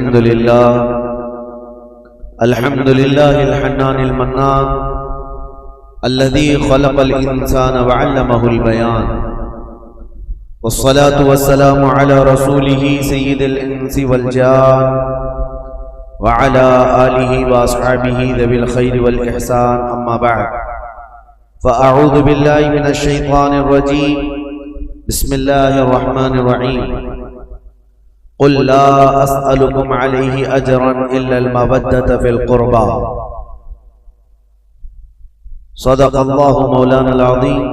الحمد لله الحنان المنان الذي خلق الإنسان وعلمه البيان، والصلاة والسلام على رسوله سيد الإنس والجان وعلى آله وأصحابه ذوي الخير والإحسان. أما بعد، فأعوذ بالله من الشيطان الرجيم. بسم الله الرحمن الرحيم. قل لا أسألكم عليه أجرا إلا المودة في القربى. صدق الله مولانا العظيم،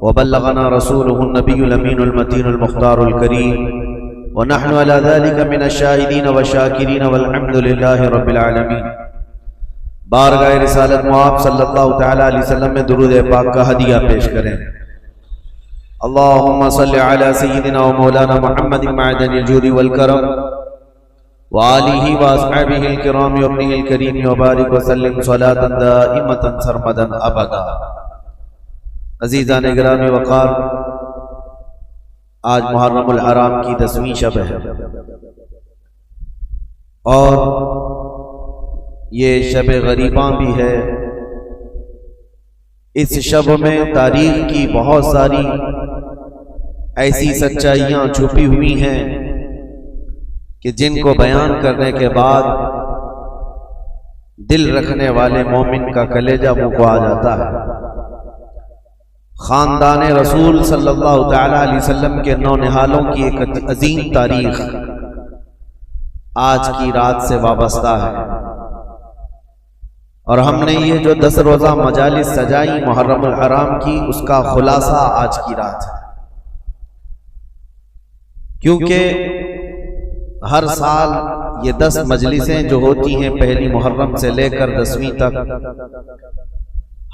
وبلغنا رسوله النبي الأمين المتين المختار الكريم، ونحن على ذلك من الشاهدين والشاكرين، والحمد لله رب العالمين. بارگاہ رسالت معاب صلی اللہ تعالی علیہ وسلم میں درود پاک کا ہدیہ پیش کریں. اللہم صلی علی سیدنا و مولانا محمد معدن الجود والکرم وآلہ واصحابہ الکرام وابنہ الکریم وبارک وسلم صلاة دائمة سرمدا ابدا. عزیزان گرامی وقار، آج محرم الحرام کی 10ویں شب ہے، اور یہ شب غریباں بھی ہے. اس شب میں تاریخ کی بہت ساری ایسی سچائیاں چھپی ہوئی ہیں کہ جن کو بیان کرنے کے بعد دل رکھنے والے مومن کا کلیجہ منہ کو آ جاتا ہے. خاندان رسول صلی اللہ تعالی علیہ وسلم کے نونہالوں کی ایک عظیم تاریخ آج کی رات سے وابستہ ہے، اور ہم نے یہ جو 10 روزہ مجالس سجائی محرم الحرام کی، اس کا خلاصہ آج کی رات ہے. کیونکہ ہر سال یہ 10 مجلسیں جو ہوتی ہیں پہلی محرم سے لے کر 10ویں تک،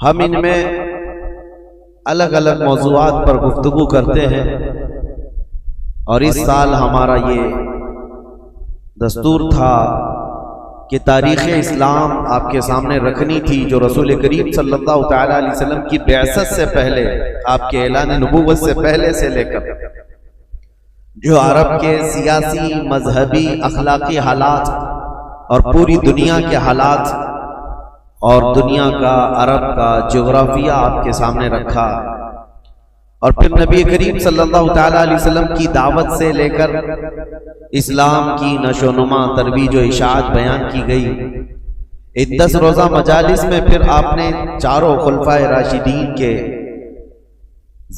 ہم ان میں الگ الگ موضوعات پر گفتگو کرتے ہیں، اور اس سال ہمارا یہ دستور تھا کہ تاریخ اسلام آپ کے سامنے رکھنی تھی، جو رسول کریم صلی اللہ تعالی علیہ وسلم کی بعثت سے پہلے، آپ کے اعلان نبوت سے پہلے سے لے کر جو عرب کے سیاسی، مذہبی، اخلاقی حالات اور پوری دنیا کے حالات اور دنیا کا، عرب کا جغرافیہ آپ کے سامنے رکھا، اور پھر نبی کریم صلی اللہ تعالی علیہ وسلم کی دعوت سے لے کر اسلام کی نشو و نما، ترویج و اشاعت بیان کی گئی. اس 10 روزہ مجالس میں پھر آپ نے چاروں خلفائے راشدین کے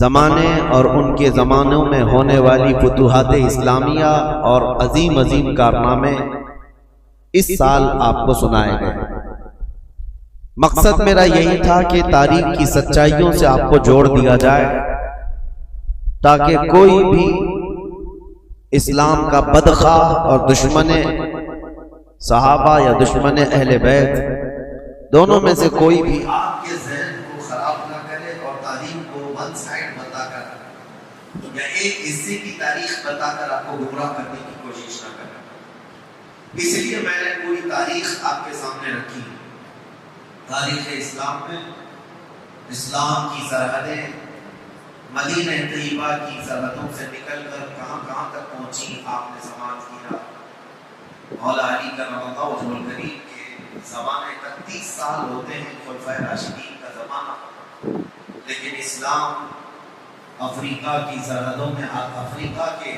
زمانے اور ان کے زمانوں میں ہونے والی فتوحات اسلامیہ اور عظیم عظیم کارنامے اس سال آپ کو سنائے گئے. مقصد میرا یہی تھا کہ تاریخ کی سچائیوں سے آپ کو جوڑ دیا جائے، تاکہ کوئی بھی اسلام کا بدخواہ اور دشمن صحابہ یا دشمن اہل بیت، دونوں میں سے کوئی بھی آپ کے ذہن کو خراب نہ کرے اور تاریخ کو ون سائڈ بتا کر یا ایک حصے کی تاریخ بتا کر آپ کو گمراہ کرنے کی کوشش نہ کرے. اس لیے میں نے پوری تاریخ آپ کے سامنے رکھی. تاریخ اسلام میں اسلام کی سرحدیں مدینہ طیبہ کی سرحدوں سے نکل کر کہاں کہاں تک پہنچی، آپ نے سماعت کیا. مولا علی کرم اللہ وجہ الکریم کے زمانے تک 30 سال ہوتے ہیں خلفائے راشدین کا زمانہ، لیکن اسلام افریقہ کی سرحدوں میں، افریقہ کے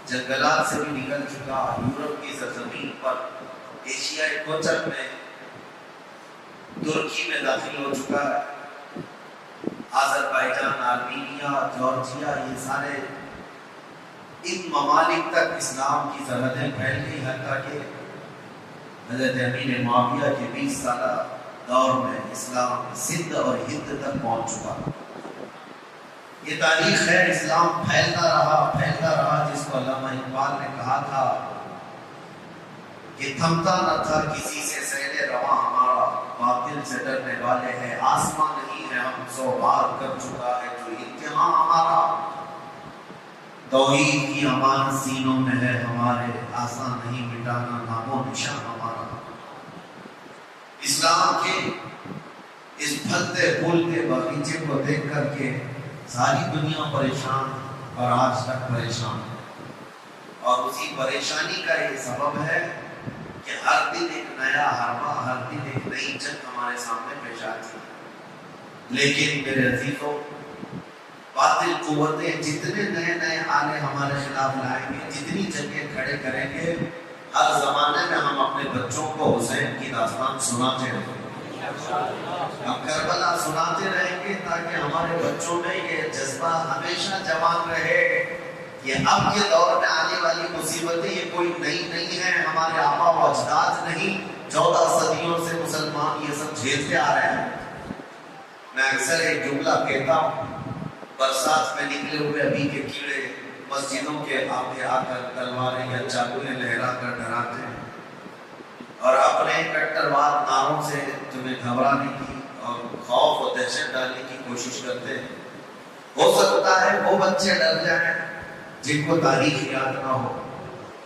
جنگلات سے بھی نکل چکا، یورپ کی سرزمین پر، ایشیائی کوچر میں، ترکی میں داخل ہو چکا ہے. آذربائیجان، آرمینیا، جارجیا، یہ سارے ان ممالک تک اسلام کی سرحدیں پھیل گئی، حتیٰ کہ حضرت امیر معاویہ کے 20 سالہ دور میں اسلام سندھ اور ہند تک پہنچ چکا. یہ تاریخ ہے، اسلام پھیلتا رہا، جس کو علامہ اقبال نے کہا تھا کہ تھمتا نہ تھا کسی سے سیل رواں ہمارا، باطل سے ڈرنے والے ہیں آسمان نہیں ہے، ہم 100 بار کر چکا ہے جو امتحان ہمارا. توحید کی امان سینوں میں ہے ہمارے، آسان نہیں مٹانا نام و نشان ہمارا. اسلام کے اس پھلتے پھولتے باغیچے کو دیکھ کر کے ساری دنیا پریشان اور آج تک پریشان ہے. اور اسی پریشانی کا یہ سبب ہے کہ ہر دن ایک نیا حربہ، ہر دن ایک نئی جنگ ہمارے سامنے پیش آتی ہے۔ لیکن میرے عزیزوں، باطل قوتیں جتنے نئے نئے آلے ہمارے خلاف لائیں گے، جتنی جنگیں کھڑے کریں گے، ہر زمانے میں ہم اپنے بچوں کو حسین کی داستان سناتے رہیں گے، ہم کربلا سناتے رہیں گے، تاکہ ہمارے بچوں میں یہ جذبہ ہمیشہ جوان رہے کہ اب کے دور میں آنے والی مصیبتیں یہ کوئی نئی نہیں ہیں، ہمارے آبا و اجداد نہیں، 14 صدیوں سے مسلمان یہ سب جھیلتے آ رہے ہیں۔ میں اکثر ایک جملہ کہتا ہوں، برسات میں نکلے ہوئے ابھی کے کیڑے مسجدوں کے آگے آ کر تلواریں یا چاقویں لہرا کر ڈراتے ہیں اور اپنے کٹروار نعروں سے تمہیں گھبرانے کی اور خوف و دہشت ڈالنے کی کوشش کرتے ہیں۔ ہو سکتا ہے وہ بچے ڈر جائیں جن کو تاریخ یاد نہ ہو،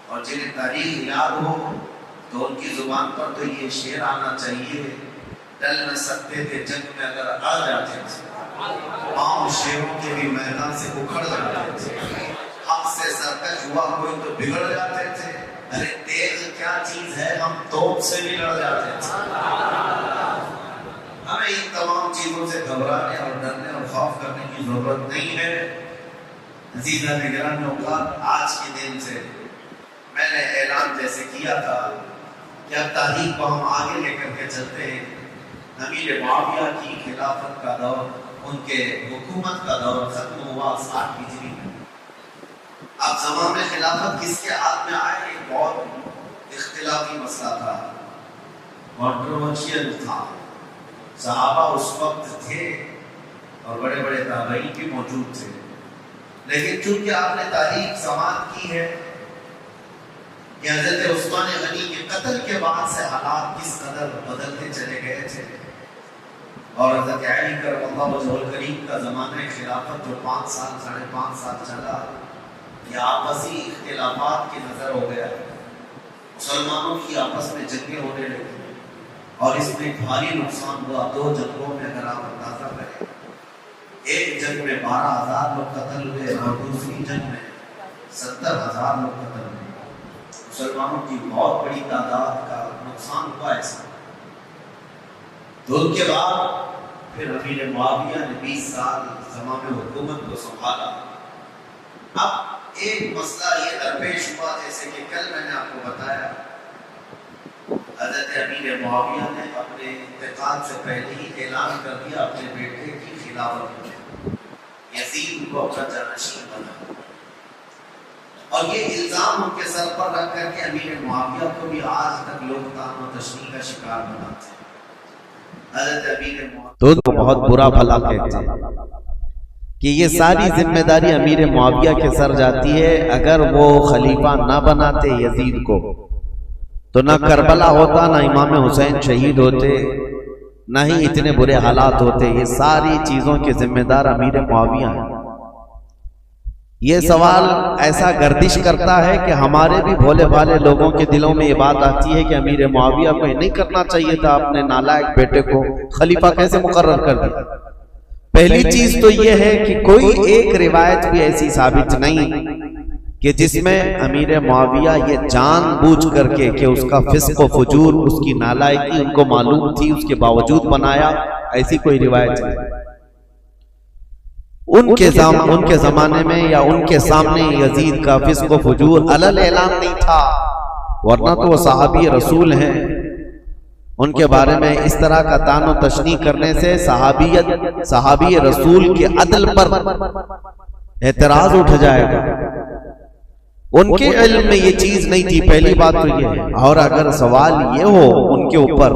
اور جنہیں تاریخ یاد ہو تو ان کی زبان پر تو یہ شعر آنا چاہیے، ڈل نہ سکتے تھے جنگ میں اگر آ جاتے تھے، پاؤں شیروں کے بھی میدان سے اکھڑ جاتے تھے، حق سے سرکش ہوا کوئی تو بگڑ جاتے تھے، ارے تیغ کیا چیز ہے، ہم توپ سے بھی لڑ جاتے تھے۔ ہمیں ان تمام چیزوں سے گھبرانے اور ڈرنے اور خوف کرنے کی ضرورت نہیں ہے۔ عزیزہ نگران اوقات، آج کے دن سے میں نے اعلان جیسے کیا تھا کہ اب تاریخ کو ہم آگے لے کر کے چلتے ہیں۔ امیر معاویہ کی خلافت کا دور، ان کے حکومت کا دور ختم ہوا 60 ہجری میں۔ اب زمان خلافت کس کے ہاتھ میں آئے، ایک بہت اختلافی مسئلہ تھا، کنٹروورشل تھا۔ صحابہ اس وقت تھے اور بڑے بڑے تابعین بھی موجود تھے، لیکن چونکہ آپ نے تاریخ سماعت کی ہے کہ حضرت عثمان غنی کے قتل کے بعد سے حالات کس قدر بدلتے چلے گئے تھے، اور حضرت علی کرم اللہ وجہہ الکریم کا زمانہ خلافت جو 5 سال 5.5 سال چلا، یہ آپسی اختلافات کی نظر ہو گیا، مسلمانوں کی آپس میں جنگیں ہونے لگی اور اس میں بھاری نقصان ہوا۔ 2 جنگوں میں اگر آپ اندازہ کریں، ایک جنگ میں 12,000 لوگ قتل ہوئے اور دوسری جنگ میں 70,000 لوگ قتل ہوئے، مسلمانوں کی بہت بڑی تعداد کا نقصان ہوا ایسا۔ تو ان کے بعد پھر امیر معاویہ نے 20 سال زمام حکومت کو سنبھالا۔ اب ایک مسئلہ یہ درپیش ہوا، جیسے کہ کل میں نے آپ کو بتایا، حضرت امیر معاویہ نے اپنے انتقال سے پہلے ہی اعلان کر دیا اپنے بیٹے کی خلافت میں، یزید کو اپنا جانشین بنا، اور یہ الزام ان کے سر پر رکھ کر کے امیر معاویہ کو بھی آج تک لوگ طعن و تشنیع کا شکار بناتے ہیں۔ حضرت امیر معاویہ تو بہت برا بھلا کہتے ہیں کہ یہ ساری ذمہ داری امیر معاویہ کے سر جاتی ہے۔ اگر وہ خلیفہ نہ بناتے یزید کو تو نہ کربلا ہوتا، نہ امام حسین شہید ہوتے، نہ ہی اتنے برے حالات ہوتے۔ یہ ساری چیزوں کے ذمہ دار امیر معاویہ ہیں۔ یہ سوال ایسا گردش کرتا ہے کہ ہمارے بھی بھولے بھالے لوگوں کے دلوں میں یہ بات آتی ہے کہ امیر معاویہ کو نہیں کرنا چاہیے تھا، اپنے نالائق بیٹے کو خلیفہ کیسے مقرر کر دیا۔ پہلی چیز تو یہ ہے کہ کوئی ایک روایت بھی ایسی ثابت نہیں کہ جس میں امیر معاویہ یہ جان بوجھ کر کے کہ اس کا فسق و فجور، اس کی نالائقی ان کو معلوم تھی، اس کے باوجود بنایا، ایسی کوئی روایت نہیں۔ ان کے زمانے میں یا ان کے سامنے یزید کا فسق و فجور علل اعلان نہیں تھا، ورنہ تو وہ صحابی رسول ہیں۔ ان کے بارے میں اس طرح کا طعن و تشنیع کرنے سے صحابی رسول کے عدل پر اعتراض اٹھ جائے گا۔ ان کے علم میں یہ چیز نہیں تھی، پہلی بات تو یہ ہے۔ اور اگر سوال یہ ہو ان کے اوپر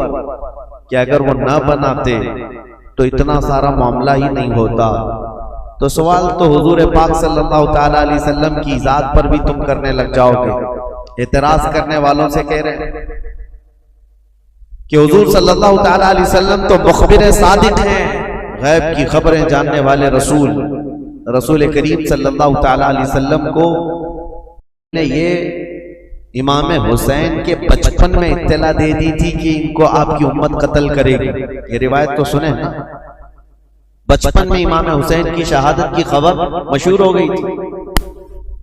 کہ اگر وہ نہ بناتے تو اتنا سارا معاملہ ہی نہیں ہوتا، تو سوال تو حضور پاک صلی اللہ تعالیٰ علیہ وسلم کی ذات پر بھی تم کرنے لگ جاؤ گے۔ اعتراض کرنے والوں سے کہہ رہے ہیں کہ حضور صلی اللہ تعالیٰ علیہ وسلم تو مخبر صادق ہیں، غیب کی خبریں جاننے والے رسول کریم صلی اللہ تعالیٰ علیہ وسلم کو نے یہ امام حسین کے بچپن میں اطلاع دے دی تھی کہ ان کو آپ کی امت قتل کرے گی۔ یہ روایت تو سنیں نا، بچپن میں امام حسین کی شہادت کی خبر مشہور ہو گئی تھی،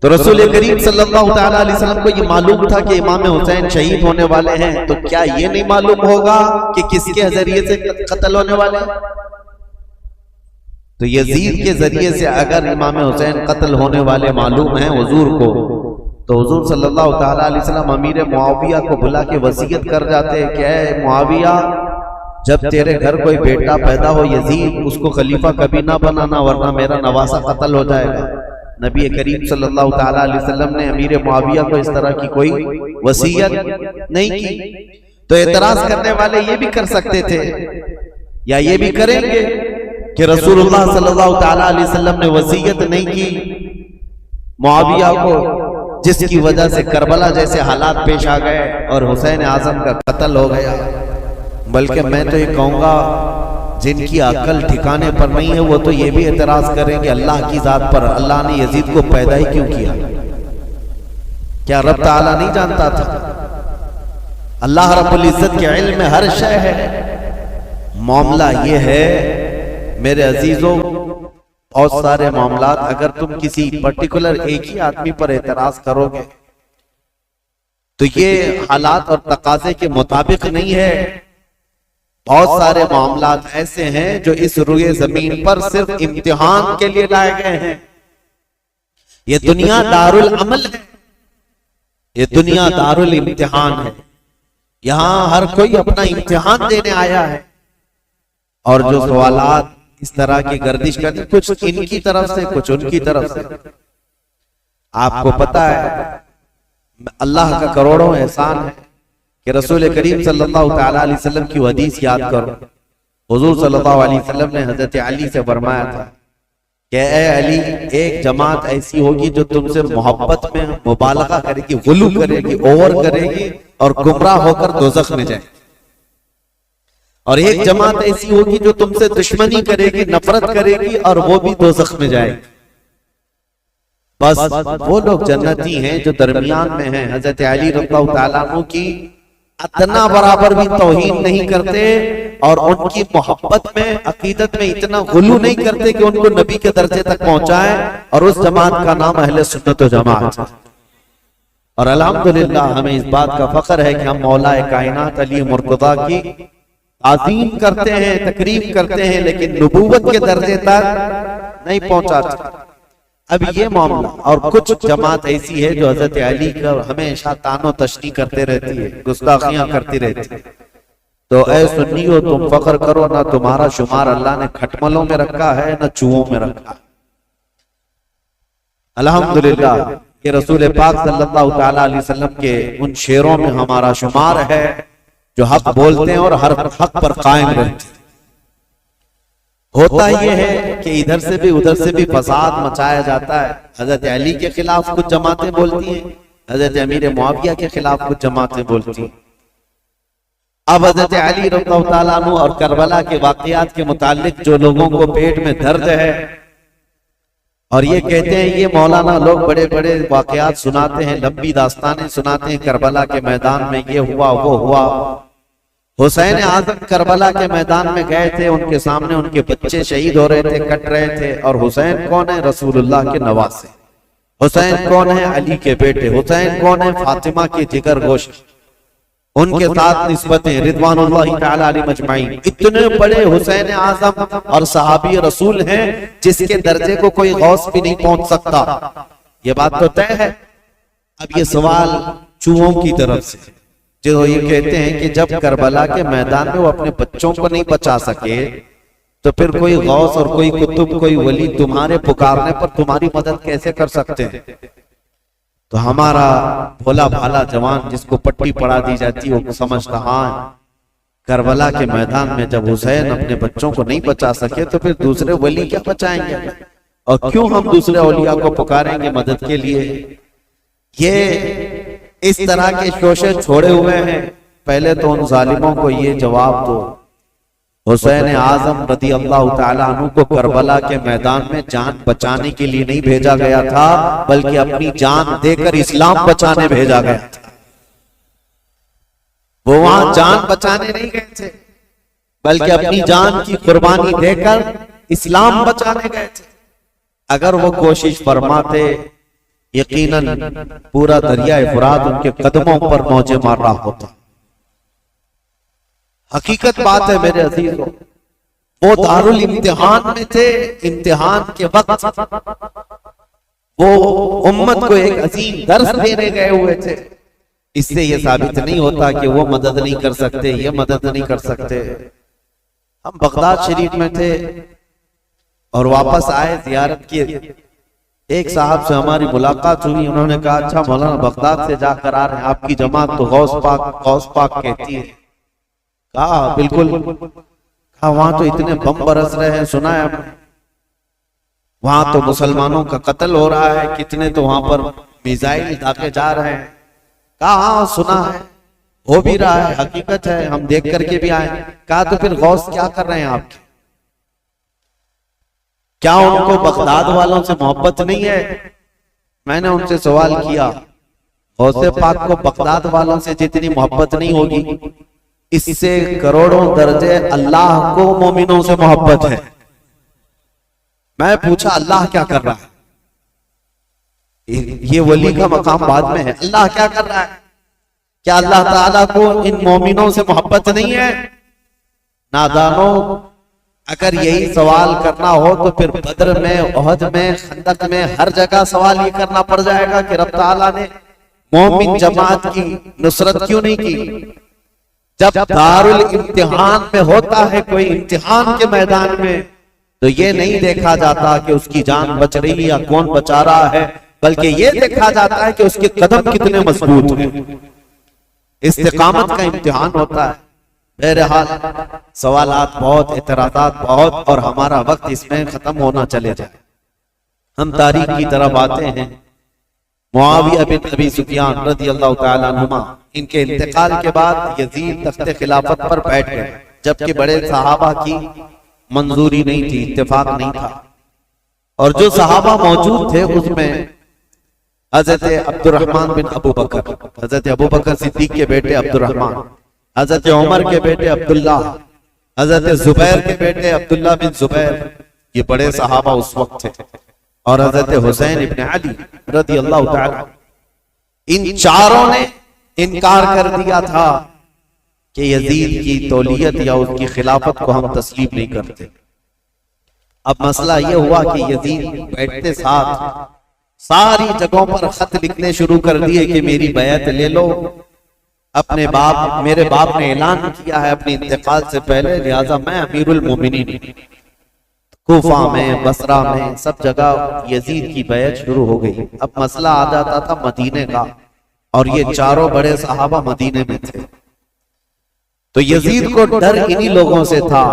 تو رسول کریم صلی اللہ تعالی علیہ وسلم کو یہ معلوم تھا کہ امام حسین شہید ہونے والے ہیں، تو کیا یہ نہیں معلوم ہوگا کہ کس کے ذریعے سے قتل ہونے والے ہیں؟ تو یزید کے ذریعے سے اگر امام حسین قتل ہونے والے معلوم ہیں حضور کو، تو حضور صلی اللہ تعالی علیہ وسلم امیر معاویہ کو بلا کے وصیت کر جاتے کہ اے معاویہ، جب تیرے گھر کوئی بیٹا پیدا ہو یزید، اس کو خلیفہ کبھی نہ بنانا ورنہ میرا نواسہ قتل ہو جائے گا۔ نبی کریم صلی اللہ تعالی علیہ وسلم نے امیر معاویہ کو اس طرح کی کوئی وصیت نہیں کی۔ تو اعتراض کرنے والے یہ بھی کر سکتے تھے یا یہ بھی کریں گے کہ رسول اللہ صلی اللہ تعالی علیہ وسلم نے وصیت نہیں کی معاویہ کو، جس کی وجہ سے کربلا جیسے حالات پیش آ گئے اور حسین اعظم کا قتل ہو گیا۔ بلکہ میں تو یہ کہوں گا جن کی عقل ٹھکانے پر نہیں ہے وہ تو یہ بھی اعتراض کریں گے اللہ کی ذات پر، اللہ نے یزید کو پیدا ہی کیوں کیا؟ کیا رب تعالیٰ نہیں جانتا تھا؟ اللہ رب العزت کے علم میں ہر شے ہے۔ معاملہ یہ ہے میرے عزیزوں، بہت سارے معاملات اگر تم کسی پرٹیکولر ایک ہی آدمی پر اعتراض کرو گے تو یہ حالات اور تقاضے کے مطابق نہیں ہے۔ بہت سارے معاملات ایسے ہیں جو اس روئے زمین پر صرف امتحان کے لیے لائے گئے ہیں۔ یہ دنیا دارالعمل ہے، یہ دنیا دارالامتحان ہے، یہاں ہر کوئی اپنا امتحان دینے آیا ہے۔ اور جو سوالات اس طرح کی گردش کرتے کچھ ان کی طرف سے کچھ ان کی طرف سے، آپ کو پتا ہے اللہ کا کروڑوں احسان ہے کہ رسول کریم صلی اللہ تعالی علیہ وسلم کی حدیث یاد کرو۔ حضور صلی اللہ علیہ وسلم نے حضرت علی سے فرمایا تھا کہ اے علی، ایک جماعت ایسی ہوگی جو تم سے محبت میں مبالغہ کرے گی، غلو کرے گی، اوور کرے گی اور گمراہ ہو کر دوزخ میں جائے، اور ایک جماعت ایسی ہوگی جو تم سے دشمنی کرے گی، نفرت کرے گی اور وہ بھی دوزخ میں جائے گی۔ بس وہ لوگ جنتی ہیں جو درمیان میں ہیں۔ حضرت علی رضی اللہ تعالیٰ عنہ کی اتنا برابر بھی توہین نہیں کرتے اور ان کی محبت میں عقیدت میں اتنا غلو نہیں کرتے کہ ان کو نبی کے درجے تک پہنچائے، اور اس جماعت کا نام اہل سنت و جماعت۔ اور الحمدللہ ہمیں اس بات کا فخر ہے کہ ہم مولا کائنات علی مرتضیٰ کی تعظیم کرتے ہیں، تکریم کرتے ہیں، لیکن نبوت کے درجے تک نہیں پہنچاتے۔ اب یہ معاملہ، اور کچھ جماعت ایسی ہے جو حضرت علی کا ہمیشہ تان و تشنیع کرتے رہتی ہے، گستاخیاں کرتی رہتی ہے۔ تو اے سنیو، تم فخر کرو، نہ تمہارا شمار اللہ نے کھٹملوں میں رکھا ہے نہ چوہوں میں رکھا ہے۔ الحمدللہ کہ رسول پاک صلی اللہ تعالی علیہ وسلم کے ان شعروں میں ہمارا شمار ہے جو حق بولتے ہیں اور ہر حق پر قائم رہتے ہیں۔ ہوتا یہ ہے کہ ادھر سے بھی ادھر سے بھی فساد مچایا جاتا ہے۔ حضرت علی کے خلاف کچھ جماعتیں بولتی ہیں، حضرت امیر معاویہ کے خلاف کچھ جماعتیں بولتی ہیں۔ اب حضرت علی رضی اللہ تعالیٰ عنہ اور کربلا کے واقعات کے متعلق جو لوگوں کو پیٹ میں درد ہے اور یہ کہتے ہیں، یہ مولانا لوگ بڑے بڑے واقعات سناتے ہیں، لمبی داستانیں سناتے ہیں، کربلا کے میدان میں یہ ہوا وہ ہوا۔ حسین اعظم کربلا کے میدان میں گئے تھے، ان کے سامنے ان کے بچے شہید ہو رہے تھے، کٹ رہے تھے، اور حسین کون ہے؟ رسول اللہ کے نواسے۔ حسین کون ہے؟ علی کے بیٹے۔ حسین کون ہے؟ فاطمہ کے جگر گوشت۔ ان کے ساتھ نسبتیں رضوان اللہ تعالی علیہ مجمعین۔ اتنے بڑے حسین اعظم اور صحابی رسول ہیں جس کے درجے کو کوئی غوث بھی نہیں پہنچ سکتا۔ یہ بات تو طے ہے۔ اب یہ سوال چوہوں کی طرف سے جو یہ کہتے ہیں کہ جب کربلا کے میدان میں وہ اپنے بچوں کو نہیں بچا سکے تو پھر کوئی غوث اور کوئی قطب کوئی ولی تمہارے پکارنے پر تمہاری مدد کیسے کر سکتے ہیں؟ تو ہمارا بھولا بھالا جوان جس کو پٹی پڑا دی جاتی وہ سمجھتا ہاں کربلا کے میدان میں جب حسین اپنے بچوں کو نہیں بچا سکے تو پھر دوسرے ولی کیا بچائیں گے، اور کیوں ہم دوسرے اولیاء کو پکاریں گے مدد کے لیے؟ یہ اس طرح کے شوشے چھوڑے ہوئے ہیں۔ پہلے تو ان ظالموں کو یہ جواب دو، حسین اعظم رضی اللہ تعالیٰ عنہ کو کربلا کے میدان میں جان بچانے کے لیے نہیں بھیجا گیا تھا بلکہ اپنی جان دے کر اسلام بچانے بھیجا گیا تھا۔ وہ وہاں جان بچانے نہیں گئے تھے بلکہ اپنی جان کی قربانی دے کر اسلام بچانے گئے تھے۔ اگر وہ کوشش فرماتے یقیناً پورا دریائے فرات ان کے قدموں پر موجیں مار رہا ہوتا۔ حقیقت بات ہے میرے عزیزوں، وہ دارالامتحان میں تھے، امتحان کے وقت وہ امت کو ایک عظیم درس دینے گئے ہوئے تھے۔ اس سے یہ ثابت نہیں ہوتا کہ وہ مدد نہیں کر سکتے، یہ مدد نہیں کر سکتے۔ ہم بغداد شریف میں تھے اور واپس آئے زیارت کی، ایک صاحب سے ہماری ملاقات ہوئی، انہوں نے کہا اچھا مولانا بغداد سے جا کر آ رہے ہیں، آپ کی جماعت تو غوث پاک کہتی ہے۔ کہا بالکل، کہا وہاں تو اتنے بم برس رہے ہیں، سنا ہے ہم نے، وہاں تو مسلمانوں کا قتل ہو رہا ہے، کتنے تو وہاں پر میزائل داغے جا رہے ہیں۔ کہا ہاں سنا ہے، ہو بھی رہا ہے، حقیقت ہے، ہم دیکھ کر کے بھی آئے۔ کہا تو پھر غوث کیا کر رہے ہیں آپ کے؟ کیا ان کو بغداد والوں سے محبت نہیں ہے؟ میں نے ان سے سوال کیا، غوث پاک کو بغداد والوں سے جتنی محبت نہیں ہوگی، اس سے کروڑوں درجے اللہ کو مومنوں سے محبت ہے۔ میں پوچھا اللہ کیا کر رہا ہے؟ یہ ولی کا مقام بعد میں ہے، اللہ کیا کر رہا ہے؟ کیا اللہ تعالیٰ کو ان مومنوں سے محبت نہیں ہے؟ نادانوں، اگر یہی سوال کرنا ہو تو پھر بدر میں، احد میں، خندق میں، ہر جگہ سوال یہ کرنا پڑ جائے گا کہ رب تعالیٰ نے مومن جماعت کی نصرت کیوں نہیں کی؟ جب دارالامتحان میں ہوتا ہے کوئی امتحان کے میدان میں، تو یہ نہیں دیکھا جاتا کہ اس کی جان بچ رہی ہے یا کون بچا رہا ہے، بلکہ یہ دیکھا جاتا ہے کہ اس کے قدم کتنے مضبوط ہیں۔ استقامت کا امتحان ہوتا ہے۔ بہرحال سوالات بہت، اعتراضات بہت، اور ہمارا وقت اس میں ختم ہونا چلے جائے۔ ہم تاریخ کی طرف آتے ہیں۔ معاویہ بن ابی سفیان رضی اللہ تعالیٰ عنہما، ان کے انتقال کے بعد یزید تخت خلافت پر بیٹھ گئے، جبکہ بڑے صحابہ کی منظوری نہیں تھی، اتفاق نہیں تھا، اور جو صحابہ موجود تھے اس میں حضرت عبد الرحمن بن ابو بکر، حضرت ابو بکر صدیق کے بیٹے عبد الرحمن، حضرت عمر کے بیٹے عبداللہ، حضرت زبیر کے بیٹے عبداللہ بن زبیر، یہ بڑے صحابہ اس وقت تھے، اور حضرت حسین ابن علی رضی اللہ تعالی، ان چاروں نے انکار کر دیا تھا کہ یزید کی تولیت یا اس کی خلافت کو ہم تسلیم نہیں کرتے۔ اب مسئلہ یہ ہوا کہ یزید بیٹھتے ساتھ ساری جگہوں پر خط لکھنے شروع کر دیے کہ میری بیعت لے لو، اپنے باپ، میرے باپ نے اعلان کیا ہے اپنے انتقال سے پہلے، لہذا میں امیر المومنین۔ کوفہ میں، بصرہ میں، سب جگہ یزید کی بیعت شروع ہو گئی۔ اب مسئلہ آ جاتا تھا مدینے کا، اور یہ چاروں بڑے صحابہ مدینے میں تھے، تو یزید کو ڈر انہی لوگوں سے تھا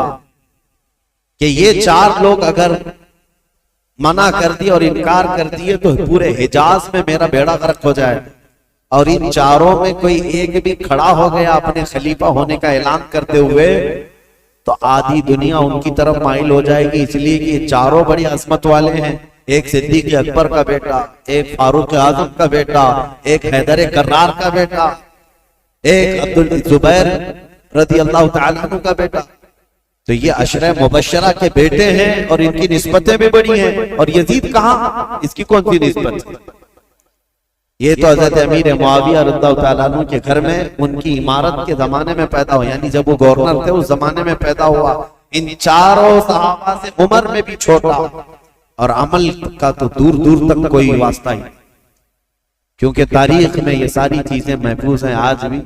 کہ یہ چار لوگ اگر منع کر دیے اور انکار کر دیے تو پورے حجاز میں میرا بیڑا غرق ہو جائے، اور ان چاروں میں کوئی ایک بھی کھڑا ہو گیا اپنے خلیفہ ہونے کا اعلان کرتے ہوئے تو آدھی دنیا ان کی طرف مائل ہو جائے گی، اس لیے کہ یہ چاروں بڑی عظمت والے ہیں، ایک صدیق اکبر کا بیٹا، ایک فاروق اعظم کا بیٹا، ایک حیدر کرار کا بیٹا، ایک عبدالزبیر رضی اللہ تعالیٰ عنہ کا بیٹا، تو یہ عشرہ مبشرہ کے بیٹے ہیں اور ان کی نسبتیں بھی بڑی ہیں، اور یزید کہاں، اس کی کون سی نسبت ہے؟ یہ تو حضرت امیر معاویہ رضی اللہ تعالیٰ عنہ کے گھر میں ان کی امارت کے زمانے میں پیدا ہوا، یعنی جب وہ گورنر تھے اس زمانے میں پیدا ہوا۔ ان چاروں صحابہ سے عمر میں بھی چھوٹا، اور عمل کا تو دور دور تک کوئی واسطہ ہی، کیونکہ تاریخ میں یہ ساری چیزیں محفوظ ہیں آج بھی۔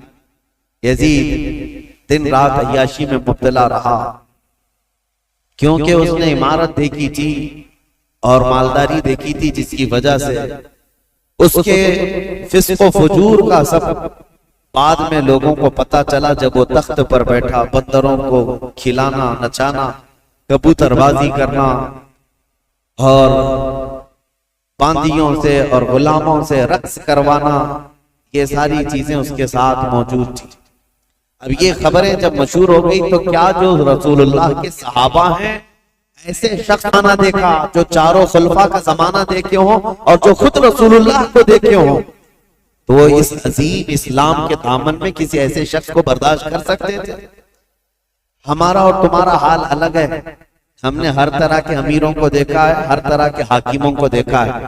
یزید دن رات عیاشی میں مبتلا رہا، کیونکہ اس نے امارت دیکھی تھی اور مالداری دیکھی تھی، جس کی وجہ سے اس کے فسق و فجور کا سب بعد میں لوگوں کو پتا چلا جب وہ تخت پر بیٹھا، بندروں کو کھلانا، نچانا، کبوتر بازی کرنا، اور باندیوں سے اور غلاموں سے رقص کروانا، یہ ساری چیزیں اس کے ساتھ موجود تھی۔ اب یہ خبریں جب مشہور ہو گئی تو کیا جو رسول اللہ کے صحابہ ہیں ایسے شخص نہ دیکھا جو چاروں خلفاء کا زمانہ دیکھے ہوں اور جو خود رسول اللہ کو دیکھے ہوں، تو وہ اس عظیم اسلام کے دامن میں کسی ایسے شخص کو برداشت کر سکتے تھے؟ ہمارا اور تمہارا حال الگ ہے، ہم نے ہر طرح کے امیروں کو دیکھا ہے، ہر طرح کے حاکموں کو دیکھا ہے،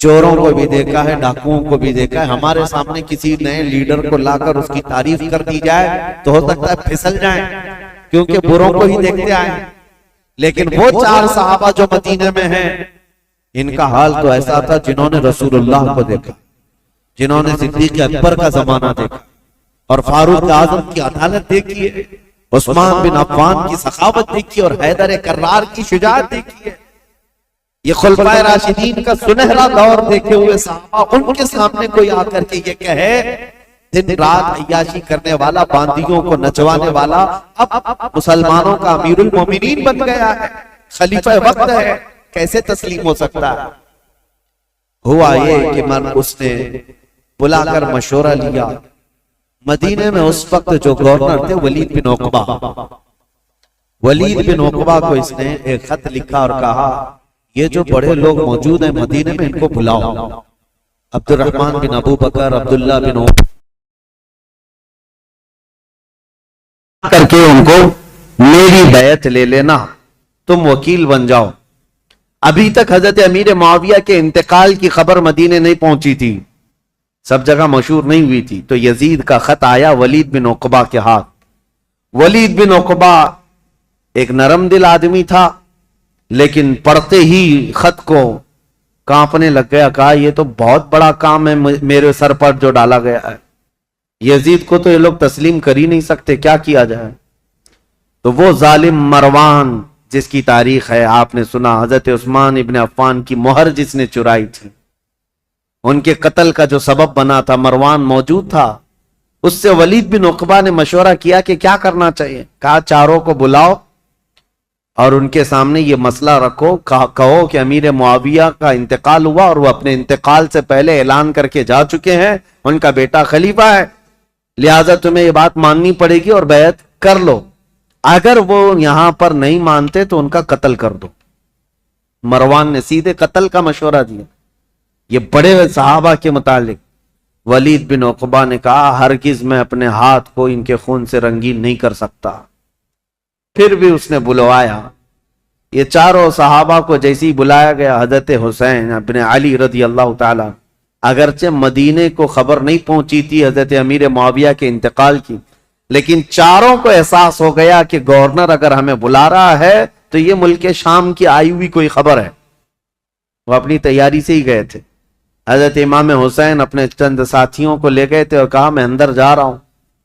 چوروں کو بھی دیکھا ہے، ڈاکوؤں کو بھی دیکھا ہے. ہمارے سامنے کسی نئے لیڈر کو لا کر اس کی تعریف کر دی جائے تو ہو سکتا ہے پھسل جائیں، کیونکہ بروں کو ہی دیکھتے آئے. لیکن وہ 4 صحابہ جو مدینے میں ہیں، ان کا حال تو ایسا تھا جنہوں نے رسول اللہ کو دیکھا، جنہوں نے صدیق اکبر کا زمانہ دیکھا اور فاروق اعظم کی عدالت دیکھی ہے، عثمان بن عفان کی سخاوت دیکھی اور حیدر کرار کی شجاعت دیکھی ہے. یہ خلفائے راشدین کا سنہرا دور دیکھے ہوئے صحابہ، ان کے سامنے کوئی آ کر کے یہ کہے دن رات عیاشی کرنے والا، باندیوں کو نچوانے والا اب مسلمانوں کا امیر المومنین بن گیا ہے، خلیفہ وقت ہے، کیسے تسلیم ہو سکتا ہے؟ ہوا یہ کہ اس نے بلا کر مشورہ لیا. مدینے میں اس وقت جو گورنر تھے ولید بن عقبہ، ولید بن عقبہ کو اس نے ایک خط لکھا اور کہا یہ جو بڑے لوگ موجود ہیں مدینے میں ان کو بلاؤ. عبد الرحمن بن ابو بکر، عبداللہ بن عمر کر کے ان کو میری بیعت لے لینا، تم وکیل بن جاؤ. ابھی تک حضرت امیر معاویہ کے انتقال کی خبر مدینے نہیں پہنچی تھی، سب جگہ مشہور نہیں ہوئی تھی. تو یزید کا خط آیا ولید بن عقبہ کے ہاتھ. ولید بن عقبہ ایک نرم دل آدمی تھا، لیکن پڑھتے ہی خط کو کانپنے لگ گیا. کہا یہ تو بہت بڑا کام ہے میرے سر پر جو ڈالا گیا ہے، یزید کو تو یہ لوگ تسلیم کر ہی نہیں سکتے، کیا کیا جائے؟ تو وہ ظالم مروان جس کی تاریخ ہے آپ نے سنا، حضرت عثمان ابن عفان کی مہر جس نے چرائی تھی، ان کے قتل کا جو سبب بنا تھا، مروان موجود تھا. اس سے ولید بن عقبہ نے مشورہ کیا کہ کیا کرنا چاہیے. کہا چاروں کو بلاؤ اور ان کے سامنے یہ مسئلہ رکھو، کہو کہ امیر معاویہ کا انتقال ہوا اور وہ اپنے انتقال سے پہلے اعلان کر کے جا چکے ہیں، ان کا بیٹا خلیفہ ہے، لہذا تمہیں یہ بات ماننی پڑے گی اور بیعت کر لو. اگر وہ یہاں پر نہیں مانتے تو ان کا قتل کر دو. مروان نے سیدھے قتل کا مشورہ دیا. یہ بڑے صحابہ کے متعلق ولید بن عقبہ نے کہا ہرگز میں اپنے ہاتھ کو ان کے خون سے رنگین نہیں کر سکتا. پھر بھی اس نے بلوایا. یہ چاروں صحابہ کو جیسی بلایا گیا، حضرت حسین ابن علی رضی اللہ تعالی، اگرچہ مدینے کو خبر نہیں پہنچی تھی حضرت امیر معاویہ کے انتقال کی، لیکن چاروں کو احساس ہو گیا کہ گورنر اگر ہمیں بلا رہا ہے تو یہ ملک شام کی آئی ہوئی کوئی خبر ہے. وہ اپنی تیاری سے ہی گئے تھے. حضرت امام حسین اپنے چند ساتھیوں کو لے گئے تھے اور کہا میں اندر جا رہا ہوں،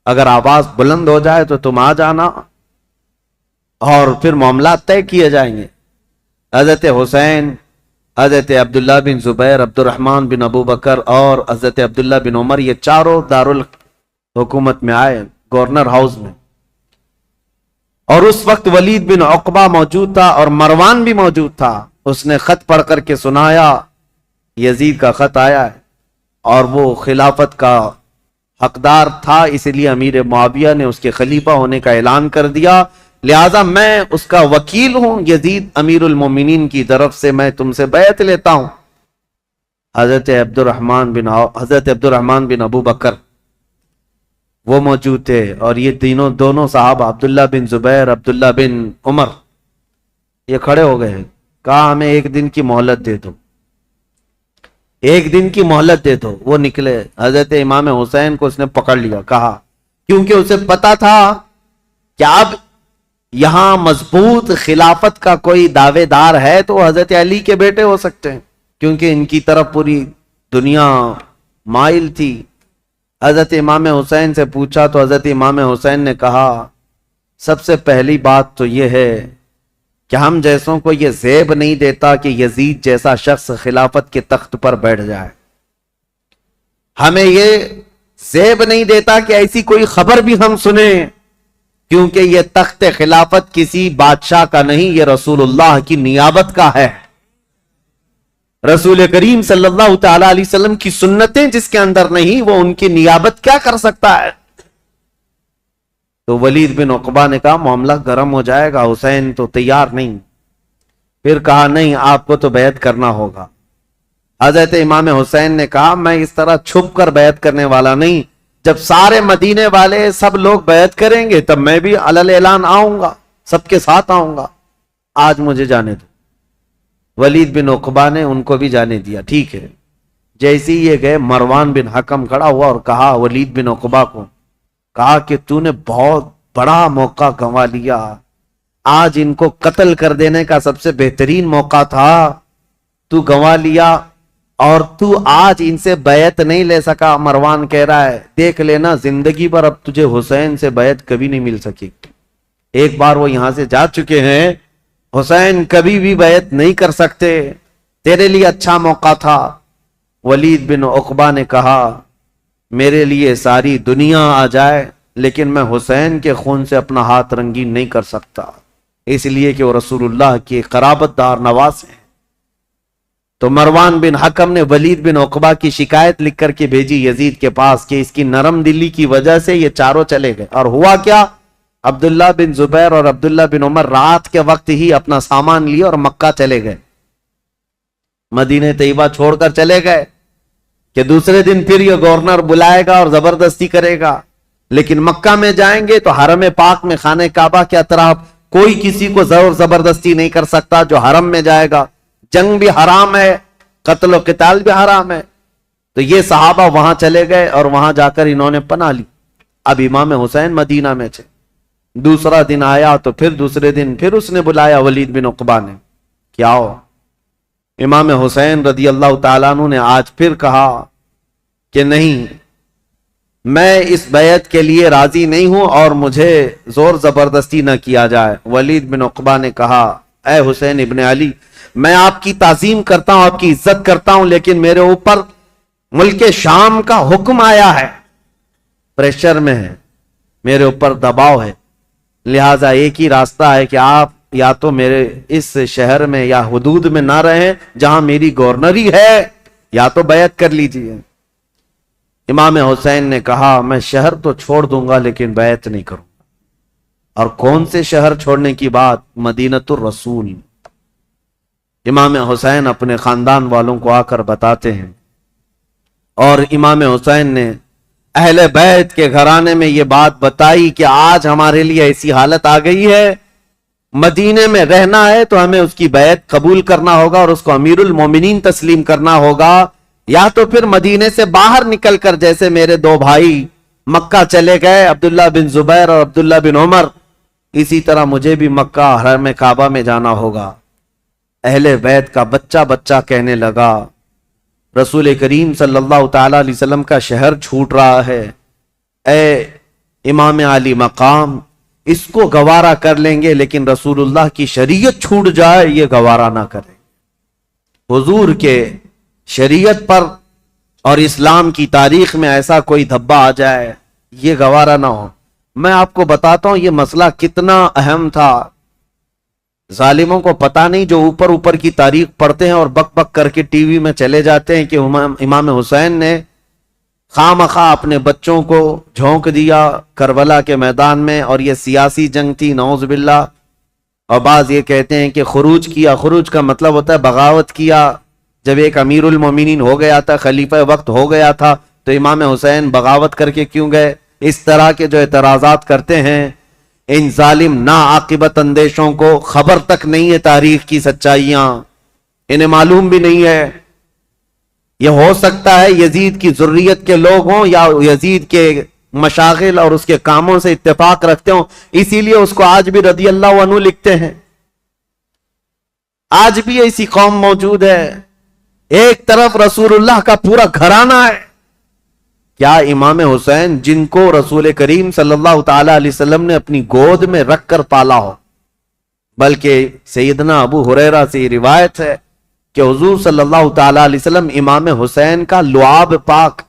اگر آواز بلند ہو جائے تو تم آ جانا اور پھر معاملات طے کیے جائیں گے. حضرت حسین، حضرت عبداللہ بن زبیر، عبد الرحمن بن ابو بکر اور حضرت عبداللہ بن عمر، یہ چاروں دارالحکومت میں آئے، گورنر ہاؤس میں. اور اس وقت ولید بن عقبہ موجود تھا اور مروان بھی موجود تھا. اس نے خط پڑھ کر کے سنایا یزید کا خط آیا ہے اور وہ خلافت کا حقدار تھا، اس لیے امیر معاویہ نے اس کے خلیفہ ہونے کا اعلان کر دیا، لہذا میں اس کا وکیل ہوں. یزید امیر المومنین کی طرف سے میں تم سے بیعت لیتا ہوں. حضرت عبد الرحمن بن ابو بکر وہ موجود تھے اور یہ دونوں صحابہ عبداللہ بن زبیر، عبداللہ بن عمر، یہ کھڑے ہو گئے. کہا ہمیں 1 دن کی مہلت دے دو، 1 دن کی مہلت دے دو. وہ نکلے. حضرت امام حسین کو اس نے پکڑ لیا. کہا کیونکہ اسے پتا تھا کہ اب یہاں مضبوط خلافت کا کوئی دعوے دار ہے تو حضرت علی کے بیٹے ہو سکتے ہیں، کیونکہ ان کی طرف پوری دنیا مائل تھی. حضرت امام حسین سے پوچھا تو حضرت امام حسین نے کہا سب سے پہلی بات تو یہ ہے کہ ہم جیسوں کو یہ زیب نہیں دیتا کہ یزید جیسا شخص خلافت کے تخت پر بیٹھ جائے. ہمیں یہ زیب نہیں دیتا کہ ایسی کوئی خبر بھی ہم سنیں، کیونکہ یہ تخت خلافت کسی بادشاہ کا نہیں، یہ رسول اللہ کی نیابت کا ہے. رسول کریم صلی اللہ تعالی علیہ وسلم کی سنتیں جس کے اندر نہیں، وہ ان کی نیابت کیا کر سکتا ہے؟ تو ولید بن عقبہ نے کہا معاملہ گرم ہو جائے گا، حسین تو تیار نہیں. پھر کہا نہیں، آپ کو تو بیعت کرنا ہوگا. حضرت امام حسین نے کہا میں اس طرح چھپ کر بیعت کرنے والا نہیں، جب سارے مدینے والے سب لوگ بیعت کریں گے تب میں بھی علل اعلان آؤں گا، سب کے ساتھ آؤں گا. آج مجھے جانے دو. ولید بن عقبہ نے ان کو بھی جانے دیا. ٹھیک ہے، جیسے ہی یہ گئے مروان بن حکم کھڑا ہوا اور کہا ولید بن عقبہ کو، کہا کہ تو نے بہت بڑا موقع گنوا لیا، آج ان کو قتل کر دینے کا سب سے بہترین موقع تھا، تو گنوا لیا اور تو آج ان سے بیعت نہیں لے سکا۔ مروان کہہ رہا ہے دیکھ لینا زندگی پر اب تجھے حسین سے بیعت کبھی نہیں مل سکی، ایک بار وہ یہاں سے جا چکے ہیں، حسین کبھی بھی بیعت نہیں کر سکتے، تیرے لیے اچھا موقع تھا۔ ولید بن عقبہ نے کہا میرے لیے ساری دنیا آ جائے لیکن میں حسین کے خون سے اپنا ہاتھ رنگین نہیں کر سکتا، اس لیے کہ وہ رسول اللہ کی قرابت دار نواز ہیں۔ تو مروان بن حکم نے ولید بن عقبہ کی شکایت لکھ کر کے بھیجی یزید کے پاس کہ اس کی نرم دلی کی وجہ سے یہ چاروں چلے گئے۔ اور ہوا کیا، عبداللہ بن زبیر اور عبداللہ بن عمر رات کے وقت ہی اپنا سامان لیے اور مکہ چلے گئے، مدینہ طیبہ چھوڑ کر چلے گئے کہ دوسرے دن پھر یہ گورنر بلائے گا اور زبردستی کرے گا، لیکن مکہ میں جائیں گے تو حرم پاک میں خانہ کعبہ کے اطراف کوئی کسی کو زور زبردستی نہیں کر سکتا جو حرم میں جائے گا، جنگ بھی حرام ہے، قتل و قتال بھی حرام ہے۔ تو یہ صحابہ وہاں چلے گئے اور وہاں جا کر انہوں نے پناہ لی۔ اب امام حسین مدینہ میں تھے، دوسرا دن آیا تو پھر دوسرے دن پھر اس نے بلایا ولید بن عقبہ نے، کیا ہو؟ امام حسین رضی اللہ تعالیٰ عنہ نے آج پھر کہا کہ نہیں، میں اس بیعت کے لیے راضی نہیں ہوں اور مجھے زور زبردستی نہ کیا جائے۔ ولید بن عقبہ نے کہا اے حسین ابن علی، میں آپ کی تعظیم کرتا ہوں، آپ کی عزت کرتا ہوں، لیکن میرے اوپر ملک شام کا حکم آیا ہے، پریشر میں ہے، میرے اوپر دباؤ ہے، لہٰذا ایک ہی راستہ ہے کہ آپ یا تو میرے اس شہر میں یا حدود میں نہ رہیں جہاں میری گورنری ہے، یا تو بیعت کر لیجیے۔ امام حسین نے کہا میں شہر تو چھوڑ دوں گا لیکن بیعت نہیں کروں گا۔ اور کون سے شہر چھوڑنے کی بات؟ مدینۃ الرسول۔ امام حسین اپنے خاندان والوں کو آ کر بتاتے ہیں، اور امام حسین نے اہل بیت کے گھرانے میں یہ بات بتائی کہ آج ہمارے لیے ایسی حالت آ گئی ہے، مدینے میں رہنا ہے تو ہمیں اس کی بیعت قبول کرنا ہوگا اور اس کو امیر المومنین تسلیم کرنا ہوگا، یا تو پھر مدینے سے باہر نکل کر جیسے میرے دو بھائی مکہ چلے گئے، عبداللہ بن زبیر اور عبداللہ بن عمر، اسی طرح مجھے بھی مکہ حرم کعبہ میں جانا ہوگا۔ اہل بیت کا بچہ بچہ کہنے لگا رسول کریم صلی اللہ تعالی علیہ وسلم کا شہر چھوٹ رہا ہے، اے امام علی مقام، اس کو گوارا کر لیں گے لیکن رسول اللہ کی شریعت چھوٹ جائے یہ گوارا نہ کریں، حضور کے شریعت پر اور اسلام کی تاریخ میں ایسا کوئی دھبا آ جائے یہ گوارا نہ ہو۔ میں آپ کو بتاتا ہوں یہ مسئلہ کتنا اہم تھا، ظالموں کو پتا نہیں جو اوپر اوپر کی تاریخ پڑھتے ہیں اور بک بک کر کے ٹی وی میں چلے جاتے ہیں کہ امام حسین نے خواہ مخواہ اپنے بچوں کو جھونک دیا کربلا کے میدان میں اور یہ سیاسی جنگ تھی نعوذ باللہ، اور بعض یہ کہتے ہیں کہ خروج کیا، خروج کا مطلب ہوتا ہے بغاوت کیا، جب ایک امیر المومنین ہو گیا تھا، خلیفہ وقت ہو گیا تھا تو امام حسین بغاوت کر کے کیوں گئے؟ اس طرح کے جو اعتراضات کرتے ہیں ان ظالم ناعاقبت اندیشوں کو خبر تک نہیں ہے تاریخ کی سچائیاں، انہیں معلوم بھی نہیں ہے۔ یہ ہو سکتا ہے یزید کی ذریت کے لوگ ہوں یا یزید کے مشاغل اور اس کے کاموں سے اتفاق رکھتے ہوں، اسی لیے اس کو آج بھی رضی اللہ عنہ لکھتے ہیں۔ آج بھی ایسی قوم موجود ہے، ایک طرف رسول اللہ کا پورا گھرانہ ہے، کیا امام حسین جن کو رسول کریم صلی اللہ تعالی علیہ وسلم نے اپنی گود میں رکھ کر پالا ہو، بلکہ سیدنا ابو ہریرہ سے یہ روایت ہے کہ حضور صلی اللہ تعالی علیہ وسلم امام حسین کا لعاب پاک،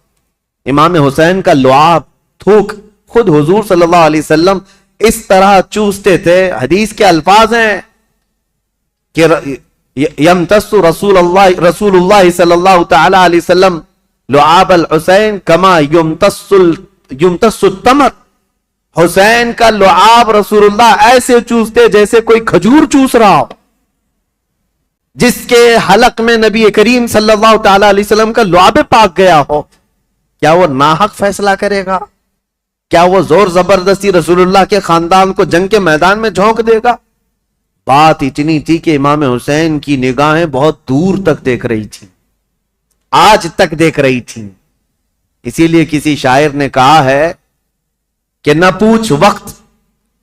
امام حسین کا لعاب تھوک خود حضور صلی اللہ علیہ وسلم اس طرح چوستے تھے، حدیث کے الفاظ ہیں کہ یمتص رسول اللہ صلی اللہ تعالی علیہ وسلم لعاب الحسین کما یمتص التمر، حسین کا لعاب رسول اللہ ایسے چوستے جیسے کوئی کھجور چوس رہا ہو۔ جس کے حلق میں نبی کریم صلی اللہ تعالی علیہ وسلم کا لعاب پاک گیا ہو، کیا وہ ناحق فیصلہ کرے گا؟ کیا وہ زور زبردستی رسول اللہ کے خاندان کو جنگ کے میدان میں جھونک دے گا؟ بات اتنی تھی کہ امام حسین کی نگاہیں بہت دور تک دیکھ رہی تھی، آج تک دیکھ رہی تھی. اسی لیے کسی شاعر نے کہا ہے کہ نہ پوچھ وقت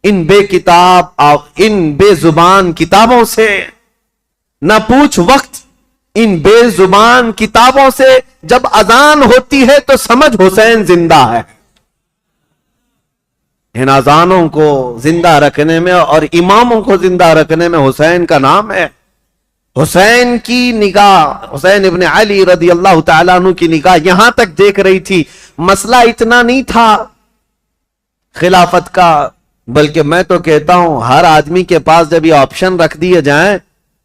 ان بے کتاب ان بے زبان کتابوں سے، نہ پوچھ وقت ان بے زبان کتابوں سے، جب اذان ہوتی ہے تو سمجھ حسین زندہ ہے. ان اذانوں کو زندہ رکھنے میں اور اماموں کو زندہ رکھنے میں حسین کا نام ہے. حسین کی نگاہ، حسین ابن علی رضی اللہ تعالیٰ عنہ کی نگاہ یہاں تک دیکھ رہی تھی. مسئلہ اتنا نہیں تھا خلافت کا، بلکہ میں تو کہتا ہوں ہر آدمی کے پاس جب یہ آپشن رکھ دیے جائیں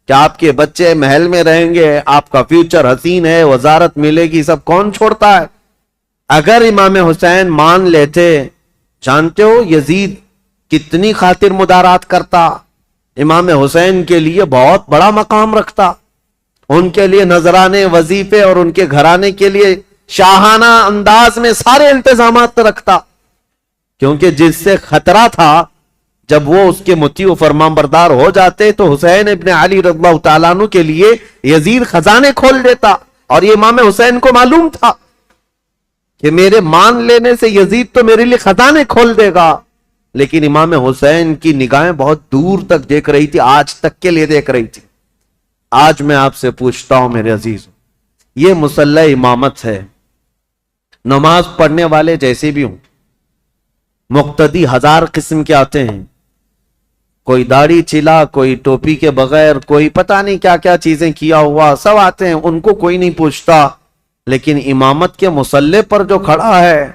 کہ آپ کے بچے محل میں رہیں گے، آپ کا فیوچر حسین ہے، وزارت ملے گی، سب کون چھوڑتا ہے؟ اگر امام حسین مان لیتے، جانتے ہو یزید کتنی خاطر مدارات کرتا، امام حسین کے لیے بہت بڑا مقام رکھتا، ان کے لیے نذرانے، وظیفے اور ان کے گھرانے کے لیے شاہانہ انداز میں سارے انتظامات رکھتا. کیونکہ جس سے خطرہ تھا جب وہ اس کے مطیع و فرمان بردار ہو جاتے تو حسین ابن علی رضی اللہ تعالیٰ عنہ کے لیے یزید خزانے کھول دیتا. اور یہ امام حسین کو معلوم تھا کہ میرے مان لینے سے یزید تو میرے لیے خزانے کھول دے گا. لیکن امام حسین کی نگاہیں بہت دور تک دیکھ رہی تھی، آج تک کے لیے دیکھ رہی تھی. آج میں آپ سے پوچھتا ہوں میرے عزیز، یہ مسلح امامت ہے. نماز پڑھنے والے جیسے بھی ہوں، مقتدی ہزار قسم کے آتے ہیں، کوئی داڑھی چلا، کوئی ٹوپی کے بغیر، کوئی پتہ نہیں کیا کیا چیزیں کیا ہوا، سب آتے ہیں، ان کو کوئی نہیں پوچھتا. لیکن امامت کے مسلح پر جو کھڑا ہے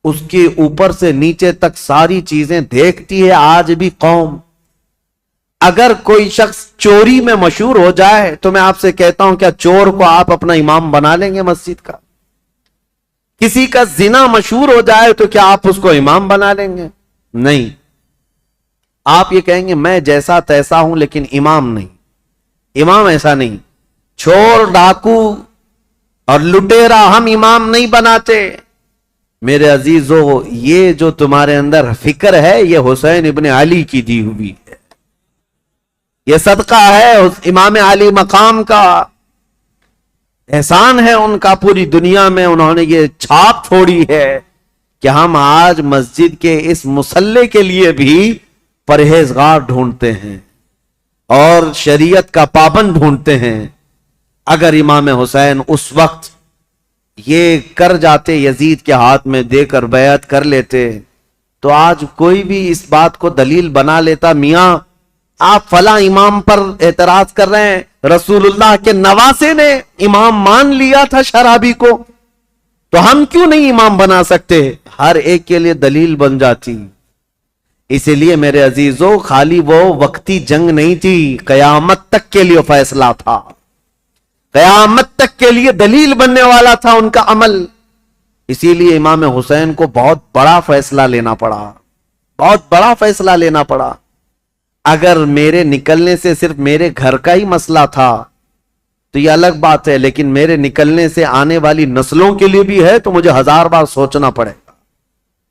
اس کے اوپر سے نیچے تک ساری چیزیں دیکھتی ہے آج بھی قوم. اگر کوئی شخص چوری میں مشہور ہو جائے تو میں آپ سے کہتا ہوں کیا چور کو آپ اپنا امام بنا لیں گے مسجد کا؟ کسی کا زنا مشہور ہو جائے تو کیا آپ اس کو امام بنا لیں گے؟ نہیں. آپ یہ کہیں گے میں جیسا تیسا ہوں لیکن امام نہیں. امام ایسا نہیں. چور، ڈاکو اور لٹیرا ہم امام نہیں بناتے. میرے عزیزو، یہ جو تمہارے اندر فکر ہے یہ حسین ابن علی کی دی ہوئی ہے، یہ صدقہ ہے امام علی مقام کا، احسان ہے ان کا پوری دنیا میں. انہوں نے یہ چھاپ چھوڑی ہے کہ ہم آج مسجد کے اس مصلے کے لیے بھی پرہیزگار ڈھونڈتے ہیں اور شریعت کا پابند ڈھونڈتے ہیں. اگر امام حسین اس وقت یہ کر جاتے، یزید کے ہاتھ میں دے کر بیعت کر لیتے، تو آج کوئی بھی اس بات کو دلیل بنا لیتا، میاں آپ فلاں امام پر اعتراض کر رہے ہیں، رسول اللہ کے نواسے نے امام مان لیا تھا شرابی کو، تو ہم کیوں نہیں امام بنا سکتے؟ ہر ایک کے لیے دلیل بن جاتی. اسی لیے میرے عزیزو، خالی وہ وقتی جنگ نہیں تھی، قیامت تک کے لیے فیصلہ تھا، قیامت تک کے لیے دلیل بننے والا تھا ان کا عمل. اسی لیے امام حسین کو بہت بڑا فیصلہ لینا پڑا، بہت بڑا فیصلہ لینا پڑا. اگر میرے نکلنے سے صرف میرے گھر کا ہی مسئلہ تھا تو یہ الگ بات ہے، لیکن میرے نکلنے سے آنے والی نسلوں کے لیے بھی ہے تو مجھے 1000 بار سوچنا پڑے گا.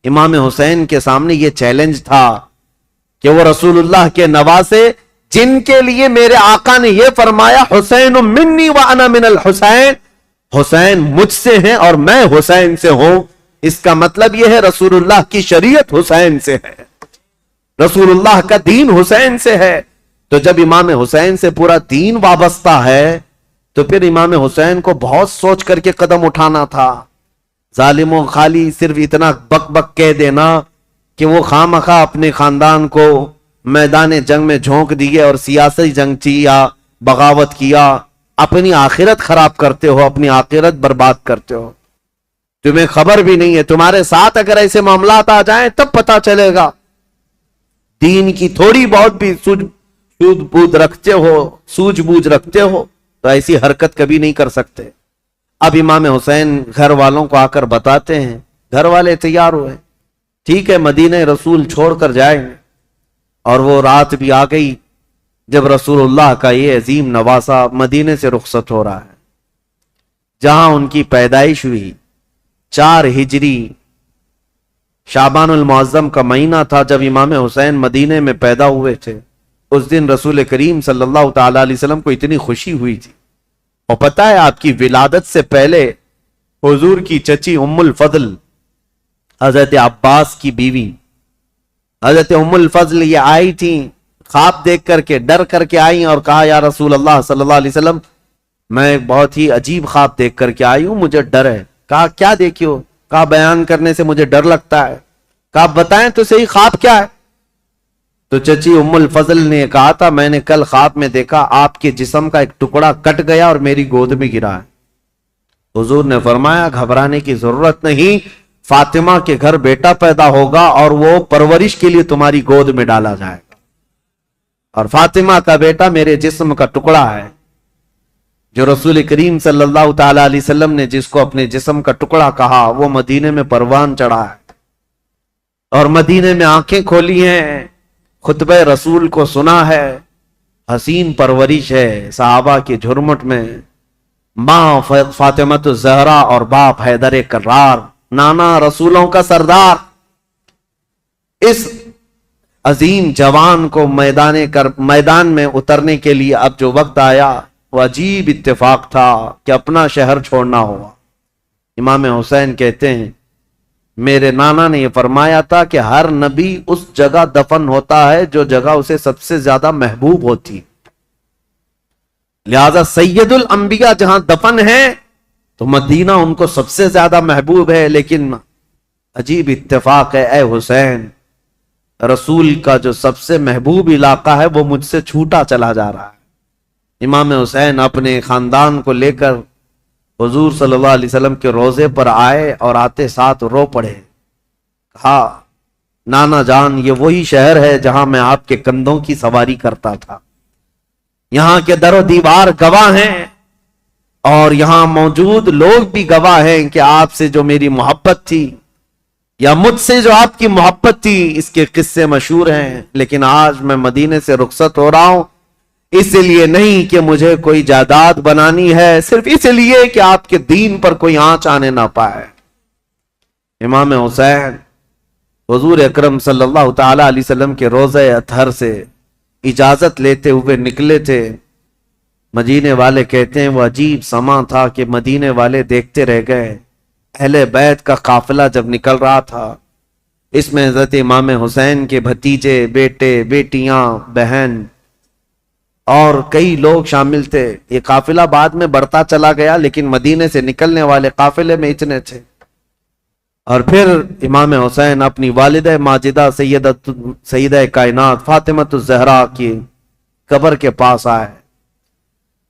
امام حسین کے سامنے یہ چیلنج تھا کہ وہ رسول اللہ کے نواسے، جن کے لیے میرے آقا نے یہ فرمایا حسین منی وانا من الحسین، حسین مجھ سے ہیں اور میں حسین سے ہوں. اس کا مطلب یہ ہے رسول اللہ کی شریعت حسین سے ہے، رسول اللہ کا دین حسین سے ہے. تو جب امام حسین سے پورا دین وابستہ ہے تو پھر امام حسین کو بہت سوچ کر کے قدم اٹھانا تھا. ظالموں، خالی صرف اتنا بک بک کہہ دینا کہ وہ خامخواہ اپنے خاندان کو میدان جنگ میں جھونک دیے اور سیاسی جنگ کی یا بغاوت کیا، اپنی آخرت خراب کرتے ہو، اپنی آخرت برباد کرتے ہو. تمہیں خبر بھی نہیں ہے، تمہارے ساتھ اگر ایسے معاملات آ جائیں تب پتا چلے گا. دین کی تھوڑی بہت بھی سوجھ بوجھ رکھتے ہو تو ایسی حرکت کبھی نہیں کر سکتے. اب امام حسین گھر والوں کو آ کر بتاتے ہیں، گھر والے تیار ہوئے، ٹھیک ہے مدینہ رسول چھوڑ کر جائیں گے. اور وہ رات بھی آ گئی جب رسول اللہ کا یہ عظیم نواسا مدینے سے رخصت ہو رہا ہے، جہاں ان کی پیدائش ہوئی. 4 ہجری شعبان المعظم کا مہینہ تھا جب امام حسین مدینے میں پیدا ہوئے تھے. اس دن رسول کریم صلی اللہ تعالی علیہ وسلم کو اتنی خوشی ہوئی تھی اور پتہ ہے آپ کی ولادت سے پہلے حضور کی چچی ام الفضل حضرت عباس کی بیوی حضرت ام الفضل یہ آئی تھی، خواب دیکھ کر کے ڈر کر کے آئی اور کہا یا رسول اللہ صلی اللہ علیہ وسلم میں بہت ہی عجیب خواب دیکھ کر کے آئی ہوں، مجھے ڈر ہے۔ کہا کیا دیکھی ہو؟ کہا بیان کرنے سے مجھے ڈر لگتا ہے۔ کہا بتائیں تو صحیح خواب کیا ہے؟ تو چچی ام الفضل نے کہا تھا میں نے کل خواب میں دیکھا آپ کے جسم کا ایک ٹکڑا کٹ گیا اور میری گود میں گرا ہے۔ حضور نے فرمایا گھبرانے کی ضرورت نہیں، فاطمہ کے گھر بیٹا پیدا ہوگا اور وہ پرورش کے لیے تمہاری گود میں ڈالا جائے گا، اور فاطمہ کا بیٹا میرے جسم کا ٹکڑا ہے۔ جو رسول کریم صلی اللہ تعالی علیہ وسلم نے جس کو اپنے جسم کا ٹکڑا کہا وہ مدینے میں پروان چڑھا ہے اور مدینے میں آنکھیں کھولی ہیں، خطبہ رسول کو سنا ہے، حسین پرورش ہے صحابہ کی جھرمٹ میں، ماں فاطمۃ الزہرا اور باپ حیدر کرار، نانا رسولوں کا سردار۔ اس عظیم جوان کو میدان میں اترنے کے لیے اب جو وقت آیا وہ عجیب اتفاق تھا کہ اپنا شہر چھوڑنا ہوا۔ امام حسین کہتے ہیں میرے نانا نے یہ فرمایا تھا کہ ہر نبی اس جگہ دفن ہوتا ہے جو جگہ اسے سب سے زیادہ محبوب ہوتی، لہذا سید الانبیاء جہاں دفن ہے تو مدینہ ان کو سب سے زیادہ محبوب ہے۔ لیکن عجیب اتفاق ہے اے حسین، رسول کا جو سب سے محبوب علاقہ ہے وہ مجھ سے چھوٹا چلا جا رہا ہے۔ امام حسین اپنے خاندان کو لے کر حضور صلی اللہ علیہ وسلم کے روضے پر آئے اور آتے ساتھ رو پڑے، کہا نانا جان یہ وہی شہر ہے جہاں میں آپ کے کندھوں کی سواری کرتا تھا، یہاں کے در و دیوار گواہ ہیں اور یہاں موجود لوگ بھی گواہ ہیں کہ آپ سے جو میری محبت تھی یا مجھ سے جو آپ کی محبت تھی اس کے قصے مشہور ہیں۔ لیکن آج میں مدینے سے رخصت ہو رہا ہوں، اس لیے نہیں کہ مجھے کوئی جائیداد بنانی ہے، صرف اس لیے کہ آپ کے دین پر کوئی آنچ آنے نہ پائے۔ امام حسین حضور اکرم صلی اللہ تعالی علیہ وسلم کے روضہ اطہر سے اجازت لیتے ہوئے نکلے تھے۔ مدینے والے کہتے ہیں وہ عجیب سما تھا کہ مدینے والے دیکھتے رہ گئے۔ اہل بیت کا قافلہ جب نکل رہا تھا، اس میں حضرت امام حسین کے بھتیجے، بیٹے، بیٹیاں، بہن اور کئی لوگ شامل تھے۔ یہ قافلہ بعد میں بڑھتا چلا گیا لیکن مدینے سے نکلنے والے قافلے میں اتنے تھے۔ اور پھر امام حسین اپنی والدہ ماجدہ سیدہ کائنات فاطمۃ الزہرا کی قبر کے پاس آئے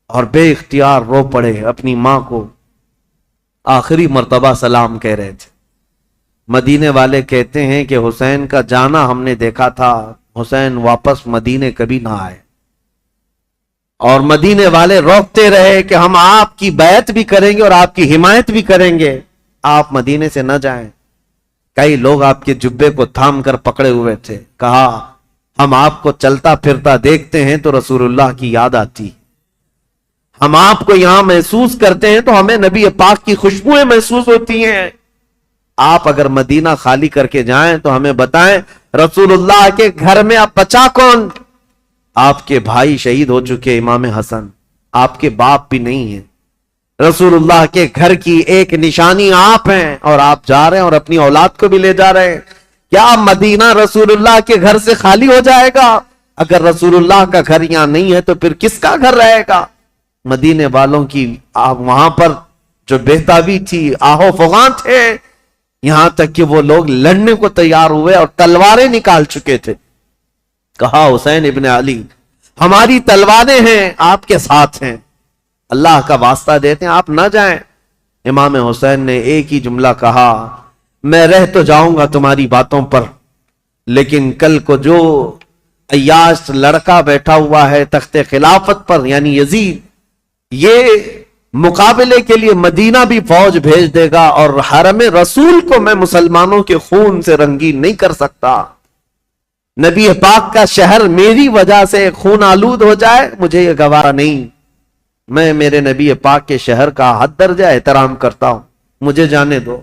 اور بے اختیار رو پڑے، اپنی ماں کو آخری مرتبہ سلام کہہ رہے تھے۔ مدینے والے کہتے ہیں کہ حسین کا جانا ہم نے دیکھا تھا، حسین واپس مدینے کبھی نہ آئے، اور مدینے والے روکتے رہے کہ ہم آپ کی بیعت بھی کریں گے اور آپ کی حمایت بھی کریں گے، آپ مدینے سے نہ جائیں۔ کئی لوگ آپ کے جبے کو تھام کر پکڑے ہوئے تھے، کہا ہم آپ کو چلتا پھرتا دیکھتے ہیں تو رسول اللہ کی یاد آتی، ہم آپ کو یہاں محسوس کرتے ہیں تو ہمیں نبی پاک کی خوشبوئیں محسوس ہوتی ہیں، آپ اگر مدینہ خالی کر کے جائیں تو ہمیں بتائیں رسول اللہ کے گھر میں اب بچا کون؟ آپ کے بھائی شہید ہو چکے، امام حسن، آپ کے باپ بھی نہیں ہیں، رسول اللہ کے گھر کی ایک نشانی آپ ہیں اور آپ جا رہے ہیں اور اپنی اولاد کو بھی لے جا رہے ہیں۔ کیا مدینہ رسول اللہ کے گھر سے خالی ہو جائے گا؟ اگر رسول اللہ کا گھر یہاں نہیں ہے تو پھر کس کا گھر رہے گا؟ مدینے والوں کی وہاں پر جو بہتابی تھی، آہو فغان تھے، یہاں تک کہ وہ لوگ لڑنے کو تیار ہوئے اور تلواریں نکال چکے تھے۔ کہا حسین ابن علی ہماری تلواریں ہیں، آپ کے ساتھ ہیں، اللہ کا واسطہ دیتے ہیں آپ نہ جائیں۔ امام حسین نے ایک ہی جملہ کہا میں رہ تو جاؤں گا تمہاری باتوں پر، لیکن کل کو جو عیاش لڑکا بیٹھا ہوا ہے تخت خلافت پر یعنی یزید، یہ مقابلے کے لیے مدینہ بھی فوج بھیج دے گا اور حرم رسول کو میں مسلمانوں کے خون سے رنگین نہیں کر سکتا۔ نبی پاک کا شہر میری وجہ سے خون آلود ہو جائے، مجھے یہ گوارا نہیں۔ میں میرے نبی پاک کے شہر کا حد درجہ احترام کرتا ہوں، مجھے جانے دو۔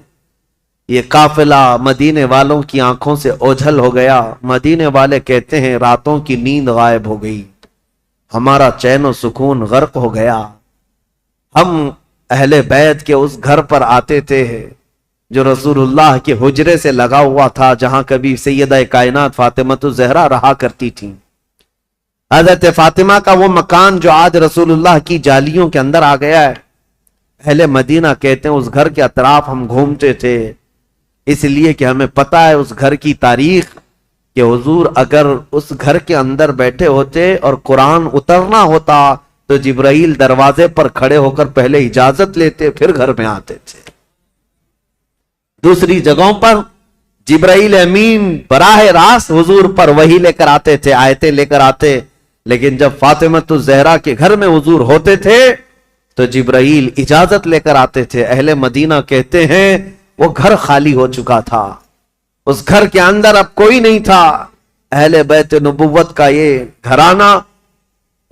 یہ قافلہ مدینے والوں کی آنکھوں سے اوجھل ہو گیا۔ مدینے والے کہتے ہیں راتوں کی نیند غائب ہو گئی، ہمارا چین و سکون غرق ہو گیا۔ ہم اہل بیت کے اس گھر پر آتے تھے جو رسول اللہ کے حجرے سے لگا ہوا تھا، جہاں کبھی سیدہ کائنات فاطمۃ الزہرا رہا کرتی تھیں۔ حضرت فاطمہ کا وہ مکان جو آج رسول اللہ کی جالیوں کے اندر آ گیا ہے، اہل مدینہ کہتے ہیں اس گھر کے اطراف ہم گھومتے تھے، اس لیے کہ ہمیں پتا ہے اس گھر کی تاریخ کہ حضور اگر اس گھر کے اندر بیٹھے ہوتے اور قرآن اترنا ہوتا تو جبرائیل دروازے پر کھڑے ہو کر پہلے اجازت لیتے پھر گھر میں آتے تھے۔ دوسری جگہوں پر جبرائیل امین براہ راست حضور پر وحی لے کر آتے تھے، آیتیں لے کر آتے، لیکن جب فاطمۃ الزہرا کے گھر میں حضور ہوتے تھے تو جبرائیل اجازت لے کر آتے تھے۔ اہل مدینہ کہتے ہیں وہ گھر خالی ہو چکا تھا، اس گھر کے اندر اب کوئی نہیں تھا۔ اہل بیت نبوت کا یہ گھرانہ،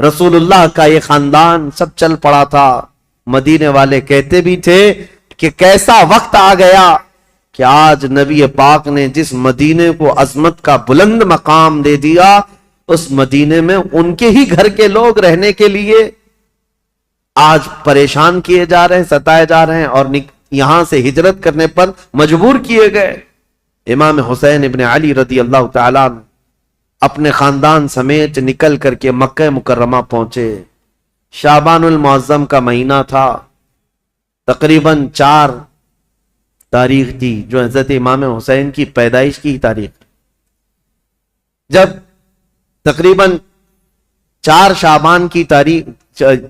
رسول اللہ کا یہ خاندان سب چل پڑا تھا۔ مدینے والے کہتے بھی تھے کہ کیسا وقت آ گیا کہ آج نبی پاک نے جس مدینے کو عظمت کا بلند مقام دے دیا، اس مدینے میں ان کے ہی گھر کے لوگ رہنے کے لیے آج پریشان کیے جا رہے ہیں، ستائے جا رہے ہیں اور یہاں سے ہجرت کرنے پر مجبور کیے گئے۔ امام حسین ابن علی رضی اللہ تعالیٰ اپنے خاندان سمیت نکل کر کے مکہ مکرمہ پہنچے۔ شعبان المعظم کا مہینہ تھا، تقریباً 4 تاریخ تھی جو حضرت امام حسین کی پیدائش کی تاریخ۔ جب تقریباً 4 شعبان کی تاریخ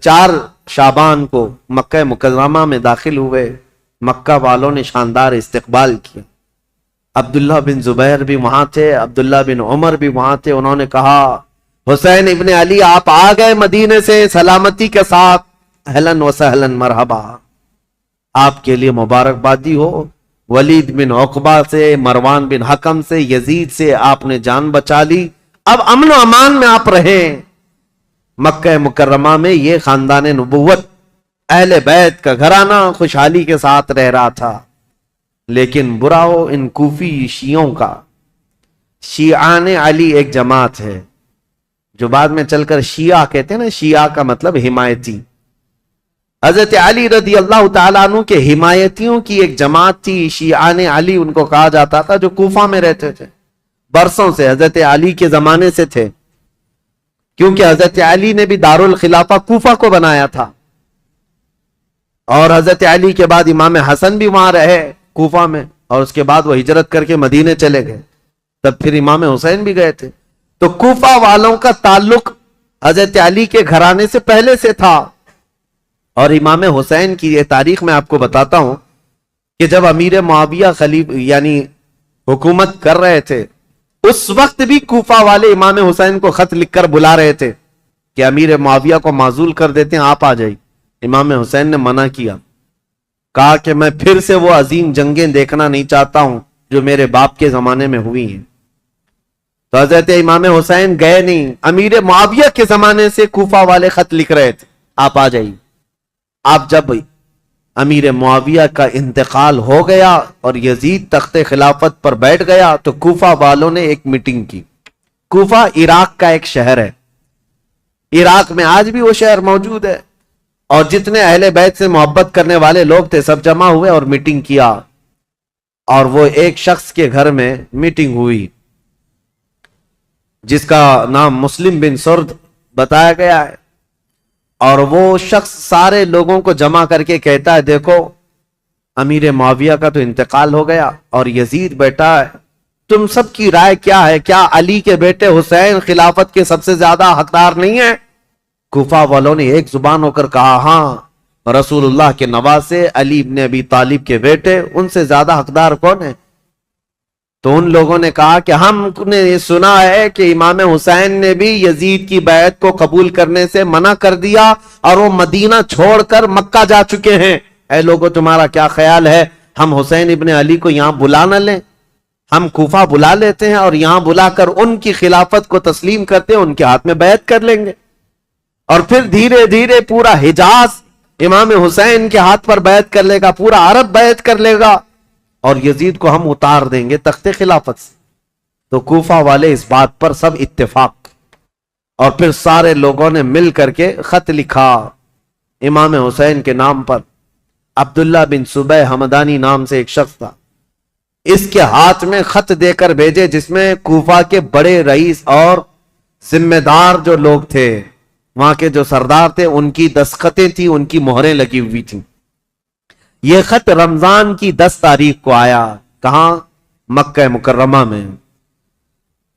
4 شعبان کو مکہ مکرمہ میں داخل ہوئے، مکہ والوں نے شاندار استقبال کیا۔ عبداللہ بن زبیر بھی وہاں تھے، عبداللہ بن عمر بھی وہاں تھے۔ انہوں نے کہا حسین ابن علی آپ آ گئے مدینے سے سلامتی کے ساتھ، اہلاً و سہلاً مرحبا، آپ کے لیے مبارکبادی ہو۔ ولید بن عقبہ سے، مروان بن حکم سے، یزید سے آپ نے جان بچا لی، اب امن و امان میں آپ رہیں۔ مکہ مکرمہ میں یہ خاندان نبوت، اہل بیت کا گھرانہ خوشحالی کے ساتھ رہ رہا تھا، لیکن برا ہو ان کوفی شیعوں کا۔ شیعان علی ایک جماعت ہے جو بعد میں چل کر شیعہ کہتے ہیں نا، شیعہ کا مطلب حمایتی۔ حضرت علی رضی اللہ تعالیٰ عنہ کے حمایتیوں کی ایک جماعت تھی، شیعان علی ان کو کہا جاتا تھا، جو کوفہ میں رہتے تھے، برسوں سے حضرت علی کے زمانے سے تھے، کیونکہ حضرت علی نے بھی دارالخلافہ کوفہ کو بنایا تھا، اور حضرت علی کے بعد امام حسن بھی وہاں رہے کوفہ میں، اور اس کے بعد وہ ہجرت کر کے مدینے چلے گئے، تب پھر امام حسین بھی گئے تھے۔ تو کوفہ والوں کا تعلق حضرت علی کے گھرانے سے پہلے سے تھا۔ اور امام حسین کی یہ تاریخ میں آپ کو بتاتا ہوں کہ جب امیر معاویہ یعنی حکومت کر رہے تھے، اس وقت بھی کوفہ والے امام حسین کو خط لکھ کر بلا رہے تھے کہ امیر معاویہ کو معزول کر دیتے ہیں، آپ آ جائیے۔ امام حسین نے منع کیا، کہا کہ میں پھر سے وہ عظیم جنگیں دیکھنا نہیں چاہتا ہوں جو میرے باپ کے زمانے میں ہوئی ہیں۔ تو حضرت امام حسین گئے نہیں، امیر معاویہ کے زمانے سے کوفہ والے خط لکھ رہے تھے، آپ آ جائیے۔ آپ جب امیر معاویہ کا انتقال ہو گیا اور یزید تخت خلافت پر بیٹھ گیا تو کوفہ والوں نے ایک میٹنگ کی۔ کوفہ عراق کا ایک شہر ہے، عراق میں آج بھی وہ شہر موجود ہے، اور جتنے اہل بیت سے محبت کرنے والے لوگ تھے سب جمع ہوئے اور میٹنگ کیا، اور وہ ایک شخص کے گھر میں میٹنگ ہوئی جس کا نام مسلم بن سرد بتایا گیا ہے، اور وہ شخص سارے لوگوں کو جمع کر کے کہتا ہے دیکھو امیر معاویہ کا تو انتقال ہو گیا اور یزید بیٹا ہے، تم سب کی رائے کیا ہے؟ کیا علی کے بیٹے حسین خلافت کے سب سے زیادہ حقدار نہیں ہیں؟ کوفہ والوں نے ایک زبان ہو کر کہا ہاں، رسول اللہ کے نواسے علی ابن ابی طالب کے بیٹے، ان سے زیادہ حقدار کون ہے؟ تو ان لوگوں نے کہا کہ ہم نے یہ سنا ہے کہ امام حسین نے بھی یزید کی بیعت کو قبول کرنے سے منع کر دیا اور وہ مدینہ چھوڑ کر مکہ جا چکے ہیں، اے لوگوں تمہارا کیا خیال ہے ہم حسین ابن علی کو یہاں بلا نہ لیں؟ ہم کوفہ بلا لیتے ہیں اور یہاں بلا کر ان کی خلافت کو تسلیم کرتے ہیں، ان کے ہاتھ میں بیعت کر لیں گے، اور پھر دھیرے دھیرے پورا حجاز امام حسین کے ہاتھ پر بیعت کر لے گا، پورا عرب بیعت کر لے گا، اور یزید کو ہم اتار دیں گے تخت خلافت سے۔ تو کوفہ والے اس بات پر سب اتفاق، اور پھر سارے لوگوں نے مل کر کے خط لکھا امام حسین کے نام پر عبداللہ بن صبح حمدانی نام سے ایک شخص تھا، اس کے ہاتھ میں خط دے کر بھیجے جس میں کوفہ کے بڑے رئیس اور ذمہ دار جو لوگ تھے، وہاں کے جو سردار تھے، ان کی دستخطیں تھیں، ان کی مہریں لگی ہوئی تھیں۔ یہ خط رمضان کی 10 تاریخ کو آیا۔ کہاں؟ مکہ مکرمہ میں۔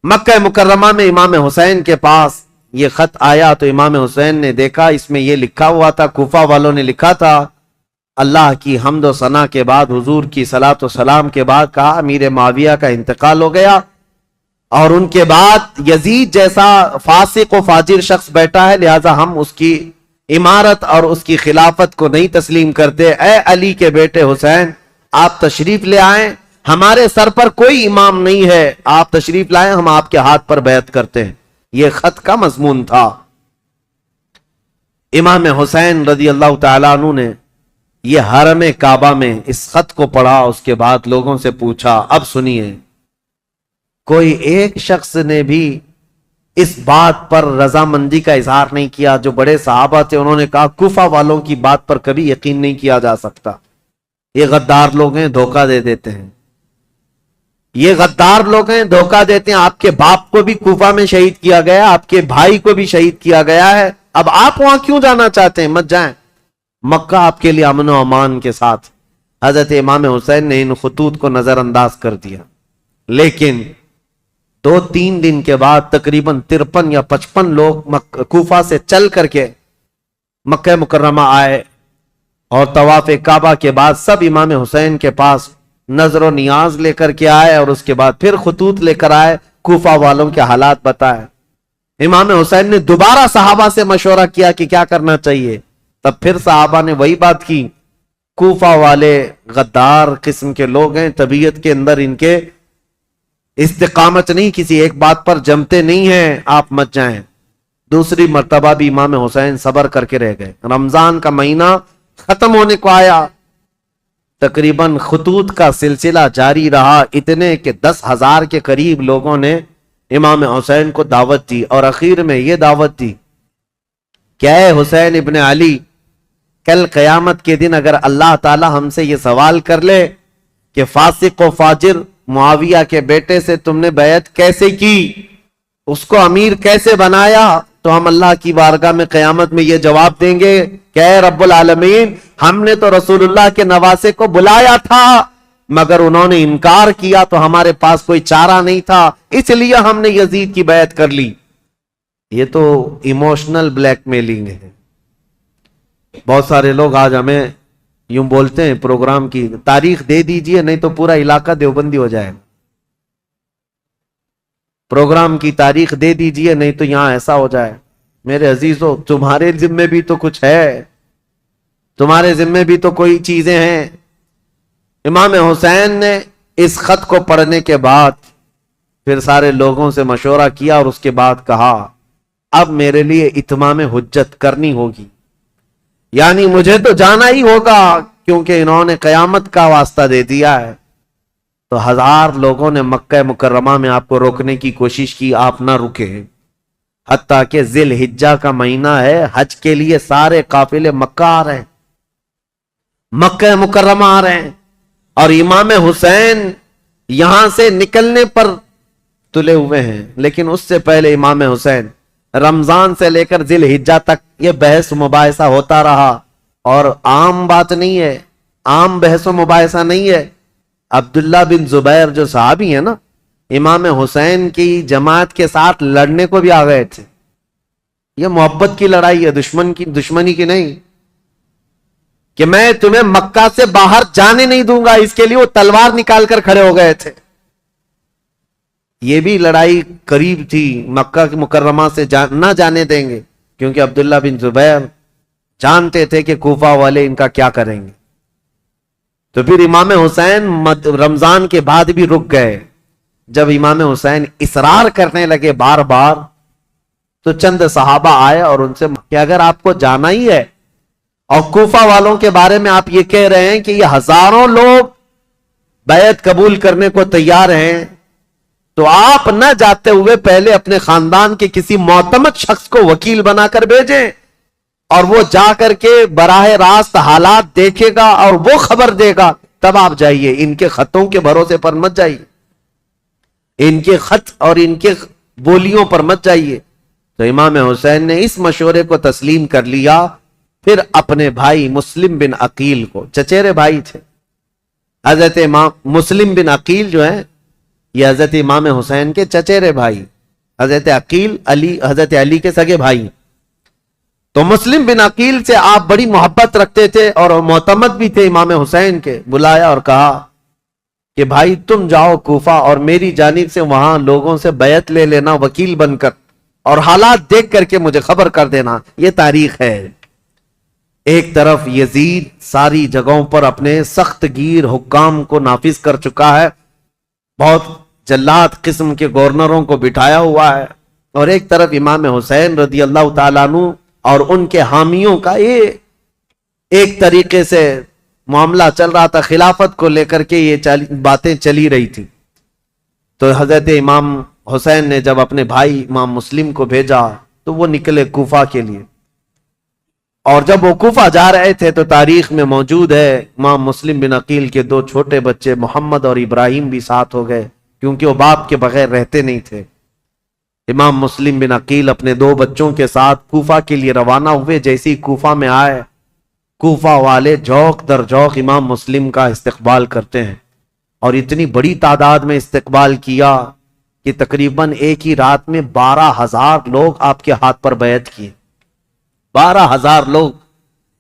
مکہ مکرمہ میں امام حسین کے پاس یہ خط آیا تو امام حسین نے دیکھا، اس میں یہ لکھا ہوا تھا، کوفہ والوں نے لکھا تھا، اللہ کی حمد و ثنا کے بعد، حضور کی صلاۃ و سلام کے بعد کہا امیر معاویہ کا انتقال ہو گیا، اور ان کے بعد یزید جیسا فاسق و فاجر شخص بیٹھا ہے، لہذا ہم اس کی امارت اور اس کی خلافت کو نہیں تسلیم کرتے۔ اے علی کے بیٹے حسین، آپ تشریف لے آئیں، ہمارے سر پر کوئی امام نہیں ہے، آپ تشریف لائیں، ہم آپ کے ہاتھ پر بیعت کرتے ہیں۔ یہ خط کا مضمون تھا۔ امام حسین رضی اللہ تعالیٰ عنہ نے یہ حرم کعبہ میں اس خط کو پڑھا، اس کے بعد لوگوں سے پوچھا، اب سنیے، کوئی ایک شخص نے بھی اس بات پر رضامندی کا اظہار نہیں کیا؟ جو بڑے صحابہ تھے انہوں نے کہا کوفہ والوں کی بات پر کبھی یقین نہیں کیا جا سکتا، یہ غدار لوگ ہیں، دھوکہ دے دیتے ہیں، یہ غدار لوگ ہیں، دھوکہ دیتے ہیں۔ آپ کے باپ کو بھی کوفہ میں شہید کیا گیا، آپ کے بھائی کو بھی شہید کیا گیا ہے، اب آپ وہاں کیوں جانا چاہتے ہیں؟ مت جائیں، مکہ آپ کے لیے امن و امان کے ساتھ۔ حضرت امام حسین نے ان خطوط کو نظر انداز کر دیا، لیکن 2-3 دن کے بعد تقریباً 53 یا 55 لوگ کوفہ سے چل کر کے مکہ مکرمہ آئے، اور طواف کعبہ کے بعد سب امام حسین کے پاس نظر و نیاز لے کر کے آئے، اور اس کے بعد پھر خطوط لے کر آئے، کوفہ والوں کے حالات بتائے۔ امام حسین نے دوبارہ صحابہ سے مشورہ کیا کہ کیا کرنا چاہیے، تب پھر صحابہ نے وہی بات کی، کوفہ والے غدار قسم کے لوگ ہیں، طبیعت کے اندر ان کے استقامت نہیں، کسی ایک بات پر جمتے نہیں ہیں، آپ مت جائیں۔ دوسری مرتبہ بھی امام حسین صبر کر کے رہ گئے۔ رمضان کا مہینہ ختم ہونے کو آیا، تقریباً خطوط کا سلسلہ جاری رہا، اتنے کہ 10,000 کے قریب لوگوں نے امام حسین کو دعوت دی، اور اخیر میں یہ دعوت دی کہ اے حسین ابن علی، کل قیامت کے دن اگر اللہ تعالی ہم سے یہ سوال کر لے کہ فاسق و فاجر معاویہ کے بیٹے سے تم نے بیعت کیسے کی، اس کو امیر کیسے بنایا، تو ہم اللہ کی بارگاہ میں قیامت میں یہ جواب دیں گے کہ اے رب العالمین، ہم نے تو رسول اللہ کے نواسے کو بلایا تھا مگر انہوں نے انکار کیا، تو ہمارے پاس کوئی چارہ نہیں تھا، اس لیے ہم نے یزید کی بیعت کر لی۔ یہ تو ایموشنل بلیک میلنگ ہے۔ بہت سارے لوگ آج ہمیں یوں بولتے ہیں، پروگرام کی تاریخ دے دیجئے نہیں تو پورا علاقہ دیوبندی ہو جائے گا، پروگرام کی تاریخ دے دیجئے نہیں تو یہاں ایسا ہو جائے۔ میرے عزیزو، تمہارے ذمے بھی تو کچھ ہے، تمہارے ذمے بھی تو کوئی چیزیں ہیں۔ امام حسین نے اس خط کو پڑھنے کے بعد پھر سارے لوگوں سے مشورہ کیا، اور اس کے بعد کہا اب میرے لیے اتمام حجت کرنی ہوگی، یعنی مجھے تو جانا ہی ہوگا، کیونکہ انہوں نے قیامت کا واسطہ دے دیا ہے۔ تو 1000 لوگوں نے مکہ مکرمہ میں آپ کو روکنے کی کوشش کی، آپ نہ رکے، حتیٰ کہ ذی الحجہ کا مہینہ ہے، حج کے لیے سارے قافلے مکہ آ رہے ہیں، مکہ مکرمہ آ رہے ہیں، اور امام حسین یہاں سے نکلنے پر تلے ہوئے ہیں۔ لیکن اس سے پہلے امام حسین رمضان سے لے کر ذی الحجہ تک یہ بحث مباحثہ ہوتا رہا، اور عام بات نہیں ہے، عام بحث و مباحثہ نہیں ہے۔ عبداللہ بن زبیر جو صحابی ہیں نا، امام حسین کی جماعت کے ساتھ لڑنے کو بھی آ گئے تھے۔ یہ محبت کی لڑائی ہے، دشمنی کی نہیں، کہ میں تمہیں مکہ سے باہر جانے نہیں دوں گا، اس کے لیے وہ تلوار نکال کر کھڑے ہو گئے تھے۔ یہ بھی لڑائی قریب تھی، مکہ کی مکرمہ سے نہ جانے دیں گے، کیونکہ عبداللہ بن زبیر جانتے تھے کہ کوفہ والے ان کا کیا کریں گے۔ تو پھر امام حسین رمضان کے بعد بھی رک گئے۔ جب امام حسین اصرار کرنے لگے بار بار، تو چند صحابہ آئے اور ان سے کہ اگر آپ کو جانا ہی ہے اور کوفہ والوں کے بارے میں آپ یہ کہہ رہے ہیں کہ یہ ہزاروں لوگ بیعت قبول کرنے کو تیار ہیں، تو آپ نہ جاتے ہوئے پہلے اپنے خاندان کے کسی معتمد شخص کو وکیل بنا کر بھیجیں، اور وہ جا کر کے براہ راست حالات دیکھے گا اور وہ خبر دے گا، تب آپ جائیے، ان کے خطوں کے بھروسے پر مت جائیے، ان کے خط اور ان کے بولیوں پر مت جائیے۔ تو امام حسین نے اس مشورے کو تسلیم کر لیا، پھر اپنے بھائی مسلم بن عقیل کو، چچیرے بھائی تھے حضرت امام مسلم بن عقیل جو ہیں، یہ حضرت امام حسین کے چچیرے بھائی، حضرت عقیل حضرت علی کے سگے بھائی۔ تو مسلم بن عقیل سے آپ بڑی محبت رکھتے تھے اور معتمد بھی تھے امام حسین کے، بلایا اور کہا کہ بھائی تم جاؤ کوفہ اور میری جانب سے وہاں لوگوں سے بیعت لے لینا وکیل بن کر، اور حالات دیکھ کر کے مجھے خبر کر دینا۔ یہ تاریخ ہے۔ ایک طرف یزید ساری جگہوں پر اپنے سخت گیر حکام کو نافذ کر چکا ہے، بہت جلاد قسم کے گورنروں کو بٹھایا ہوا ہے، اور ایک طرف امام حسین رضی اللہ تعالیٰ عنہ اور ان کے حامیوں کا یہ ایک طریقے سے معاملہ چل رہا تھا، خلافت کو لے کر کے یہ باتیں چلی رہی تھی۔ تو حضرت امام حسین نے جب اپنے بھائی امام مسلم کو بھیجا تو وہ نکلے کوفہ کے لیے، اور جب وہ کوفہ جا رہے تھے تو تاریخ میں موجود ہے امام مسلم بن عقیل کے دو چھوٹے بچے محمد اور ابراہیم بھی ساتھ ہو گئے، کیونکہ وہ باپ کے بغیر رہتے نہیں تھے۔ امام مسلم بن عقیل اپنے دو بچوں کے ساتھ کوفہ کے لیے روانہ ہوئے۔ جیسے ہی کوفہ میں آئے، کوفہ والے جوق در جوق امام مسلم کا استقبال کرتے ہیں، اور اتنی بڑی تعداد میں استقبال کیا کہ تقریباً ایک ہی رات میں 12,000 لوگ آپ کے ہاتھ پر بیعت کیے۔ 12,000 لوگ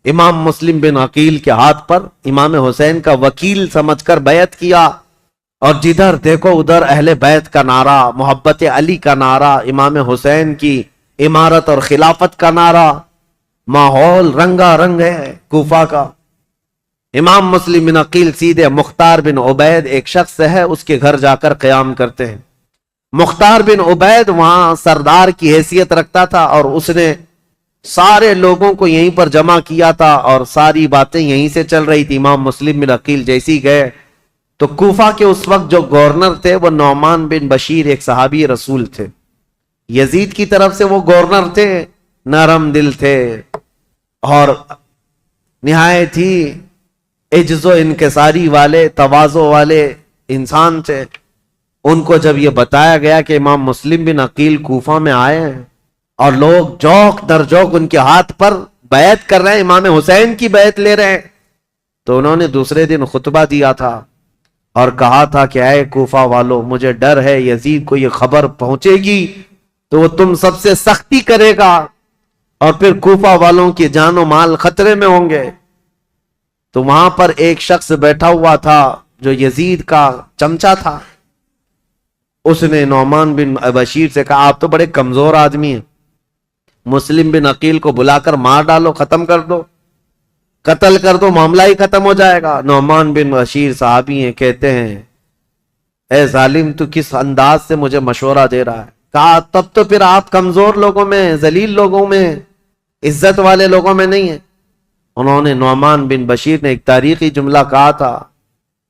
امام مسلم بن عقیل کے ہاتھ پر امام حسین کا وکیل سمجھ کر بیعت کیا، اور جدھر دیکھو ادھر اہل بیت کا نعرہ، محبت علی کا نعرہ، امام حسین کی امارت اور خلافت کا نعرہ، ماحول رنگا رنگ ہے کوفہ کا۔ امام مسلم بن عقیل سیدھے مختار بن عبید ایک شخص ہے اس کے گھر جا کر قیام کرتے ہیں۔ مختار بن عبید وہاں سردار کی حیثیت رکھتا تھا، اور اس نے سارے لوگوں کو یہیں پر جمع کیا تھا، اور ساری باتیں یہیں سے چل رہی تھی۔ امام مسلم بن عقیل جیسے ہی گئے تو کوفہ کے اس وقت جو گورنر تھے وہ نعمان بن بشیر ایک صحابی رسول تھے، یزید کی طرف سے وہ گورنر تھے، نرم دل تھے اور نہایت ہی عجز و انکساری والے، تواضع والے انسان تھے۔ ان کو جب یہ بتایا گیا کہ امام مسلم بن عقیل کوفہ میں آئے ہیں اور لوگ جوق در جوق ان کے ہاتھ پر بیعت کر رہے ہیں، امام حسین کی بیعت لے رہے ہیں، تو انہوں نے دوسرے دن خطبہ دیا تھا اور کہا تھا کہ اے کوفہ والو، مجھے ڈر ہے یزید کو یہ خبر پہنچے گی تو وہ تم سب سے سختی کرے گا، اور پھر کوفہ والوں کی جان و مال خطرے میں ہوں گے۔ تو وہاں پر ایک شخص بیٹھا ہوا تھا جو یزید کا چمچا تھا، اس نے نعمان بن بشیر سے کہا آپ تو بڑے کمزور آدمی ہیں، مسلم بن عقیل کو بلا کر مار ڈالو، ختم کر دو، قتل کر دو، معاملہ ہی ختم ہو جائے گا۔ نعمان بن بشیر صحابی ہیں، کہتے ہیں اے ظالم تو کس انداز سے مجھے مشورہ دے رہا ہے؟ کہا تب تو پھر آپ کمزور لوگوں میں، ذلیل لوگوں میں، عزت والے لوگوں میں نہیں ہیں۔ انہوں نے نعمان بن بشیر نے ایک تاریخی جملہ کہا تھا،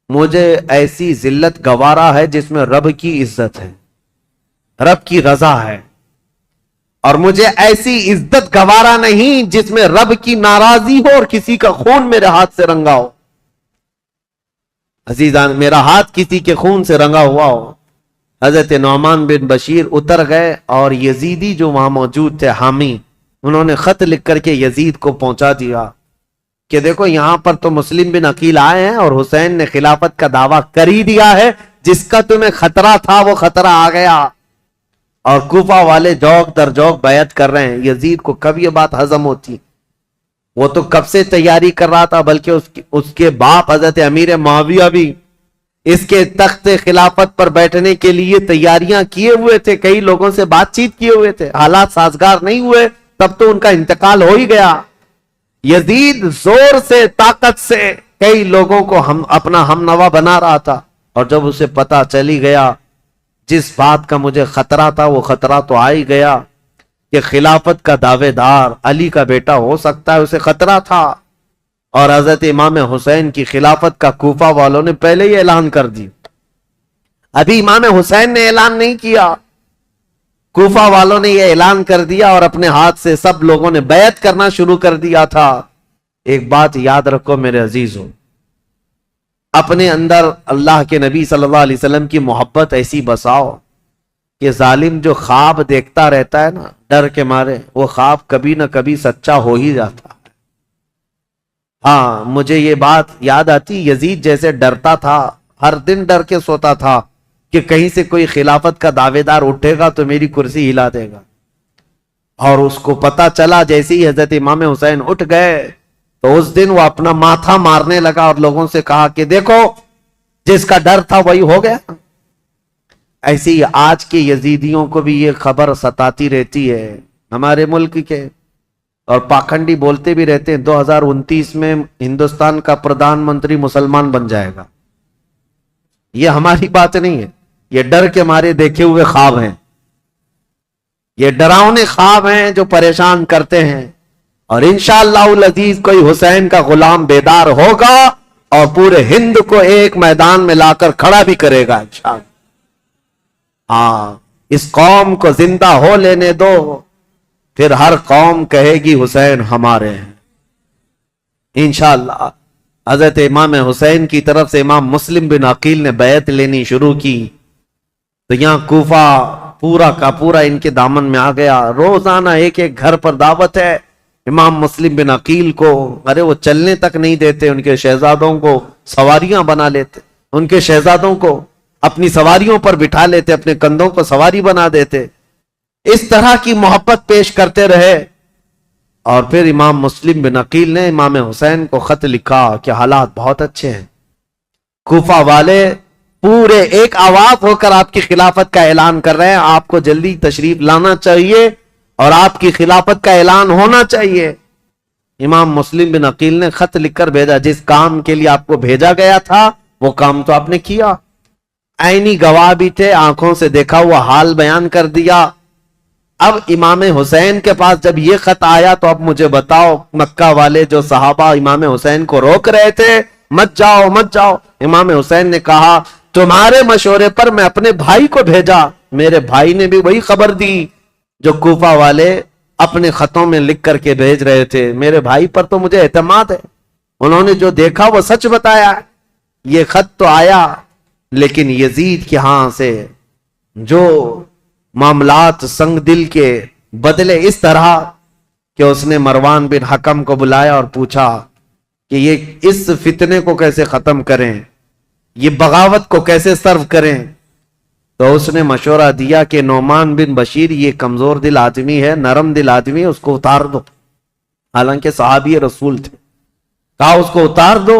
مجھے ایسی ذلت گوارا ہے جس میں رب کی عزت ہے، رب کی رضا ہے، اور مجھے ایسی عزت گوارا نہیں جس میں رب کی ناراضی ہو اور کسی کا خون میرے ہاتھ سے رنگا ہو۔ عزیزان، میرا ہاتھ کسی کے خون سے رنگا ہوا ہو۔ حضرت نعمان بن بشیر اتر گئے اور یزیدی جو وہاں موجود تھے حامی، انہوں نے خط لکھ کر کے یزید کو پہنچا دیا کہ دیکھو یہاں پر تو مسلم بن عقیل آئے ہیں اور حسین نے خلافت کا دعویٰ کر ہی دیا ہے، جس کا تمہیں خطرہ تھا وہ خطرہ آ گیا، اور کوفہ والے جوق در جوق بیعت کر رہے ہیں۔ یزید کو کب یہ بات ہضم ہوتی؟ وہ تو کب سے تیاری کر رہا تھا، بلکہ اس کے باپ حضرت امیر معاویہ بھی اس کے تخت خلافت پر بیٹھنے کے لیے تیاریاں کیے ہوئے تھے، کئی لوگوں سے بات چیت کیے ہوئے تھے، حالات سازگار نہیں ہوئے تب تو ان کا انتقال ہو ہی گیا۔ یزید زور سے، طاقت سے کئی لوگوں کو اپنا ہم نوا بنا رہا تھا، اور جب اسے پتا چلی گیا جس بات کا مجھے خطرہ تھا وہ خطرہ تو آ ہی گیا کہ خلافت کا دعوے دار علی کا بیٹا ہو سکتا ہے، اسے خطرہ تھا، اور حضرت امام حسین کی خلافت کا کوفہ والوں نے پہلے ہی اعلان کر دی، ابھی امام حسین نے اعلان نہیں کیا۔ کوفہ والوں نے یہ اعلان کر دیا اور اپنے ہاتھ سے سب لوگوں نے بیعت کرنا شروع کر دیا تھا. ایک بات یاد رکھو میرے عزیزوں، اپنے اندر اللہ کے نبی صلی اللہ علیہ وسلم کی محبت ایسی بساؤ کہ ظالم جو خواب دیکھتا رہتا ہے نا ڈر کے مارے، وہ خواب کبھی نہ کبھی سچا ہو ہی جاتا ہے. ہاں مجھے یہ بات یاد آتی، یزید جیسے ڈرتا تھا، ہر دن ڈر کے سوتا تھا کہ کہیں سے کوئی خلافت کا دعوے دار اٹھے گا تو میری کرسی ہلا دے گا. اور اس کو پتا چلا جیسے ہی حضرت امام حسین اٹھ گئے تو اس دن وہ اپنا ماتھا مارنے لگا اور لوگوں سے کہا کہ دیکھو جس کا ڈر تھا وہی ہو گیا. ایسی ہی آج کے یزیدیوں کو بھی یہ خبر ستاتی رہتی ہے ہمارے ملک کے، اور پاکھنڈی بولتے بھی رہتے ہیں 2029 میں ہندوستان کا پردھان منتری مسلمان بن جائے گا. یہ ہماری بات نہیں ہے، یہ ڈر کے مارے دیکھے ہوئے خواب ہیں، یہ ڈراؤنے خواب ہیں جو پریشان کرتے ہیں. اور انشاءاللہ العزیز کوئی حسین کا غلام بیدار ہوگا اور پورے ہند کو ایک میدان میں لا کر کھڑا بھی کرے گا انشاءاللہ. ہاں اس قوم کو زندہ ہو لینے دو، پھر ہر قوم کہے گی حسین ہمارے ہیں انشاءاللہ. حضرت امام حسین کی طرف سے امام مسلم بن عقیل نے بیعت لینی شروع کی تو یہاں کوفہ پورا کا پورا ان کے دامن میں آ گیا. روزانہ ایک ایک گھر پر دعوت ہے. امام مسلم بن عقیل کو ارے وہ چلنے تک نہیں دیتے، ان کے شہزادوں کو سواریاں بنا لیتے، ان کے شہزادوں کو اپنی سواریوں پر بٹھا لیتے، اپنے کندھوں کو سواری بنا دیتے. اس طرح کی محبت پیش کرتے رہے. اور پھر امام مسلم بن عقیل نے امام حسین کو خط لکھا کہ حالات بہت اچھے ہیں، کوفہ والے پورے ایک آواز ہو کر آپ کی خلافت کا اعلان کر رہے ہیں، آپ کو جلدی تشریف لانا چاہیے اور آپ کی خلافت کا اعلان ہونا چاہیے. امام مسلم بن عقیل نے خط لکھ کر بھیجا، جس کام کے لیے آپ کو بھیجا گیا تھا وہ کام تو آپ نے کیا، عینی گواہ بھی تھے، آنکھوں سے دیکھا ہوا حال بیان کر دیا. اب امام حسین کے پاس جب یہ خط آیا تو اب مجھے بتاؤ، مکہ والے جو صحابہ امام حسین کو روک رہے تھے مت جاؤ مت جاؤ، امام حسین نے کہا تمہارے مشورے پر میں اپنے بھائی کو بھیجا. میرے بھائی نے بھی وہی خبر دی جو کوفہ والے اپنے خطوں میں لکھ کر کے بھیج رہے تھے. میرے بھائی پر تو مجھے اعتماد ہے، انہوں نے جو دیکھا وہ سچ بتایا. یہ خط تو آیا لیکن یزید کے ہاں سے جو معاملات سنگ دل کے بدلے اس طرح کہ اس نے مروان بن حکم کو بلایا اور پوچھا کہ یہ اس فتنے کو کیسے ختم کریں، یہ بغاوت کو کیسے سرو کریں. تو اس نے مشورہ دیا کہ نعمان بن بشیر یہ کمزور دل آدمی ہے، نرم دل آدمی ہے، اس کو اتار دو. حالانکہ صحابی رسول تھے، کہا اس کو اتار دو.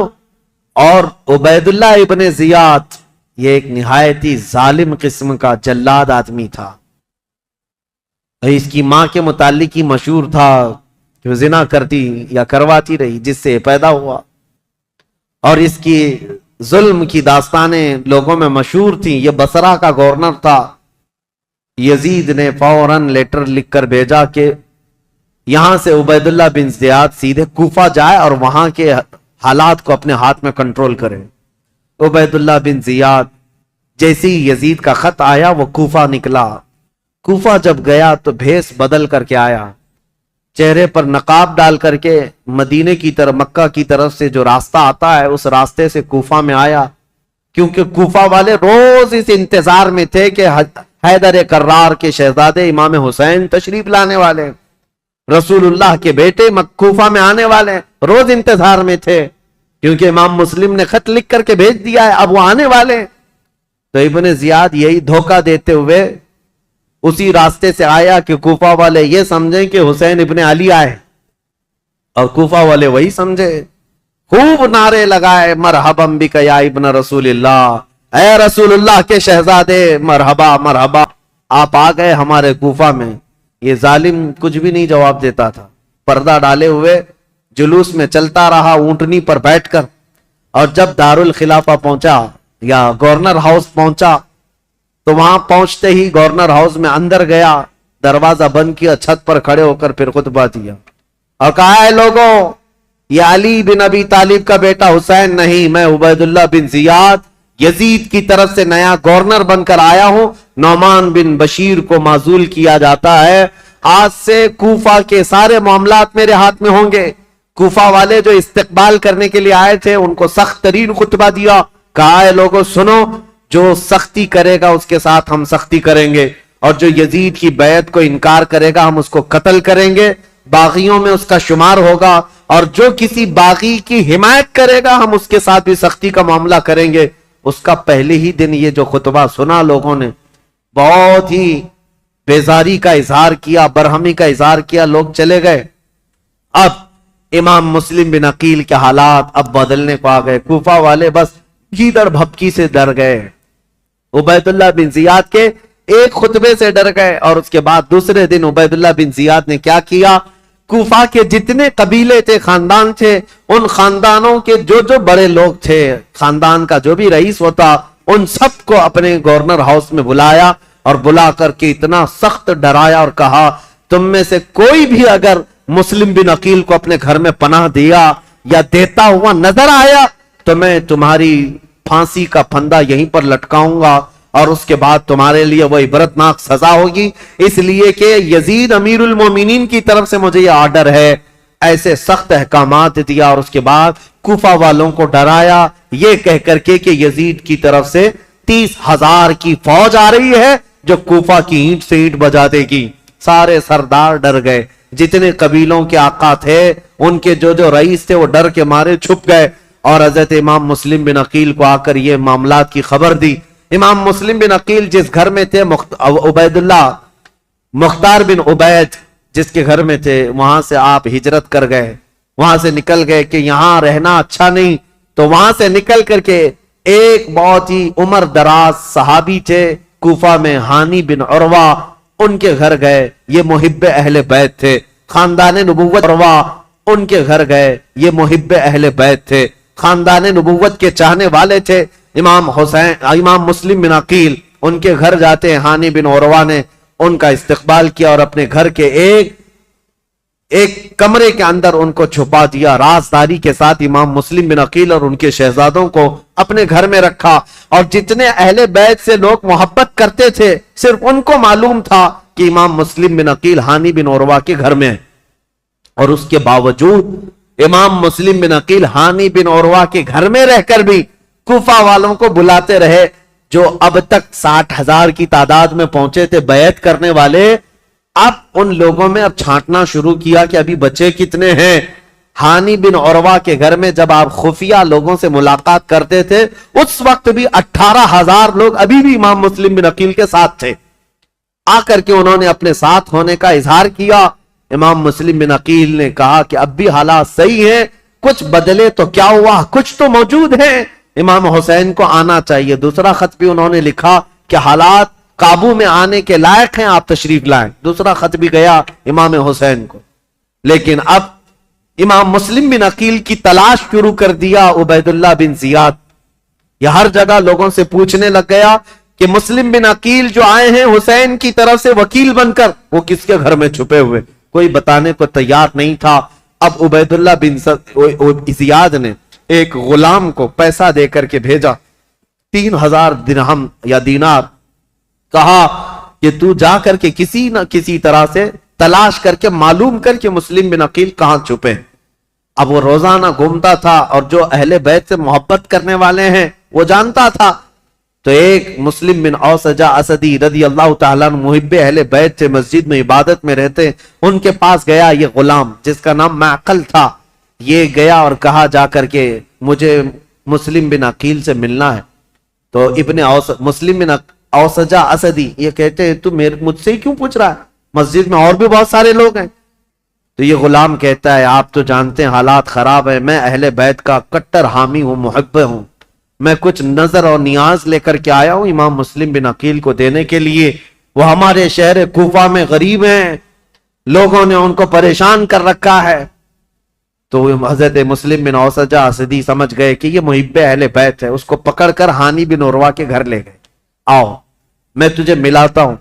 اور عبید اللہ ابن زیاد یہ ایک نہایتی ظالم قسم کا جلاد آدمی تھا. اس کی ماں کے متعلق ہی مشہور تھا کہ زنا کرتی یا کرواتی رہی جس سے پیدا ہوا، اور اس کی ظلم کی داستانیں لوگوں میں مشہور تھیں. یہ بصرہ کا گورنر تھا. یزید نے فوراً لیٹر لکھ کر بھیجا کہ یہاں سے عبید اللہ بن زیاد سیدھے کوفہ جائے اور وہاں کے حالات کو اپنے ہاتھ میں کنٹرول کرے. عبید اللہ بن زیاد جیسے ہی یزید کا خط آیا وہ کوفہ نکلا. کوفہ جب گیا تو بھیس بدل کر کے آیا، چہرے پر نقاب ڈال کر کے مدینے کی طرف مکہ کی طرف سے جو راستہ آتا ہے اس راستے سے کوفہ میں آیا، کیونکہ کوفہ والے روز اس انتظار میں تھے کہ حیدر کرار کے شہزادے امام حسین تشریف لانے والے، رسول اللہ کے بیٹے کوفہ میں آنے والے. روز انتظار میں تھے کیونکہ امام مسلم نے خط لکھ کر کے بھیج دیا ہے، اب وہ آنے والے. تو ابن زیاد یہی دھوکہ دیتے ہوئے اسی راستے سے آیا کہ کوفہ والے یہ سمجھیں کہ حسین ابن علی آئے، اور کوفہ والے وہی سمجھے. خوب نعرے لگائے مرحبا بک یا ابن رسول اللہ، اے رسول اللہ کے شہزادے مرحبا مرحبا، آپ آ گئے ہمارے کوفہ میں. یہ ظالم کچھ بھی نہیں جواب دیتا تھا، پردہ ڈالے ہوئے جلوس میں چلتا رہا اونٹنی پر بیٹھ کر. اور جب دارالخلافہ پہنچا یا گورنر ہاؤس پہنچا تو وہاں پہنچتے ہی گورنر ہاؤس میں اندر گیا، دروازہ بند کیا، چھت پر کھڑے ہو کر پھر خطبہ دیا اور کہا ہے لوگوں یہ علی بن ابی طالب کا بیٹا حسین نہیں، میں عبید اللہ بن زیاد یزید کی طرف سے نیا گورنر بن کر آیا ہوں. نعمان بن بشیر کو معزول کیا جاتا ہے، آج سے کوفہ کے سارے معاملات میرے ہاتھ میں ہوں گے۔ کوفہ والے جو استقبال کرنے کے لیے آئے تھے ان کو سخت ترین خطبہ دیا، کہا ہے لوگوں سنو، جو سختی کرے گا اس کے ساتھ ہم سختی کریں گے، اور جو یزید کی بیعت کو انکار کرے گا ہم اس کو قتل کریں گے، باغیوں میں اس کا شمار ہوگا، اور جو کسی باغی کی حمایت کرے گا ہم اس کے ساتھ بھی سختی کا معاملہ کریں گے۔ اس کا پہلے ہی دن یہ جو خطبہ سنا لوگوں نے بہت ہی بیزاری کا اظہار کیا، برہمی کا اظہار کیا، لوگ چلے گئے۔ اب امام مسلم بن عقیل کے حالات اب بدلنے کو آ گئے، کوفہ والے بس گیدڑ بھپکی سے ڈر گئے، عبید اللہ بن زیاد کے ایک خطبے سے ڈر گئے، اور اس کے بعد دوسرے دن عبید اللہ بن زیاد نے کیا کیا، کوفہ کے جتنے قبیلے تھے، خاندان تھے، ان خاندانوں کے جو بڑے لوگ تھے، خاندان کا جو بھی رئیس ہوتا، ان سب کو اپنے گورنر ہاؤس میں بلایا، اور بلا کر کے اتنا سخت ڈرایا اور کہا تم میں سے کوئی بھی اگر مسلم بن عقیل کو اپنے گھر میں پناہ دیا یا دیتا ہوا نظر آیا تو میں تمہاری پھانسی کا پھندا یہیں پر لٹکاؤں گا، اور اس کے بعد تمہارے لیے وہ عبرتناک سزا ہوگی، اس لیے کہ یزید امیر المومنین کی طرف سے مجھے یہ آرڈر ہے۔ ایسے سخت احکامات دیا، اور اس کے بعد کوفہ والوں کو ڈرایا یہ کہہ کر کے کہ یزید کی طرف سے 30,000 کی فوج آ رہی ہے جو کوفہ کی اینٹ سے اینٹ بجا دے گی۔ سارے سردار ڈر گئے، جتنے قبیلوں کے آقا تھے ان کے جو رئیس تھے وہ ڈر کے مارے چھپ گئے، اور حضرت امام مسلم بن عقیل کو آ کر یہ معاملات کی خبر دی۔ امام مسلم بن عقیل جس گھر میں تھے، عبید اللہ مختار بن عبید جس کے گھر میں تھے، وہاں سے آپ ہجرت کر گئے، وہاں سے نکل گئے کہ یہاں رہنا اچھا نہیں، تو وہاں سے نکل کر کے ایک بہت ہی عمر دراز صحابی تھے کوفہ میں، ہانی بن عروہ، ان کے گھر گئے، یہ محب اہل بیت تھے۔ خاندان نبوت عروہ ان کے گھر گئے، یہ محب اہل بیت تھے، خاندان نبوت کے چاہنے والے تھے۔ امام مسلم بن عقیل ان کے گھر جاتے ہیں، ہانی بن عروہ نے ان کا استقبال کیا اور اپنے گھر کے ایک کمرے کے اندر ان کو چھپا دیا، رازداری کے ساتھ امام مسلم بن عقیل اور ان کے شہزادوں کو اپنے گھر میں رکھا، اور جتنے اہل بیت سے لوگ محبت کرتے تھے صرف ان کو معلوم تھا کہ امام مسلم بن عقیل ہانی بن عروہ کے گھر میں ہے، اور اس کے باوجود امام مسلم بن عقیل ہانی بن عروہ کے گھر میں رہ کر بھی کوفہ والوں کو بلاتے رہے، جو اب تک 60,000 کی تعداد میں پہنچے تھے بیعت کرنے والے۔ اب ان لوگوں میں اب چھانٹنا شروع کیا کہ ابھی بچے کتنے ہیں۔ ہانی بن عروہ کے گھر میں جب آپ خفیہ لوگوں سے ملاقات کرتے تھے اس وقت بھی 18,000 لوگ ابھی بھی امام مسلم بن عقیل کے ساتھ تھے۔ آ کر کے انہوں نے اپنے ساتھ ہونے کا اظہار کیا۔ امام مسلم بن عقیل نے کہا کہ اب بھی حالات صحیح ہیں، کچھ بدلے تو کیا ہوا، کچھ تو موجود ہیں، امام حسین کو آنا چاہیے۔ دوسرا خط بھی انہوں نے لکھا کہ حالات قابو میں آنے کے لائق ہیں، آپ تشریف لائیں۔ دوسرا خط بھی گیا امام حسین کو، لیکن اب امام مسلم بن عقیل کی تلاش شروع کر دیا عبید اللہ بن زیاد۔ یہ ہر جگہ لوگوں سے پوچھنے لگ گیا کہ مسلم بن عقیل جو آئے ہیں حسین کی طرف سے وکیل بن کر، وہ کس کے گھر میں چھپے ہوئے، کوئی بتانے کو تیار نہیں تھا۔ اب عبید اللہ بن زیاد نے ایک غلام کو پیسہ دے کر کے بھیجا، 3,000 درہم یا دینار، کہا کہ تو جا کر کے کسی نہ کسی طرح سے تلاش کر کے معلوم کر کے مسلم بن عقیل کہاں چھپے۔ اب وہ روزانہ گھومتا تھا اور جو اہل بیت سے محبت کرنے والے ہیں وہ جانتا تھا، تو ایک مسلم بن اوسجہ اسدی رضی اللہ تعالیٰ عنہ محب اہل بیت سے مسجد میں عبادت میں رہتے، ان کے پاس گیا یہ غلام جس کا نام معقل تھا۔ یہ گیا اور کہا جا کر کے مجھے مسلم بن عقیل سے ملنا ہے۔ تو مسلم بن اوسجہ اسدی یہ کہتے ہیں تو مجھ سے ہی کیوں پوچھ رہا ہے، مسجد میں اور بھی بہت سارے لوگ ہیں۔ تو یہ غلام کہتا ہے آپ تو جانتے ہیں حالات خراب ہیں، میں اہل بیت کا کٹر حامی ہوں، محب ہوں، میں کچھ نظر اور نیاز لے کر کے آیا ہوں امام مسلم بن عقیل کو دینے کے لیے، وہ ہمارے شہر کوفہ میں غریب ہیں، لوگوں نے ان کو پریشان کر رکھا ہے۔ تو حضرت مسلم بن اوسجہ اسدی سمجھ گئے کہ یہ محب اہل بیت ہے، اس کو پکڑ کر ہانی بن عروہ کے گھر لے گئے، آؤ میں تجھے ملاتا ہوں۔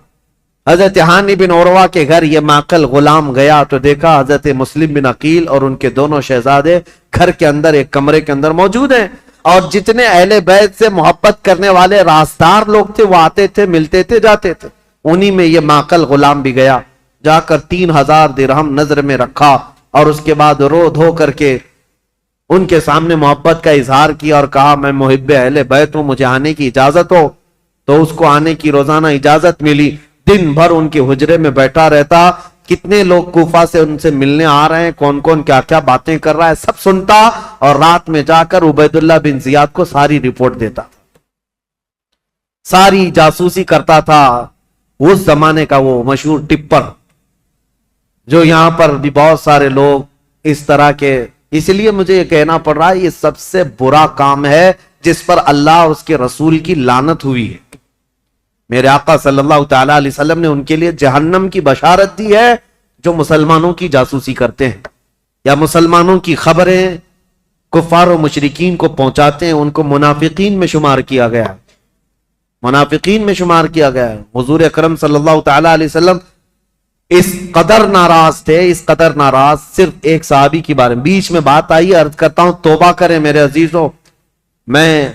حضرت ہانی بن عروہ کے گھر یہ معقل غلام گیا تو دیکھا حضرت مسلم بن عقیل اور ان کے دونوں شہزادے گھر کے اندر ایک کمرے کے اندر موجود ہیں، اور جتنے اہل بیت سے محبت کرنے والے رازدار لوگ تھے وہ آتے تھے, ملتے تھے, جاتے تھے. انہی میں یہ معقل غلام بھی گیا, جا کر 3000 درہم نظر میں رکھا اور اس کے بعد رو دھو کر کے ان کے سامنے محبت کا اظہار کیا اور کہا میں محب اہل بیت ہوں, مجھے آنے کی اجازت ہو. تو اس کو آنے کی روزانہ اجازت ملی. دن بھر ان کے حجرے میں بیٹھا رہتا, کتنے لوگ کوفہ سے ان سے ملنے آ رہے ہیں, کون کون کیا کیا باتیں کر رہا ہے, سب سنتا اور رات میں جا کر عبید اللہ بن زیاد کو ساری رپورٹ دیتا, ساری جاسوسی کرتا تھا. اس زمانے کا وہ مشہور ٹپر جو یہاں پر بھی بہت سارے لوگ اس طرح کے, اس لیے مجھے یہ کہنا پڑ رہا ہے یہ سب سے برا کام ہے جس پر اللہ اور اس کے رسول کی لعنت ہوئی ہے. میرے آقا صلی اللہ تعالی علیہ وسلم نے ان کے لیے جہنم کی بشارت دی ہے جو مسلمانوں کی جاسوسی کرتے ہیں یا مسلمانوں کی خبریں کفار و مشرکین کو پہنچاتے ہیں. ان کو منافقین میں شمار کیا گیا ہے, منافقین میں شمار کیا گیا ہے. حضور اکرم صلی اللہ تعالی علیہ وسلم اس قدر ناراض تھے, اس قدر ناراض, صرف ایک صحابی کی بارے میں بیچ میں بات آئی, عرض کرتا ہوں توبہ کریں میرے عزیزوں. میں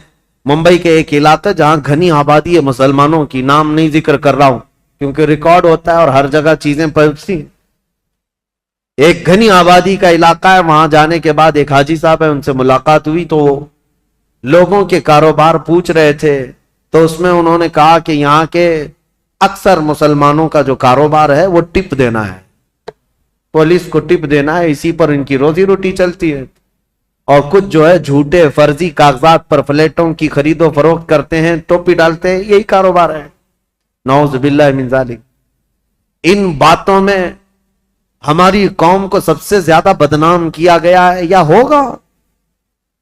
ممبئی کے ایک علاقہ جہاں گھنی آبادی ہے مسلمانوں کی, نام نہیں ذکر کر رہا ہوں کیونکہ ریکارڈ ہوتا ہے اور ہر جگہ چیزیں پہنچتی ہیں. ایک گھنی آبادی کا علاقہ ہے, وہاں جانے کے بعد ایک حاجی صاحب ہے, ان سے ملاقات ہوئی تو لوگوں کے کاروبار پوچھ رہے تھے. تو اس میں انہوں نے کہا کہ یہاں کے اکثر مسلمانوں کا جو کاروبار ہے وہ ٹپ دینا ہے, پولیس کو ٹپ دینا ہے, اسی پر ان کی روزی روٹی چلتی ہے. اور کچھ جو ہے جھوٹے فرضی کاغذات پر فلیٹوں کی خرید و فروخت کرتے ہیں, ٹوپی ڈالتے ہیں, یہی کاروبار ہے. نعوذ باللہ من ذالک. ان باتوں میں ہماری قوم کو سب سے زیادہ بدنام کیا گیا ہے یا ہوگا.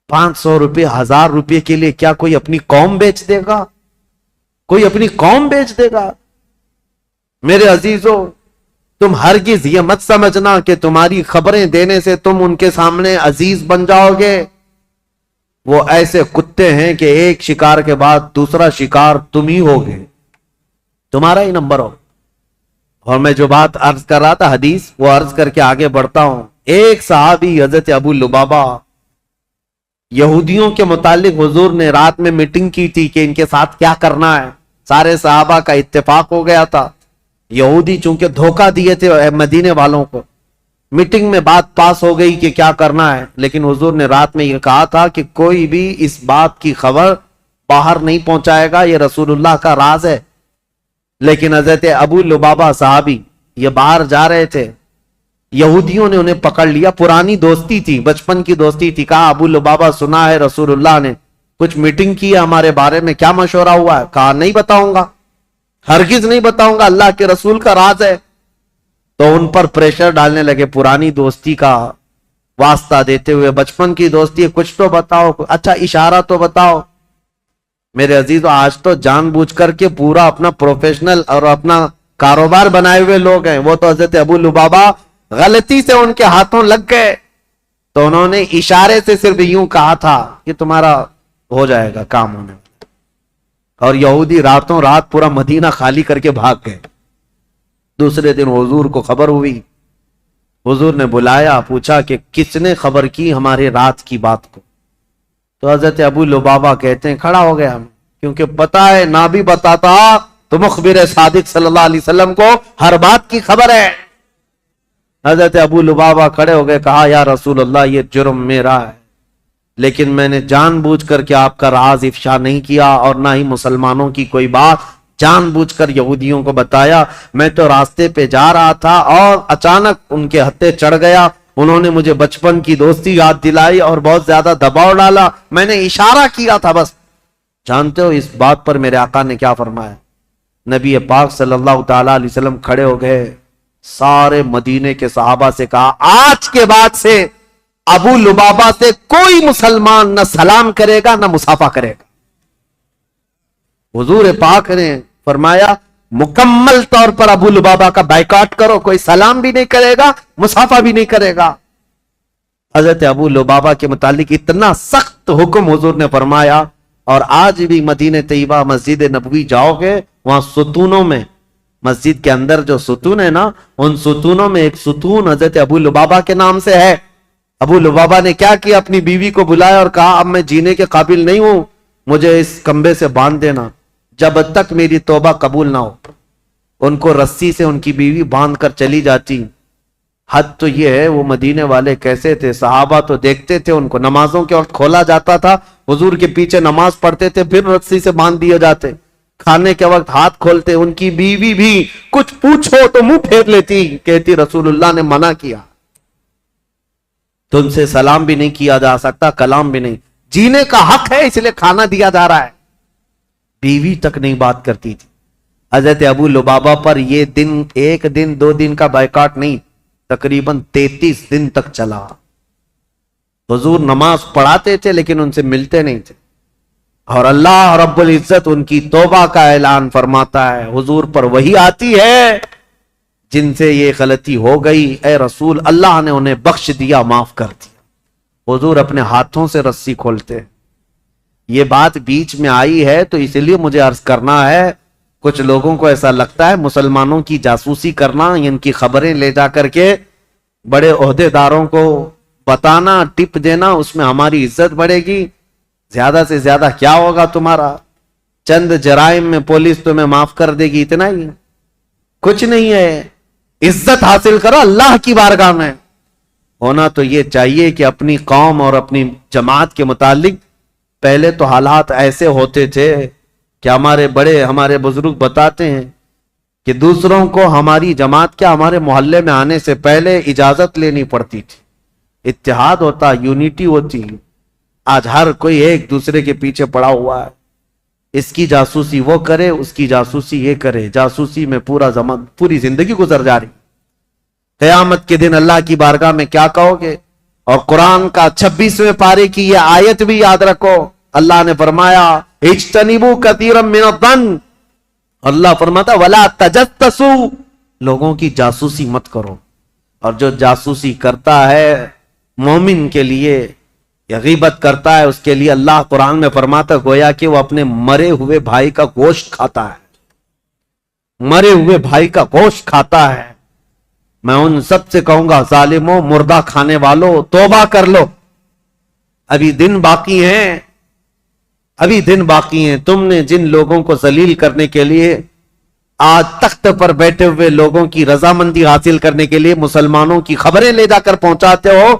500 روپے 1000 روپے کے لیے کیا کوئی اپنی قوم بیچ دے گا؟ کوئی اپنی قوم بیچ دے گا؟ میرے عزیزوں, تم ہرگز یہ مت سمجھنا کہ تمہاری خبریں دینے سے تم ان کے سامنے عزیز بن جاؤ گے. وہ ایسے کتے ہیں کہ ایک شکار کے بعد دوسرا شکار تم ہی ہوگے, تمہارا ہی نمبر ہو. اور میں جو بات عرض کر رہا تھا حدیث, وہ عرض کر کے آگے بڑھتا ہوں. ایک صحابی حضرت ابو لبابہ, یہودیوں کے متعلق حضور نے رات میں میٹنگ کی تھی کہ ان کے ساتھ کیا کرنا ہے. سارے صحابہ کا اتفاق ہو گیا تھا. یہودی چونکہ دھوکہ دیے تھے مدینے والوں کو, میٹنگ میں بات پاس ہو گئی کہ کیا کرنا ہے. لیکن حضور نے رات میں یہ کہا تھا کہ کوئی بھی اس بات کی خبر باہر نہیں پہنچائے گا, یہ رسول اللہ کا راز ہے. لیکن حضرت ابو لبابہ صحابی یہ باہر جا رہے تھے, یہودیوں نے انہیں پکڑ لیا. پرانی دوستی تھی, بچپن کی دوستی تھی. کہا ابو لبابہ سنا ہے رسول اللہ نے کچھ میٹنگ کی ہے ہمارے بارے میں, کیا مشورہ ہوا ہے؟ کہا نہیں بتاؤں گا, ہرگز نہیں بتاؤں گا, اللہ کے رسول کا راز ہے. تو ان پر پریشر ڈالنے لگے, پرانی دوستی کا واسطہ دیتے ہوئے, بچپن کی دوستی ہے, کچھ تو بتاؤ, اچھا اشارہ تو بتاؤ. میرے عزیزو, آج تو جان بوجھ کر کے پورا اپنا پروفیشنل اور اپنا کاروبار بنائے ہوئے لوگ ہیں. وہ تو حضرت ابو لبابہ غلطی سے ان کے ہاتھوں لگ گئے تو انہوں نے اشارے سے صرف یوں کہا تھا کہ تمہارا ہو جائے گا کام ہونے. اور یہودی راتوں رات پورا مدینہ خالی کر کے بھاگ گئے. دوسرے دن حضور کو خبر ہوئی, حضور نے بلایا, پوچھا کہ کس نے خبر کی ہمارے رات کی بات کو. تو حضرت ابو لبابہ کہتے ہیں کھڑا ہو گیا, کیونکہ پتا ہے نہ بھی بتاتا تو مخبر صادق صلی اللہ علیہ وسلم کو ہر بات کی خبر ہے. حضرت ابو لبابہ کھڑے ہو گئے, کہا یا رسول اللہ یہ جرم میرا ہے, لیکن میں نے جان بوجھ کر کے آپ کا راز افشا نہیں کیا اور نہ ہی مسلمانوں کی کوئی بات جان بوجھ کر یہودیوں کو بتایا. میں تو راستے پہ جا رہا تھا اور اچانک ان کے ہتھے چڑھ گیا, انہوں نے مجھے بچپن کی دوستی یاد دلائی اور بہت زیادہ دباؤ ڈالا, میں نے اشارہ کیا تھا بس. جانتے ہو اس بات پر میرے آقا نے کیا فرمایا؟ نبی پاک صلی اللہ تعالی علیہ وسلم کھڑے ہو گئے, سارے مدینے کے صحابہ سے کہا آج کے بعد سے ابو لبابہ سے کوئی مسلمان نہ سلام کرے گا نہ مصافحہ کرے گا. حضور پاک نے فرمایا مکمل طور پر ابو لبابہ کا بائیکاٹ کرو, کوئی سلام بھی نہیں کرے گا, مصافحہ بھی نہیں کرے گا. حضرت ابو لبابہ کے متعلق اتنا سخت حکم حضور نے فرمایا. اور آج بھی مدینہ طیبہ مسجد نبوی جاؤ گے, وہاں ستونوں میں, مسجد کے اندر جو ستون ہے نا, ان ستونوں میں ایک ستون حضرت ابو لبابہ کے نام سے ہے. ابو لبابہ نے کیا کیا؟ اپنی بیوی کو بلایا اور کہا اب میں جینے کے قابل نہیں ہوں، مجھے اس کمبے سے باندھ دینا جب تک میری توبہ قبول نہ ہو۔ ان کو رسی سے ان کی بیوی باندھ کر چلی جاتی۔ حد تو یہ ہے وہ مدینے والے کیسے تھے، صحابہ تو دیکھتے تھے ان کو، نمازوں کے وقت کھولا جاتا تھا، حضور کے پیچھے نماز پڑھتے تھے، پھر رسی سے باندھ دیے جاتے، کھانے کے وقت ہاتھ کھولتے۔ ان کی بیوی بھی کچھ پوچھو تو منہ پھیر لیتی، کہتی رسول اللہ نے منع کیا، تم سے سلام بھی نہیں کیا جا سکتا، کلام بھی نہیں، جینے کا حق ہے اس لیے کھانا دیا جا رہا ہے۔ بیوی تک نہیں بات کرتی تھی۔ حضرت ابو لبابہ پر یہ دن ایک دن دو دن کا بائیکاٹ نہیں، تقریباً 33 دن تک چلا۔ حضور نماز پڑھاتے تھے لیکن ان سے ملتے نہیں تھے، اور اللہ رب العزت ان کی توبہ کا اعلان فرماتا ہے، حضور پر وہی آتی ہے جن سے یہ غلطی ہو گئی، اے رسول اللہ نے انہیں بخش دیا، معاف کر دیا۔ حضور اپنے ہاتھوں سے رسی کھولتے۔ یہ بات بیچ میں آئی ہے تو اس لیے مجھے عرض کرنا ہے، کچھ لوگوں کو ایسا لگتا ہے مسلمانوں کی جاسوسی کرنا، ان کی خبریں لے جا کر کے بڑے عہدے داروں کو بتانا، ٹپ دینا، اس میں ہماری عزت بڑھے گی۔ زیادہ سے زیادہ کیا ہوگا تمہارا؟ چند جرائم میں پولیس تمہیں معاف کر دے گی، اتنا ہی، کچھ نہیں ہے۔ عزت حاصل کرو اللہ کی بارگاہ میں۔ ہونا تو یہ چاہیے کہ اپنی قوم اور اپنی جماعت کے متعلق پہلے تو حالات ایسے ہوتے تھے کہ ہمارے بڑے، ہمارے بزرگ بتاتے ہیں کہ دوسروں کو ہماری جماعت کیا ہمارے محلے میں آنے سے پہلے اجازت لینی پڑتی تھی، اتحاد ہوتا، یونٹی ہوتی۔ آج ہر کوئی ایک دوسرے کے پیچھے پڑا ہوا ہے، اس کی جاسوسی وہ کرے، اس کی جاسوسی یہ کرے، جاسوسی میں پوری زندگی گزر جا رہی۔ قیامت کے دن اللہ کی بارگاہ میں کیا کہو گے؟ اور قرآن کا 26ویں پارے کی یہ آیت بھی یاد رکھو، اللہ نے فرمایا اجتنبوا کثیرا من الظن، اللہ فرماتا ولا تجسسوا، لوگوں کی جاسوسی مت کرو۔ اور جو جاسوسی کرتا ہے مومن کے لیے یا غیبت کرتا ہے اس کے لیے اللہ قرآن میں فرماتا گویا کہ وہ اپنے مرے ہوئے بھائی کا گوشت کھاتا ہے، مرے ہوئے بھائی کا گوشت کھاتا ہے۔ میں ان سب سے کہوں گا ظالموں، مردہ کھانے والوں، توبہ کر لو، ابھی دن باقی ہیں، ابھی دن باقی ہیں۔ تم نے جن لوگوں کو ذلیل کرنے کے لیے آج تخت پر بیٹھے ہوئے لوگوں کی رضامندی حاصل کرنے کے لیے مسلمانوں کی خبریں لے جا کر پہنچاتے ہو،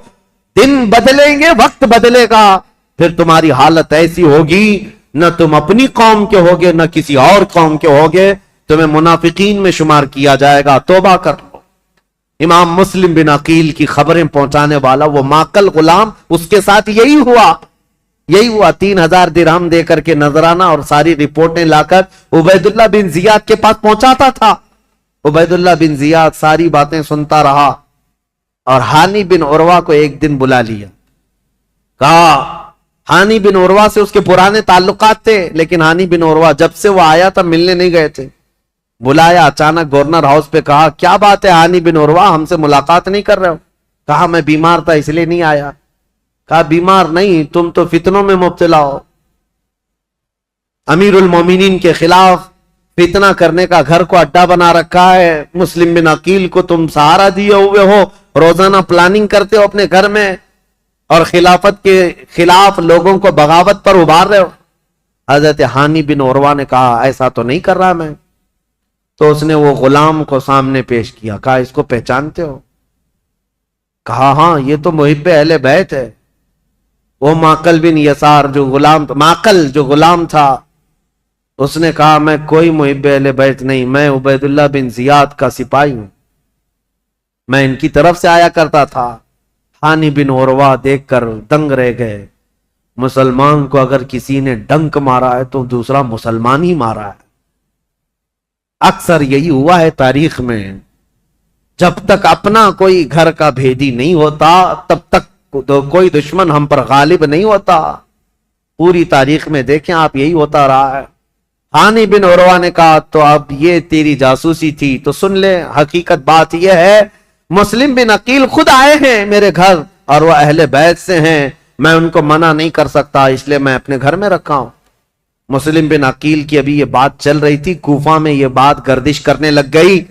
دن بدلیں گے، وقت بدلے گا، پھر تمہاری حالت ایسی ہوگی، نہ تم اپنی قوم کے ہوگے نہ کسی اور قوم کے ہوگے، تمہیں منافقین میں شمار کیا جائے گا۔ توبہ کر لو۔ امام مسلم بن عقیل کی خبریں پہنچانے والا وہ ماکل غلام، اس کے ساتھ یہی ہوا 3000 درہم دے کر کے نذرانہ اور ساری رپورٹیں لا کر عبید اللہ بن زیاد کے پاس پہنچاتا تھا۔ عبید اللہ بن زیاد ساری باتیں سنتا رہا اور ہانی بن عروہ کو ایک دن بلا لیا، کہا ہانی بن عروہ سے اس کے پرانے تعلقات تھے، لیکن ہانی بن عروہ جب سے وہ آیا تھا ملنے نہیں گئے تھے۔ بلایا، اچانک گورنر ہاؤس پہ، کہا کیا بات ہے ہانی بن عروہ، ہم سے ملاقات نہیں کر رہے ہو؟ کہا میں بیمار تھا اس لیے نہیں آیا۔ کہا بیمار نہیں، تم تو فتنوں میں مبتلا ہو، امیر المومنین کے خلاف فتنہ کرنے کا گھر کو اڈا بنا رکھا ہے، مسلم بن عقیل کو تم سہارا دیے ہوئے ہو، روزانہ پلاننگ کرتے ہو اپنے گھر میں اور خلافت کے خلاف لوگوں کو بغاوت پر ابھار رہے ہو۔ حضرت ہانی بن عروہ نے کہا ایسا تو نہیں کر رہا میں۔ تو اس نے وہ غلام کو سامنے پیش کیا، کہا اس کو پہچانتے ہو؟ کہا ہاں یہ تو محب اہل بیت ہے۔ وہ ماکل بن یسار جو غلام تھا، اس نے کہا میں کوئی محب اہل بیت نہیں، میں عبید اللہ بن زیاد کا سپاہی ہوں، میں ان کی طرف سے آیا کرتا تھا۔ ہانی بن عروہ دیکھ کر دنگ رہ گئے، مسلمان کو اگر کسی نے ڈنک مارا ہے تو دوسرا مسلمان ہی مارا ہے۔ اکثر یہی ہوا ہے تاریخ میں، جب تک اپنا کوئی گھر کا بھیدی نہیں ہوتا تب تک کوئی دشمن ہم پر غالب نہیں ہوتا۔ پوری تاریخ میں دیکھیں آپ، یہی ہوتا رہا ہے۔ ہانی بن عروہ نے کہا تو اب یہ تیری جاسوسی تھی تو سن لے، حقیقت بات یہ ہے مسلم بن عقیل خود آئے ہیں میرے گھر اور وہ اہل بیت سے ہیں، میں ان کو منع نہیں کر سکتا، اس لیے میں اپنے گھر میں رکھا ہوں۔ مسلم بن عقیل کی ابھی یہ بات چل رہی تھی، کوفہ میں یہ بات گردش کرنے لگ گئی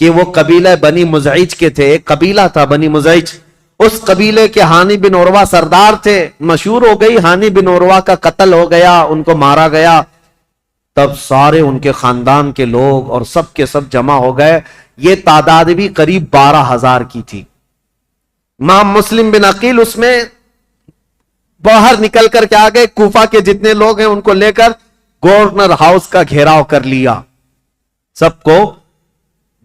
کہ وہ قبیلہ بنی مزعج کے تھے، ایک قبیلہ تھا بنی مزعج، اس قبیلے کے ہانی بن عروہ سردار تھے، مشہور ہو گئی، ہانی بن عروہ کا قتل ہو گیا، ان کو مارا گیا، تب سارے ان کے خاندان کے لوگ اور سب کے سب جمع ہو گئے. یہ تعداد بھی قریب 12,000 کی تھی. امام مسلم بن عقیل اس میں باہر نکل کر کے آ گئے، کوفہ کے جتنے لوگ ہیں ان کو لے کر گورنر ہاؤس کا گھیراؤ کر لیا، سب کو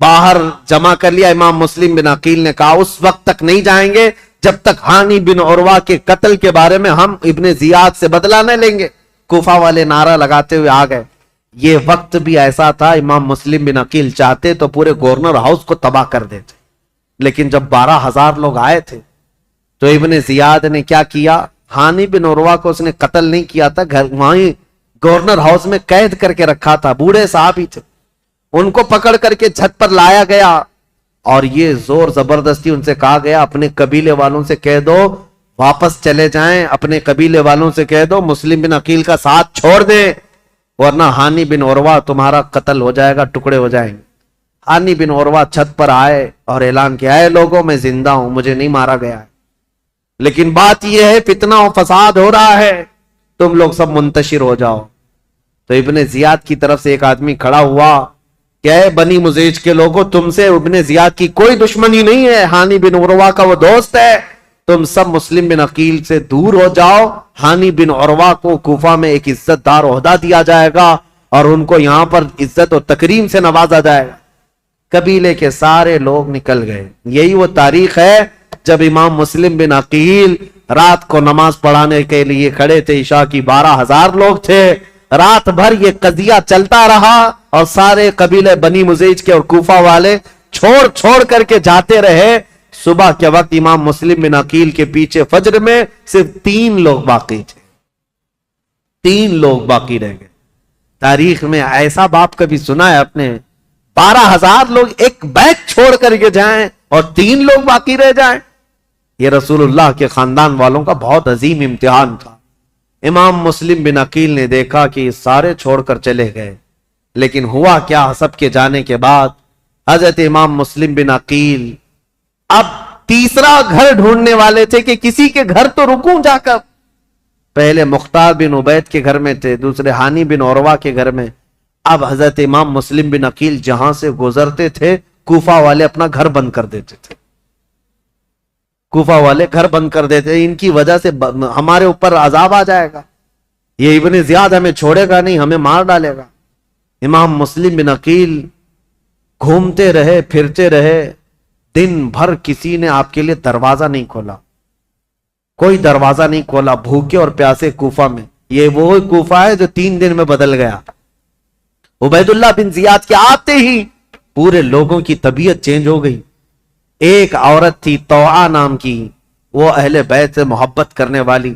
باہر جمع کر لیا. امام مسلم بن عقیل نے کہا اس وقت تک نہیں جائیں گے جب تک ہانی بن عروہ کے قتل کے بارے میں ہم ابن زیاد سے بدلہ نہ لیں گے. کوفہ والے نعرہ لگاتے ہوئے آ گئے. یہ وقت بھی ایسا تھا، امام مسلم بن عقیل چاہتے تو پورے گورنر ہاؤس کو تباہ کر دیتے، لیکن جب 12,000 لوگ آئے تھے تو ابن زیاد نے کیا کیا، ہانی بن عروہ کو اس نے قتل نہیں کیا تھا، وہیں گورنر ہاؤس میں قید کر کے رکھا تھا، بوڑھے صحابی تھے، ان کو پکڑ کر کے چھت پر لایا گیا اور یہ زور زبردستی ان سے کہا گیا اپنے قبیلے والوں سے کہہ دو واپس چلے جائیں، اپنے قبیلے والوں سے کہہ دو مسلم بن عقیل کا ساتھ چھوڑ دیں ورنہ ہانی بن عروہ تمہارا قتل ہو جائے گا، ٹکڑے ہو جائیں گے. ہانی بن عروہ چھت پر آئے اور اعلان کیا، اے لوگوں میں زندہ ہوں، مجھے نہیں مارا گیا ہے، لیکن بات یہ ہے فتنہ و فساد ہو رہا ہے، تم لوگ سب منتشر ہو جاؤ. تو ابن زیاد کی طرف سے ایک آدمی کھڑا ہوا کہ اے بنی مزیج کے لوگوں، تم سے ابن زیاد کی کوئی دشمنی نہیں ہے، ہانی بن عروہ کا وہ دوست ہے، تم سب مسلم بن عقیل سے دور ہو جاؤ. ہانی بن عروہ کو کوفہ میں ایک عزت دار عہدہ دیا جائے گا اور ان کو یہاں پر عزت و تکریم سے نوازا جائے گا. قبیلے کے سارے لوگ نکل گئے. یہی وہ تاریخ ہے جب امام مسلم بن عقیل رات کو نماز پڑھانے کے لیے کھڑے تھے، عشاء کی 12,000 لوگ تھے، رات بھر یہ قضیہ چلتا رہا اور سارے قبیلے بنی مزیج کے اور کوفہ والے چھوڑ کر کے جاتے رہے. صبح کے وقت امام مسلم بن عقیل کے پیچھے فجر میں صرف 3 لوگ باقی تھے، 3 لوگ باقی رہ گئے. تاریخ میں ایسا باپ کبھی سنا ہے اپنے 12,000 لوگ ایک بیچ چھوڑ کر کے جائیں اور 3 لوگ باقی رہ جائیں؟ یہ رسول اللہ کے خاندان والوں کا بہت عظیم امتحان تھا. امام مسلم بن عقیل نے دیکھا کہ یہ سارے چھوڑ کر چلے گئے، لیکن ہوا کیا، سب کے جانے کے بعد حضرت امام مسلم بن عقیل اب تیسرا گھر ڈھونڈنے والے تھے کہ کسی کے گھر تو رکوں جا کر. پہلے مختار بن عبید کے گھر میں تھے، دوسرے ہانی بن عروہ کے گھر میں. اب حضرت امام مسلم بن عقیل جہاں سے گزرتے تھے کوفہ والے اپنا گھر بند کر دیتے تھے، کوفہ والے گھر بند کر دیتے، ان کی وجہ سے ہمارے اوپر عذاب آ جائے گا، یہ ابن زیاد ہمیں چھوڑے گا نہیں، ہمیں مار ڈالے گا. امام مسلم بن عقیل گھومتے رہے، پھرتے رہے، دن بھر کسی نے آپ کے لیے دروازہ نہیں کھولا، کوئی دروازہ نہیں کھولا، بھوکے اور پیاسے کوفہ میں. یہ وہ کوفہ ہے جو 3 دن میں بدل گیا. عبید اللہ بن زیاد کے آتے ہی پورے لوگوں کی طبیعت چینج ہو گئی. ایک عورت تھی طوعا نام کی، وہ اہل بیت سے محبت کرنے والی،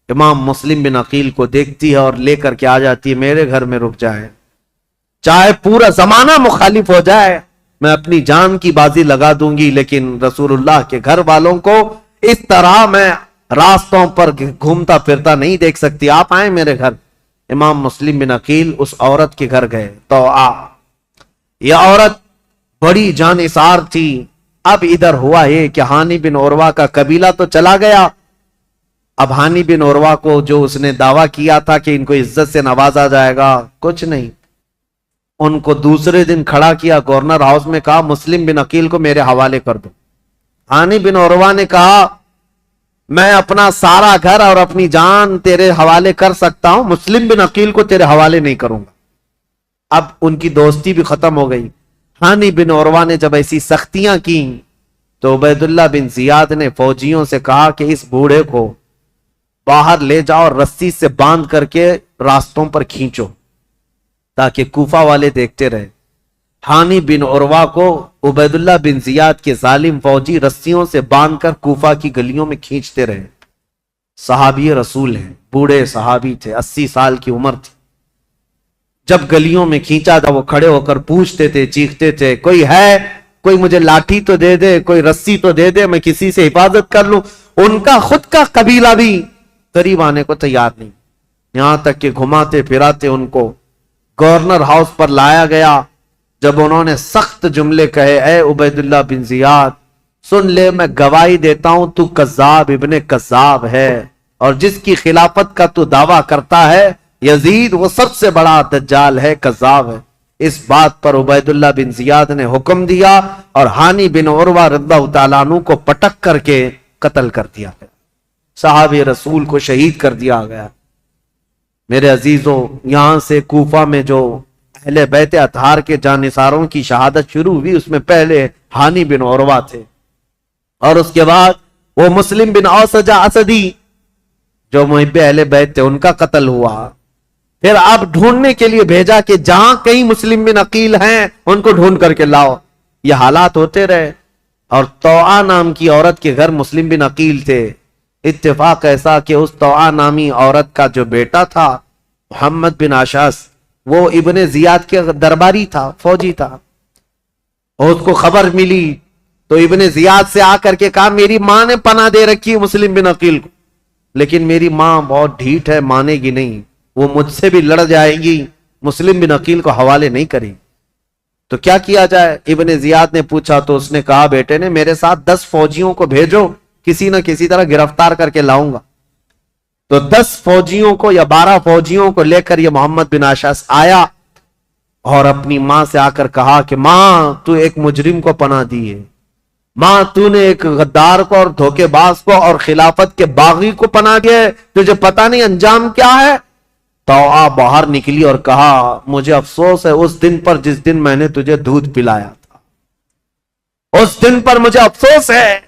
امام مسلم بن عقیل کو دیکھتی ہے اور لے کر کے آ جاتی ہے، میرے گھر میں رک جائے، چاہے پورا زمانہ مخالف ہو جائے میں اپنی جان کی بازی لگا دوں گی، لیکن رسول اللہ کے گھر والوں کو اس طرح میں راستوں پر گھومتا پھرتا نہیں دیکھ سکتی، آپ آئیں میرے گھر. امام مسلم بن عقیل اس عورت کے گھر گئے. تو یہ عورت بڑی جانثار تھی. اب ادھر ہوا یہ کہ ہانی بن عروہ کا قبیلہ تو چلا گیا، اب ہانی بن عروہ کو جو اس نے دعویٰ کیا تھا کہ ان کو عزت سے نوازا جائے گا، کچھ نہیں. ان کو دوسرے دن کھڑا کیا گورنر ہاؤس میں، کہا مسلم بن عقیل کو میرے حوالے کر دو. ہانی بن عروہ نے کہا میں اپنا سارا گھر اور اپنی جان تیرے حوالے کر سکتا ہوں، مسلم بن عقیل کو تیرے حوالے نہیں کروں گا. اب ان کی دوستی بھی ختم ہو گئی. ہانی بن عروہ نے جب ایسی سختیاں کی تو عبید اللہ بن زیاد نے فوجیوں سے کہا کہ اس بوڑھے کو باہر لے جاؤ اور رسی سے باندھ کر کے راستوں پر کھینچو تاکہ کوفہ والے دیکھتے رہے. ہانی بن عروہ کو عبید اللہ بن زیاد کے ظالم فوجی رسیوں سے باندھ کر کوفہ کی گلیوں میں کھینچتے رہے. صحابی رسول ہیں، بوڑھے صحابی تھے، 80 سال کی عمر تھی. جب گلیوں میں کھینچا تھا وہ کھڑے ہو کر پوچھتے تھے، چیختے تھے، کوئی ہے، کوئی مجھے لاٹھی تو دے دے، کوئی رسی تو دے دے، میں کسی سے حفاظت کر لوں. ان کا خود کا قبیلہ بھی قریب آنے کو تیار نہیں، یہاں تک کہ گھماتے پھراتے ان کو گورنر ہاؤس پر لایا گیا. جب انہوں نے سخت جملے کہے، اے عبید اللہ بن زیاد سن لے میں گواہی دیتا ہوں تو کذاب ابن کذاب ہے، اور جس کی خلافت کا تو دعویٰ کرتا ہے یزید وہ سب سے بڑا دجال ہے، کذاب ہے۔ اس بات پر عبید اللہ بن زیاد نے حکم دیا اور ہانی بن عروہ رضی اللہ تعالیٰ عنہ کو پٹک کر کے قتل کر دیا گیا، صحابی رسول کو شہید کر دیا گیا۔ میرے عزیزوں، یہاں سے کوفہ میں جو اہل بیت اطہار کے جانثاروں کی شہادت شروع ہوئی، اس میں پہلے ہانی بن عروہ تھے، اور اس کے بعد وہ مسلم بن اوسجہ اسدی جو محب اہل بیت تھے ان کا قتل ہوا۔ پھر آپ ڈھونڈنے کے لیے بھیجا کہ جہاں کئی مسلم بن عقیل ہیں ان کو ڈھونڈ کر کے لاؤ۔ یہ حالات ہوتے رہے، اور توعا نام کی عورت کے گھر مسلم بن عقیل تھے۔ اتفاق ایسا کہ اس توعا نامی عورت کا جو بیٹا تھا محمد بن اشعث، وہ ابن زیاد کے درباری تھا، فوجی تھا، اور اس کو خبر ملی تو ابن زیاد سے آ کر کے کہا میری ماں نے پناہ دے رکھی ہے مسلم بن عقیل کو، لیکن میری ماں بہت ڈھیٹ ہے، مانے گی نہیں، وہ مجھ سے بھی لڑ جائے گی، مسلم بن عقیل کو حوالے نہیں کرے گی، تو کیا کیا جائے؟ ابن زیاد نے پوچھا تو اس نے کہا بیٹے نے میرے ساتھ 10 فوجیوں کو بھیجو، کسی نہ کسی طرح گرفتار کر کے لاؤں گا۔ تو 10 فوجیوں کو یا 12 فوجیوں کو لے کر یہ محمد بن اشعث آیا اور اپنی ماں سے آ کر کہا کہ ماں تو ایک مجرم کو پناہ دی ہے، ماں تو نے ایک غدار کو اور دھوکے باز کو اور خلافت کے باغی کو پناہ دیا ہے، تجھے پتہ نہیں انجام کیا ہے؟ توعا باہر نکلی اور کہا مجھے افسوس ہے اس دن پر جس دن میں نے تجھے دودھ پلایا تھا، اس دن پر مجھے افسوس ہے،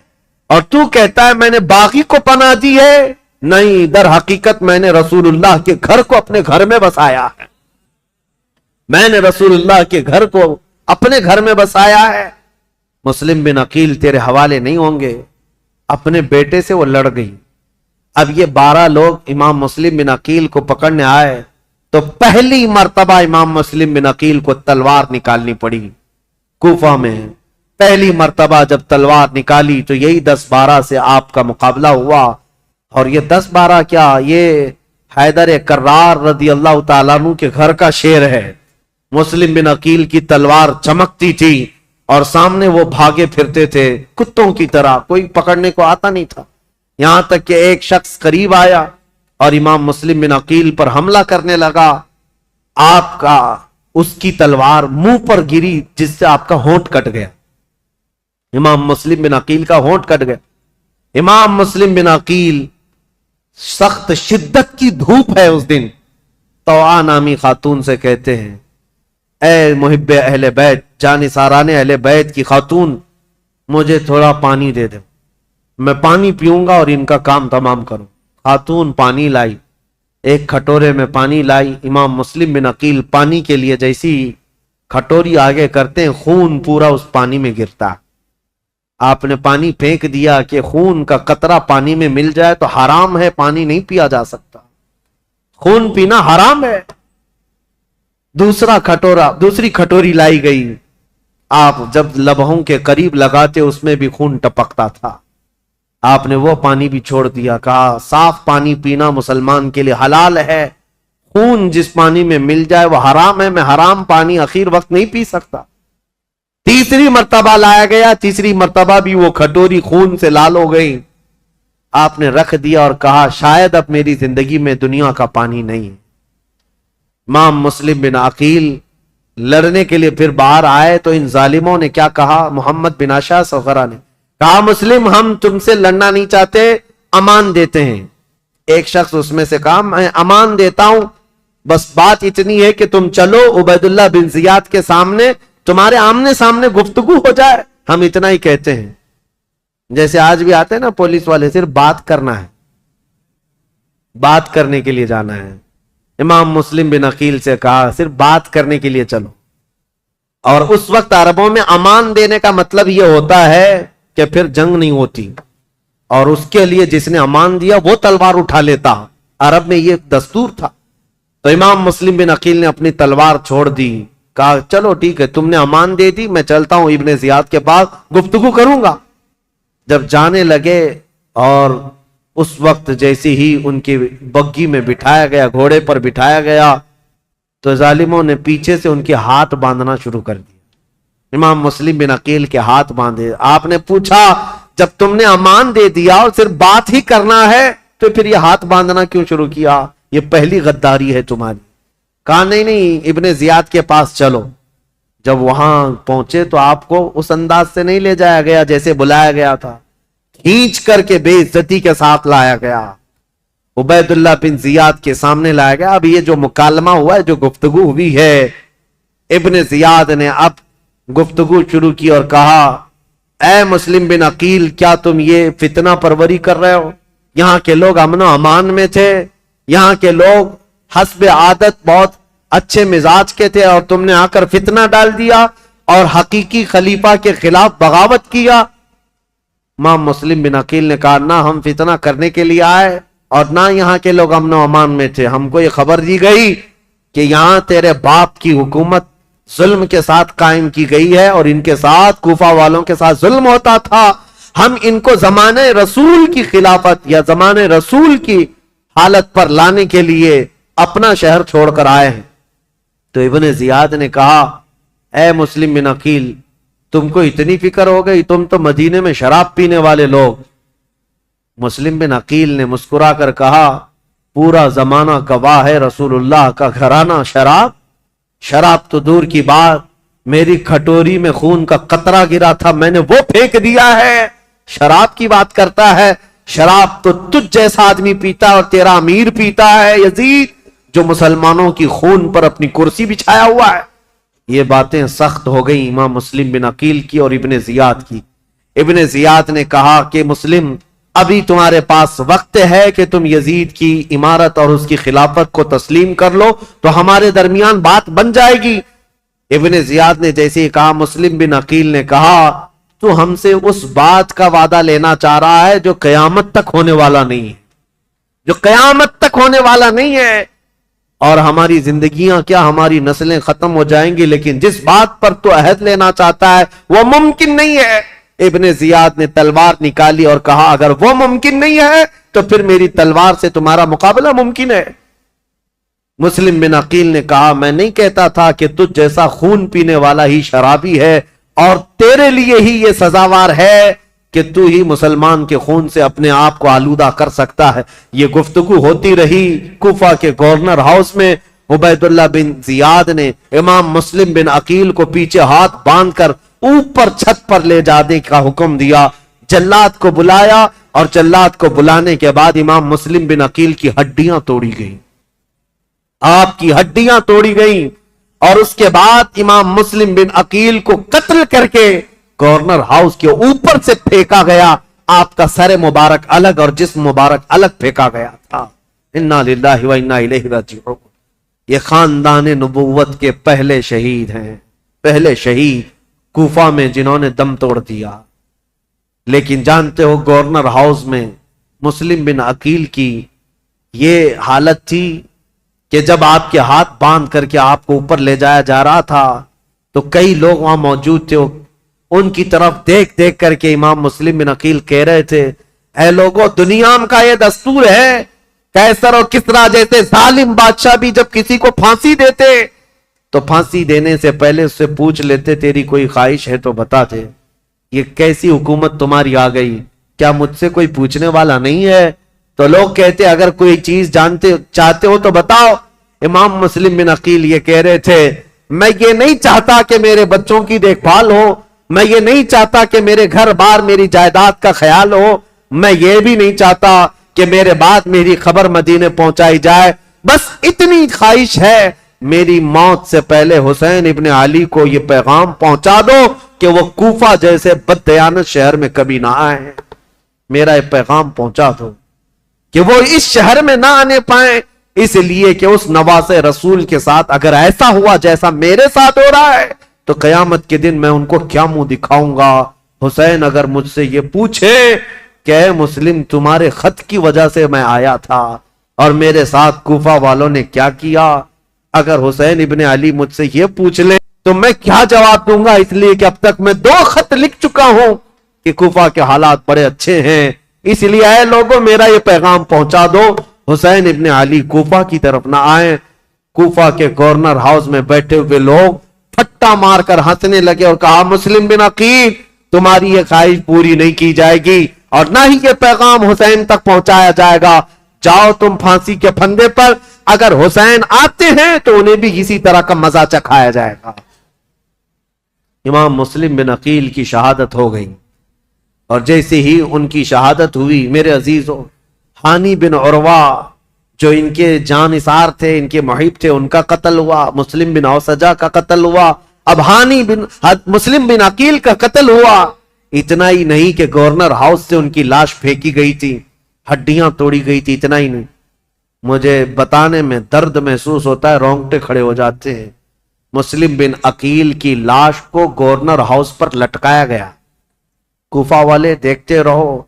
اور تو کہتا ہے میں نے باغی کو پناہ دی ہے؟ نہیں، در حقیقت میں نے رسول اللہ کے گھر کو اپنے گھر میں بسایا ہے، میں نے رسول اللہ کے گھر کو اپنے گھر میں بسایا ہے۔ مسلم بن عقیل تیرے حوالے نہیں ہوں گے۔ اپنے بیٹے سے وہ لڑ گئی۔ اب یہ 12 لوگ امام مسلم بن عقیل کو پکڑنے آئے تو پہلی مرتبہ امام مسلم بن عقیل کو تلوار نکالنی پڑی۔ کوفہ میں پہلی مرتبہ جب تلوار نکالی تو یہی 10-12 سے آپ کا مقابلہ ہوا، اور یہ 10-12 کیا، یہ حیدر کرار رضی اللہ تعالیٰ عنہ کے گھر کا شیر ہے۔ مسلم بن عقیل کی تلوار چمکتی تھی اور سامنے وہ بھاگے پھرتے تھے کتوں کی طرح، کوئی پکڑنے کو آتا نہیں تھا، یہاں تک کہ ایک شخص قریب آیا اور امام مسلم بن عقیل پر حملہ کرنے لگا۔ آپ کا اس کی تلوار منہ پر گری جس سے آپ کا ہونٹ کٹ گیا، امام مسلم بن عقیل کا ہونٹ کٹ گیا۔ امام مسلم بن عقیل، سخت شدت کی دھوپ ہے اس دن، توعا نامی خاتون سے کہتے ہیں اے محب اہل بیت، جانثاران اہل بیت کی خاتون، مجھے تھوڑا پانی دے دے، میں پانی پیوں گا اور ان کا کام تمام کروں۔ خاتون پانی لائی، ایک کھٹورے میں پانی لائی۔ امام مسلم بن عقیل پانی کے لیے جیسی کھٹوری آگے کرتے ہیں، خون پورا اس پانی میں گرتا۔ آپ نے پانی پھینک دیا کہ خون کا قطرہ پانی میں مل جائے تو حرام ہے، پانی نہیں پیا جا سکتا، خون پینا حرام ہے۔ دوسری کھٹوری لائی گئی، آپ جب لبوں کے قریب لگاتے اس میں بھی خون ٹپکتا تھا۔ آپ نے وہ پانی بھی چھوڑ دیا، کہا صاف پانی پینا مسلمان کے لیے حلال ہے، خون جس پانی میں مل جائے وہ حرام ہے، میں حرام پانی اخیر وقت نہیں پی سکتا۔ تیسری مرتبہ لایا گیا، تیسری مرتبہ بھی وہ کھٹوری خون سے لال ہو گئی۔ آپ نے رکھ دیا اور کہا شاید اب میری زندگی میں دنیا کا پانی نہیں ہے۔ امام مسلم بن عقیل لڑنے کے لیے پھر باہر آئے تو ان ظالموں نے کیا کہا، محمد بن اشعث وغیرہ نے کہا مسلم ہم تم سے لڑنا نہیں چاہتے، امان دیتے ہیں۔ ایک شخص اس میں سے کہا میں امان دیتا ہوں، بس بات اتنی ہے کہ تم چلو عبید اللہ بن زیاد کے سامنے، تمہارے آمنے سامنے گفتگو ہو جائے، ہم اتنا ہی کہتے ہیں۔ جیسے آج بھی آتے ہیں نا پولیس والے، صرف بات کرنا ہے، بات کرنے کے لیے جانا ہے۔ امام مسلم بن عقیل سے کہا صرف بات کرنے کے لیے چلو۔ اور اس وقت عربوں میں امان دینے کا مطلب یہ ہوتا ہے کہ پھر جنگ نہیں ہوتی، اور اس کے لیے جس نے امان دیا وہ تلوار اٹھا لیتا، عرب میں یہ دستور تھا۔ تو امام مسلم بن عقیل نے اپنی تلوار چھوڑ دی، کہا چلو ٹھیک ہے تم نے امان دے دی، میں چلتا ہوں ابن زیاد کے پاس گفتگو کروں گا۔ جب جانے لگے اور اس وقت جیسے ہی ان کی بگی میں بٹھایا گیا، گھوڑے پر بٹھایا گیا، تو ظالموں نے پیچھے سے ان کے ہاتھ باندھنا شروع کر دیا۔ امام مسلم بن عقیل کے ہاتھ باندھے. آپ نے پوچھا جب تم نے امان دے دیا اور صرف بات ہی کرنا ہے تو پھر یہ ہاتھ باندھنا کیوں شروع کیا؟ یہ پہلی غداری ہے تمہاری. کہا نہیں ابن زیاد کے پاس چلو. جب وہاں پہنچے تو آپ کو اس انداز سے نہیں لے جایا گیا جیسے بلایا گیا تھا، کھینچ کر کے بے عزتی کے ساتھ لایا گیا، عبید اللہ بن زیاد کے سامنے لایا گیا. اب یہ جو مکالمہ ہوا ہے، جو گفتگو ہوئی ہے، ابن زیاد نے اب گفتگو شروع کی اور کہا اے مسلم بن عقیل، کیا تم یہ فتنہ پروری کر رہے ہو؟ یہاں کے لوگ امن و امان میں تھے، یہاں کے لوگ حسب عادت بہت اچھے مزاج کے تھے، اور تم نے آ کر فتنہ ڈال دیا اور حقیقی خلیفہ کے خلاف بغاوت کیا. امام مسلم بن عقیل نے کہا نہ ہم فتنہ کرنے کے لیے آئے اور نہ یہاں کے لوگ امن و امان میں تھے. ہم کو یہ خبر دی گئی کہ یہاں تیرے باپ کی حکومت ظلم کے ساتھ قائم کی گئی ہے اور ان کے ساتھ کوفہ والوں کے ساتھ ظلم ہوتا تھا. ہم ان کو زمانے رسول کی خلافت یا زمانے رسول کی حالت پر لانے کے لیے اپنا شہر چھوڑ کر آئے ہیں. تو ابن زیاد نے کہا اے مسلم بن عقیل، تم کو اتنی فکر ہو گئی؟ تم تو مدینے میں شراب پینے والے لوگ. مسلم بن عقیل نے مسکرا کر کہا پورا زمانہ گواہ ہے، رسول اللہ کا گھرانہ شراب تو دور کی بات، میری کھٹوری میں خون کا قطرہ گرا تھا، میں نے وہ پھینک دیا ہے. شراب کی بات کرتا ہے؟ شراب تو تجھ جیسا آدمی پیتا اور تیرا امیر پیتا ہے یزید، جو مسلمانوں کی خون پر اپنی کرسی بچھایا ہوا ہے. یہ باتیں سخت ہو گئی امام مسلم بن عقیل کی اور ابن زیاد کی. ابن زیاد نے کہا کہ مسلم، ابھی تمہارے پاس وقت ہے کہ تم یزید کی امارت اور اس کی خلافت کو تسلیم کر لو تو ہمارے درمیان بات بن جائے گی. ابن زیاد نے جیسے ہی کہا، مسلم بن عقیل نے کہا تو ہم سے اس بات کا وعدہ لینا چاہ رہا ہے جو قیامت تک ہونے والا نہیں ہے، جو قیامت تک ہونے والا نہیں ہے. اور ہماری زندگیاں کیا، ہماری نسلیں ختم ہو جائیں گی، لیکن جس بات پر تو عہد لینا چاہتا ہے وہ ممکن نہیں ہے. ابن زیاد نے تلوار نکالی اور کہا اگر وہ ممکن نہیں ہے تو پھر میری تلوار سے تمہارا مقابلہ ممکن ہے. مسلم بن عقیل نے کہا میں نہیں کہتا تھا کہ تجھ جیسا خون پینے والا ہی شرابی ہے اور تیرے لیے ہی یہ سزاوار ہے کہ تو ہی مسلمان کے خون سے اپنے آپ کو آلودہ کر سکتا ہے. یہ گفتگو ہوتی رہی کوفہ کے گورنر ہاؤس میں. عبید اللہ بن زیاد نے امام مسلم بن عقیل کو پیچھے ہاتھ باندھ کر اوپر چھت پر لے جانے کا حکم دیا. جلاد کو بلایا اور جلاد کو بلانے کے بعد امام مسلم بن عقیل کی ہڈیاں توڑی گئیں، آپ کی ہڈیاں توڑی گئیں، اور اس کے بعد امام مسلم بن عقیل کو قتل کر کے گورنر ہاؤس کے اوپر سے پھینکا گیا. آپ کا سر مبارک الگ اور جسم مبارک الگ پھینکا گیا تھا. انا للہ و انا الیہ راجعون. یہ خاندان نبوت کے پہلے شہید ہیں، پہلے شہید کوفہ میں جنہوں نے دم توڑ دیا. لیکن جانتے ہو گورنر ہاؤس میں مسلم بن عقیل کی یہ حالت تھی کہ جب آپ کے ہاتھ باندھ کر کے آپ کو اوپر لے جایا جا رہا تھا تو کئی لوگ وہاں موجود تھے. ان کی طرف دیکھ دیکھ کر کے امام مسلم بن عقیل کہہ رہے تھے اے لوگوں، دنیا کا یہ دستور ہے، قیصر اور کسریٰ جیسے ظالم بادشاہ بھی جب کسی کو پھانسی دیتے تو پھانسی دینے سے پہلے اس سے پوچھ لیتے تیری کوئی خواہش ہے تو بتا دے. یہ کیسی حکومت تمہاری آ گئی؟ کیا مجھ سے کوئی پوچھنے والا نہیں ہے؟ تو لوگ کہتے اگر کوئی چیز جانتے چاہتے ہو تو بتاؤ. امام مسلم بن عقیل یہ کہہ رہے تھے میں یہ نہیں چاہتا کہ میرے بچوں کی دیکھ بھال ہو، میں یہ نہیں چاہتا کہ میرے گھر بار میری جائیداد کا خیال ہو، میں یہ بھی نہیں چاہتا کہ میرے بعد میری خبر مدینے پہنچائی جائے. بس اتنی خواہش ہے میری موت سے پہلے حسین ابن علی کو یہ پیغام پہنچا دو کہ وہ کوفہ جیسے بددیانت شہر میں کبھی نہ آئے. میرا یہ پیغام پہنچا دو کہ وہ اس شہر میں نہ آنے پائیں، اس لیے کہ اس نواز رسول کے ساتھ اگر ایسا ہوا جیسا میرے ساتھ ہو رہا ہے تو قیامت کے دن میں ان کو کیا منہ دکھاؤں گا. حسین اگر مجھ سے یہ پوچھے کہ اے مسلم تمہارے خط کی وجہ سے میں آیا تھا اور میرے ساتھ کوفہ والوں نے کیا کیا، اگر حسین ابن علی مجھ سے یہ پوچھ لے تو میں کیا جواب دوں گا؟ اس لیے کہ اب تک میں 2 خط لکھ چکا ہوں کہ کوفہ کے حالات بڑے اچھے ہیں. اس لیے اے لوگوں میرا یہ پیغام پہنچا دو حسین ابن علی کوفہ کی طرف نہ آئیں. کوفہ کے گورنر ہاؤس میں بیٹھے ہوئے لوگ پھٹا چپٹا مار کر ہنسنے لگے اور کہا مسلم بن عقیل تمہاری یہ خواہش پوری نہیں کی جائے گی اور نہ ہی یہ پیغام حسین تک پہنچایا جائے گا. جاؤ تم پھانسی کے پھندے پر, اگر حسین آتے ہیں تو انہیں بھی اسی طرح کا مزہ چکھایا جائے گا. امام مسلم بن عقیل کی شہادت ہو گئی اور جیسے ہی ان کی شہادت ہوئی میرے عزیزوں, ہانی بن عروہ جو ان کے جانثار تھے, ان کے محب تھے, ان کا قتل ہوا. مسلم بن اوسجہ کا قتل ہوا. اب مسلم بن عقیل کا قتل ہوا. اتنا ہی نہیں کہ گورنر ہاؤس سے ان کی لاش پھینکی گئی تھی, ہڈیاں توڑی گئی تھی. اتنا ہی نہیں, مجھے بتانے میں درد محسوس ہوتا ہے, رونگٹے کھڑے ہو جاتے ہیں. مسلم بن عقیل کی لاش کو گورنر ہاؤس پر لٹکایا گیا. کوفہ والے دیکھتے رہو,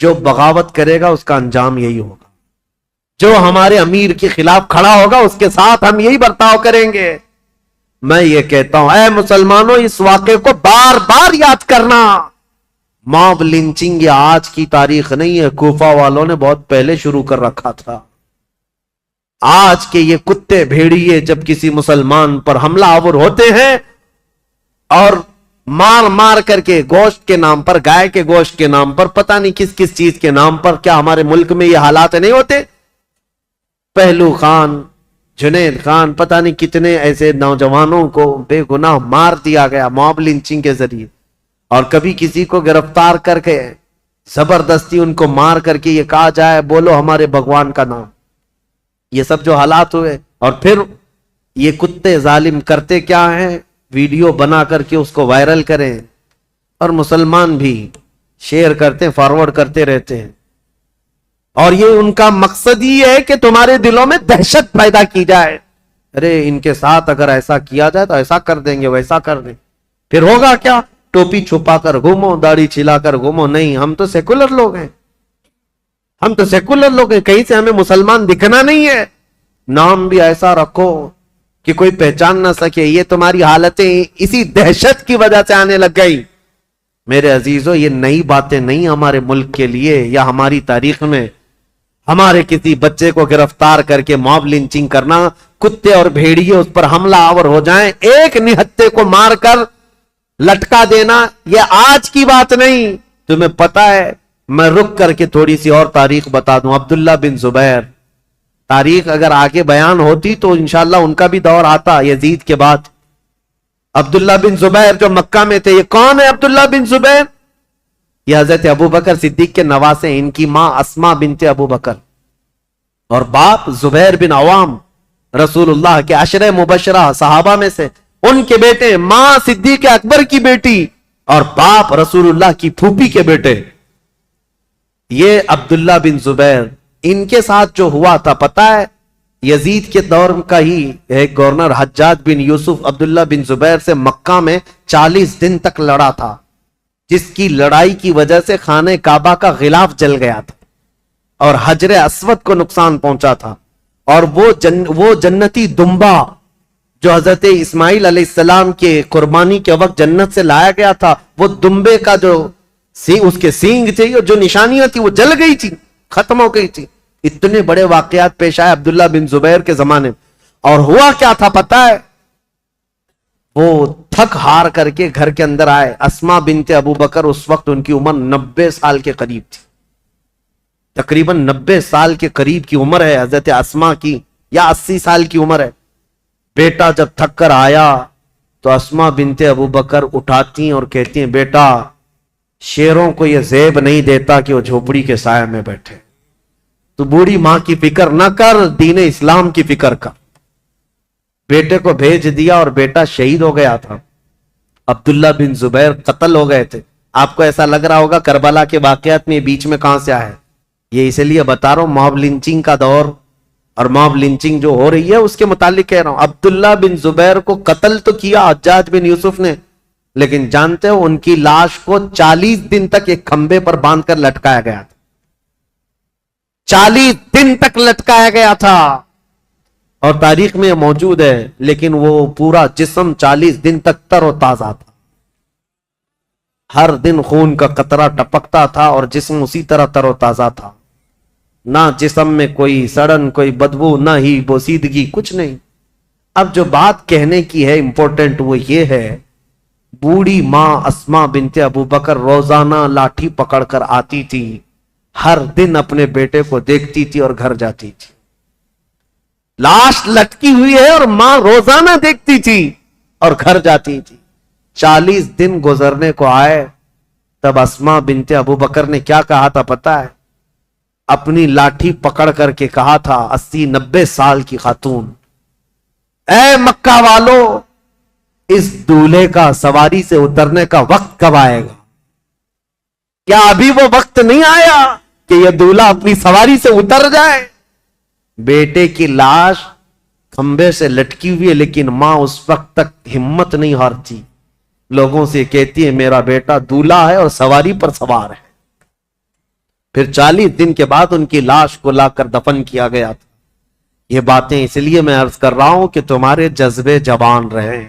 جو بغاوت کرے گا اس کا انجام یہی ہوگا. جو ہمارے امیر کے خلاف کھڑا ہوگا اس کے ساتھ ہم یہی برتاؤ کریں گے. میں یہ کہتا ہوں اے مسلمانوں, اس واقعے کو بار بار یاد کرنا. موب لنچنگ یہ آج کی تاریخ نہیں ہے, کوفہ والوں نے بہت پہلے شروع کر رکھا تھا. آج کے یہ کتے بھیڑیے جب کسی مسلمان پر حملہ آور ہوتے ہیں اور مار مار کر کے گوشت کے نام پر, گائے کے گوشت کے نام پر, پتہ نہیں کس کس چیز کے نام پر, کیا ہمارے ملک میں یہ حالات نہیں ہوتے؟ پہلو خان, جنید خان, پتہ نہیں کتنے ایسے نوجوانوں کو بے گناہ مار دیا گیا موب لنچنگ کے ذریعے. اور کبھی کسی کو گرفتار کر کے زبردستی ان کو مار کر کے یہ کہا جائے بولو ہمارے بھگوان کا نام. یہ سب جو حالات ہوئے, اور پھر یہ کتے ظالم کرتے کیا ہیں, ویڈیو بنا کر کے اس کو وائرل کریں اور مسلمان بھی شیئر کرتے, فارورڈ کرتے رہتے ہیں. اور یہ ان کا مقصد ہی ہے کہ تمہارے دلوں میں دہشت پیدا کی جائے. ارے ان کے ساتھ اگر ایسا کیا جائے تو ایسا کر دیں گے, ویسا کر دیں. پھر ہوگا کیا؟ ٹوپی چھپا کر گھومو, داڑھی چھلا کر گھومو. نہیں, ہم تو سیکولر لوگ ہیں, ہم تو سیکولر لوگ ہیں, کہیں سے ہمیں مسلمان دکھنا نہیں ہے. نام بھی ایسا رکھو کہ کوئی پہچان نہ سکے. یہ تمہاری حالتیں اسی دہشت کی وجہ سے آنے لگ گئی. میرے عزیزوں, یہ نئی باتیں نہیں ہمارے ملک کے لیے یا ہماری تاریخ میں. ہمارے کسی بچے کو گرفتار کر کے موب لنچنگ کرنا, کتے اور بھیڑیے اس پر حملہ آور ہو جائیں, ایک نہتے کو مار کر لٹکا دینا, یہ آج کی بات نہیں. تمہیں پتا ہے, میں رک کر کے تھوڑی سی اور تاریخ بتا دوں. عبداللہ بن زبیر, تاریخ اگر آگے بیان ہوتی تو انشاءاللہ ان کا بھی دور آتا یزید کے بعد. عبداللہ بن زبیر جو مکہ میں تھے, یہ کون ہے عبداللہ بن زبیر؟ یہ حضرت ابو بکر صدیق کے نواسے. ان کی ماں اسما بنت ابو بکر اور باپ زبیر بن عوام, رسول اللہ کے عشرہ مبشرہ صحابہ میں سے. ان کے بیٹے, ماں صدیق اکبر کی بیٹی اور باپ رسول اللہ کی پھوپھی کے بیٹے. یہ عبداللہ بن زبیر, ان کے ساتھ جو ہوا تھا پتہ ہے, یزید کے دور کا ہی ایک گورنر حجاج بن یوسف عبداللہ بن زبیر سے مکہ میں 40 دن تک لڑا تھا, جس کی لڑائی کی وجہ سے خانہ کعبہ کا غلاف جل گیا تھا اور حجر اسود کو نقصان پہنچا تھا. اور وہ جنتی دمبا جو حضرت اسماعیل علیہ السلام کے قربانی کے وقت جنت سے لایا گیا تھا, وہ دمبے کا جو اس کے سینگ تھے, جو نشانیاں تھی وہ جل گئی تھی, ختم ہو گئی تھی. اتنے بڑے واقعات پیش آئے عبداللہ بن زبیر کے زمانے میں. اور ہوا کیا تھا پتہ ہے, وہ تھک ہار کر کے گھر کے اندر آئے. اسما بنت ابو بکر, اس وقت ان کی عمر 90 سال کے قریب تھی, تقریباً 90 سال کے قریب کی عمر ہے حضرت اسما کی, یا 80 سال کی عمر ہے. بیٹا جب تھک کر آیا تو اسما بنت ابو بکر اٹھاتی ہیں اور کہتی ہیں, بیٹا شیروں کو یہ زیب نہیں دیتا کہ وہ جھوپڑی کے سائے میں بیٹھے. تو بوڑھی ماں کی فکر نہ کر, دین اسلام کی فکر کر. بیٹے کو بھیج دیا اور بیٹا شہید ہو گیا تھا. عبداللہ بن زبیر قتل ہو گئے تھے. آپ کو ایسا لگ رہا ہوگا کربلا کے واقعات میں بیچ میں کہاں سے آئے. یہ اس لیے بتا رہا ہوں, موب لنچنگ کا دور اور موب لنچنگ جو ہو رہی ہے اس کے متعلق کہہ رہا ہوں. عبداللہ بن زبیر کو قتل تو کیا حجاج بن یوسف نے, لیکن جانتے ہو ان کی لاش کو 40 دن تک ایک کھمبے پر باندھ کر لٹکایا گیا تھا. 40 دن تک لٹکایا گیا تھا, اور تاریخ میں موجود ہے. لیکن وہ پورا جسم 40 دن تک تر و تازہ تھا, ہر دن خون کا قطرہ ٹپکتا تھا اور جسم اسی طرح تر و تازہ تھا. نہ جسم میں کوئی سڑن, کوئی بدبو, نہ ہی بوسیدگی, کچھ نہیں. اب جو بات کہنے کی ہے امپورٹنٹ وہ یہ ہے، بوڑھی ماں اسما بنت ابو بکر روزانہ لاٹھی پکڑ کر آتی تھی، ہر دن اپنے بیٹے کو دیکھتی تھی اور گھر جاتی تھی. لاش لٹکی ہوئی ہے اور ماں روزانہ دیکھتی تھی اور گھر جاتی تھی. 40 دن گزرنے کو آئے، تب اسما بنت ابو بکر نے کیا کہا تھا پتا ہے؟ اپنی لاٹھی پکڑ کر کے کہا تھا، 80-90 سال کی خاتون، اے مکہ والو، اس دولہے کا سواری سے اترنے کا وقت کب آئے گا؟ کیا ابھی وہ وقت نہیں آیا کہ یہ دولہا اپنی سواری سے اتر جائے؟ بیٹے کی لاش کھمبے سے لٹکی ہوئی ہے، لیکن ماں اس وقت تک ہمت نہیں ہارتی، لوگوں سے کہتی ہے میرا بیٹا دولہا ہے اور سواری پر سوار ہے. پھر 40 دن کے بعد ان کی لاش کو لا کر دفن کیا گیا تھا. یہ باتیں اس لیے میں عرض کر رہا ہوں کہ تمہارے جذبے جوان رہیں.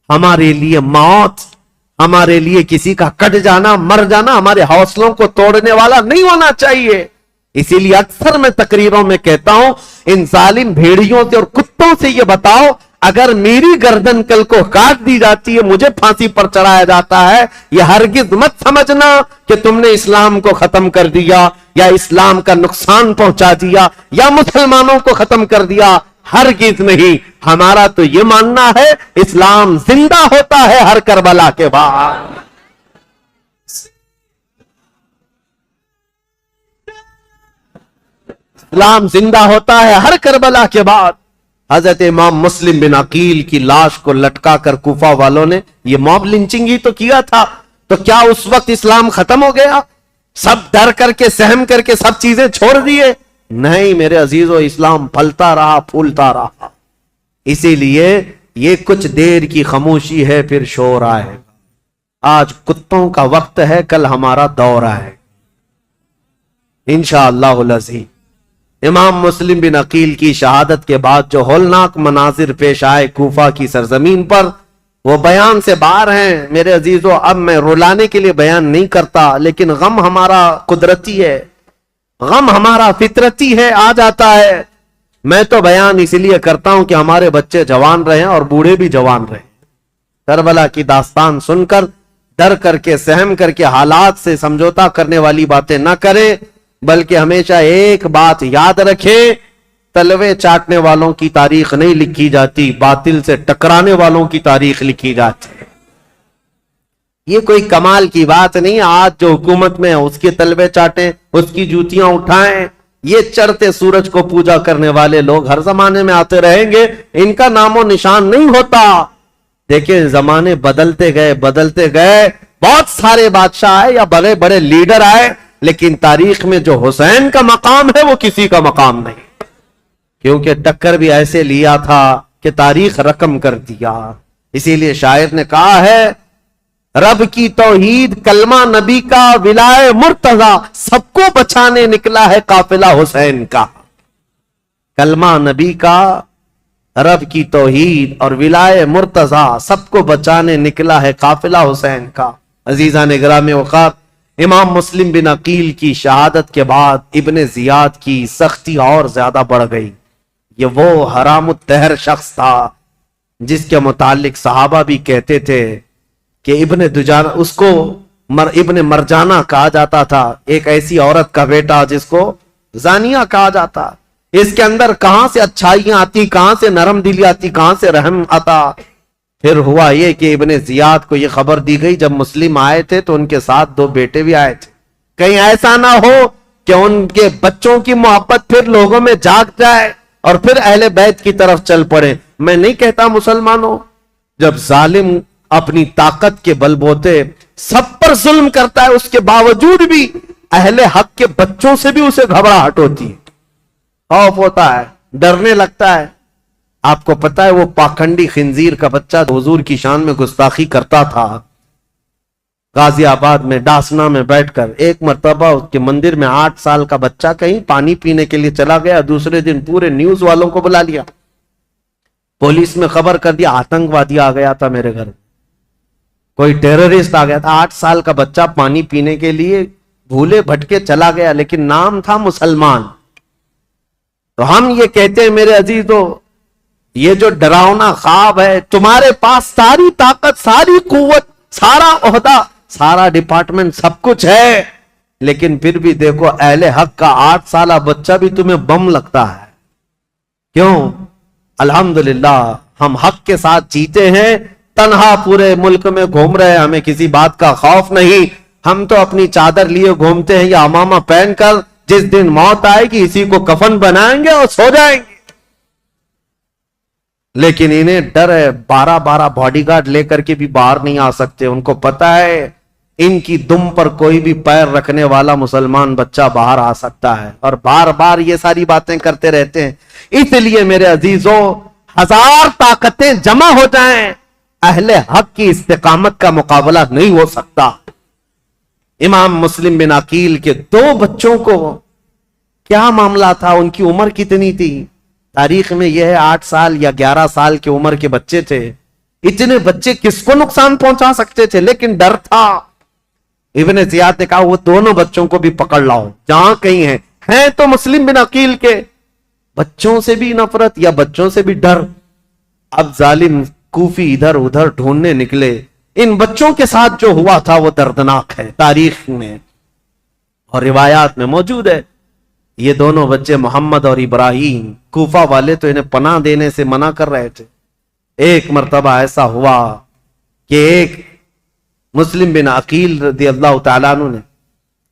ہمارے لیے موت، ہمارے لیے کسی کا کٹ جانا، مر جانا ہمارے حوصلوں کو توڑنے والا نہیں ہونا چاہیے. اسی لیے اکثر میں تقریروں میں کہتا ہوں، ان ظالم بھیڑیوں سے اور کتوں سے یہ بتاؤ، اگر میری گردن کل کو کاٹ دی جاتی ہے، مجھے پھانسی پر چڑھایا جاتا ہے، یہ ہرگز مت سمجھنا کہ تم نے اسلام کو ختم کر دیا یا اسلام کا نقصان پہنچا دیا یا مسلمانوں کو ختم کر دیا. ہرگز نہیں. ہمارا تو یہ ماننا ہے اسلام زندہ ہوتا ہے ہر کربلا کے بعد. اسلام زندہ ہوتا ہے ہر کربلا کے بعد. حضرت امام مسلم بن عقیل کی لاش کو لٹکا کر کوفہ والوں نے یہ موب لنچنگ ہی تو کیا تھا، تو کیا اس وقت اسلام ختم ہو گیا؟ سب ڈر کر کے سہم کر کے سب چیزیں چھوڑ دیے؟ نہیں میرے عزیزو، اسلام پھلتا رہا، پھولتا رہا. اسی لیے یہ کچھ دیر کی خاموشی ہے، پھر شور آئے. آج کتوں کا وقت ہے، کل ہمارا دور آئے انشاءاللہ العزیز. امام مسلم بن عقیل کی شہادت کے بعد جو ہولناک مناظر پیش آئے کوفہ کی سرزمین پر، وہ بیان سے باہر ہیں میرے عزیزو. اب میں رلانے کے لیے بیان نہیں کرتا، لیکن غم ہمارا قدرتی ہے، غم ہمارا فطرتی ہے، آ جاتا ہے. میں تو بیان اس لیے کرتا ہوں کہ ہمارے بچے جوان رہیں اور بوڑھے بھی جوان رہیں. کربلا کی داستان سن کر ڈر کر کے سہم کر کے حالات سے سمجھوتا کرنے والی باتیں نہ کریں، بلکہ ہمیشہ ایک بات یاد رکھیں، تلوے چاٹنے والوں کی تاریخ نہیں لکھی جاتی، باطل سے ٹکرانے والوں کی تاریخ لکھی جاتی ہے. یہ کوئی کمال کی بات نہیں. آج جو حکومت میں اس کے تلوے چاٹیں، اس کی جوتیاں اٹھائیں، یہ چڑھتے سورج کو پوجا کرنے والے لوگ ہر زمانے میں آتے رہیں گے، ان کا نام و نشان نہیں ہوتا. دیکھیں زمانے بدلتے گئے، بہت سارے بادشاہ آئے یا بڑے بڑے لیڈر آئے، لیکن تاریخ میں جو حسین کا مقام ہے وہ کسی کا مقام نہیں، کیونکہ ٹکر بھی ایسے لیا تھا کہ تاریخ رقم کر دیا. اسی لیے شاعر نے کہا ہے، رب کی توحید کلمہ نبی کا ولائے مرتضی، سب کو بچانے نکلا ہے قافلہ حسین کا. کلمہ نبی کا، رب کی توحید اور ولائے مرتضی، سب کو بچانے نکلا ہے قافلہ حسین کا. عزیزان گرامی اوقات، امام مسلم بن عقیل کی شہادت کے بعد ابن زیاد کی سختی اور زیادہ بڑھ گئی. یہ وہ حرام الدہر شخص تھا جس کے متعلق صحابہ بھی کہتے تھے کہ ابن دجانہ، اس کو ابن مرجانہ کہا جاتا تھا، ایک ایسی عورت کا بیٹا جس کو زانیہ کہا جاتا. اس کے اندر کہاں سے اچھائیاں آتی، کہاں سے نرم دلی آتی، کہاں سے رحم آتا. پھر ہوا یہ کہ ابن زیاد کو یہ خبر دی گئی، جب مسلم آئے تھے تو ان کے ساتھ 2 بیٹے بھی آئے تھے. کہیں ایسا نہ ہو کہ ان کے بچوں کی محبت پھر لوگوں میں جاگ جائے اور پھر اہل بیت کی طرف چل پڑے. میں نہیں کہتا مسلمانوں، جب ظالم اپنی طاقت کے بل بوتے سب پر ظلم کرتا ہے، اس کے باوجود بھی اہل حق کے بچوں سے بھی اسے گھبراہٹ ہوتی ہے، خوف ہوتا ہے، ڈرنے لگتا ہے. آپ کو پتا ہے وہ پاکھنڈی خنزیر کا بچہ حضور کی شان میں گستاخی کرتا تھا، غازی آباد میں ڈاسنا میں بیٹھ کر ایک مرتبہ اس کے مندر میں 8 سال کا بچہ کہیں پانی پینے کے لیے چلا گیا. دوسرے دن پورے نیوز والوں کو بلا لیا، پولیس میں خبر کر دیا آتنکوادی آ گیا تھا میرے گھر، کوئی ٹیررسٹ آ گیا تھا. 8 سال کا بچہ پانی پینے کے لیے بھولے بھٹکے چلا گیا، لیکن نام تھا مسلمان. تو ہم یہ کہتے ہیں میرے عزیزو، یہ جو ڈراؤنا خواب ہے، تمہارے پاس ساری طاقت، ساری قوت، سارا عہدہ، سارا ڈپارٹمنٹ، سب کچھ ہے، لیکن پھر بھی دیکھو اہل حق کا 8 سالہ بچہ بھی تمہیں بم لگتا ہے. کیوں؟ الحمدللہ ہم حق کے ساتھ جیتے ہیں، تنہا پورے ملک میں گھوم رہے ہیں، ہمیں کسی بات کا خوف نہیں. ہم تو اپنی چادر لیے گھومتے ہیں یا امامہ پہن کر، جس دن موت آئے گی اسی کو کفن بنائیں گے اور سو جائیں گے. لیکن انہیں ڈر ہے، 12 باڈی گارڈ لے کر کے بھی باہر نہیں آ سکتے. ان کو پتا ہے ان کی دم پر کوئی بھی پیر رکھنے والا مسلمان بچہ باہر آ سکتا ہے، اور بار بار یہ ساری باتیں کرتے رہتے ہیں. اس لیے میرے عزیزوں، 1000 طاقتیں جمع ہو جائیں، اہل حق کی استقامت کا مقابلہ نہیں ہو سکتا. امام مسلم بن عقیل کے 2 بچوں کو کیا معاملہ تھا؟ ان کی عمر کتنی تھی؟ تاریخ میں یہ ہے 8 سال یا 11 سال کی عمر کے بچے تھے. اتنے بچے کس کو نقصان پہنچا سکتے تھے؟ لیکن ڈر تھا. ابن زیاد نے کہا وہ دونوں بچوں کو بھی پکڑ لاؤ جہاں کہیں ہیں تو مسلم بن عقیل کے. بچوں سے بھی نفرت یا بچوں سے بھی ڈر. اب ظالم کوفی ادھر ادھر ڈھونڈنے نکلے. ان بچوں کے ساتھ جو ہوا تھا وہ دردناک ہے، تاریخ میں اور روایات میں موجود ہے. یہ دونوں بچے محمد اور ابراہیم، کوفہ والے تو انہیں پناہ دینے سے منع کر رہے تھے. ایک مرتبہ ایسا ہوا کہ ایک مسلم بن عقیل رضی اللہ تعالیٰ عنہ نے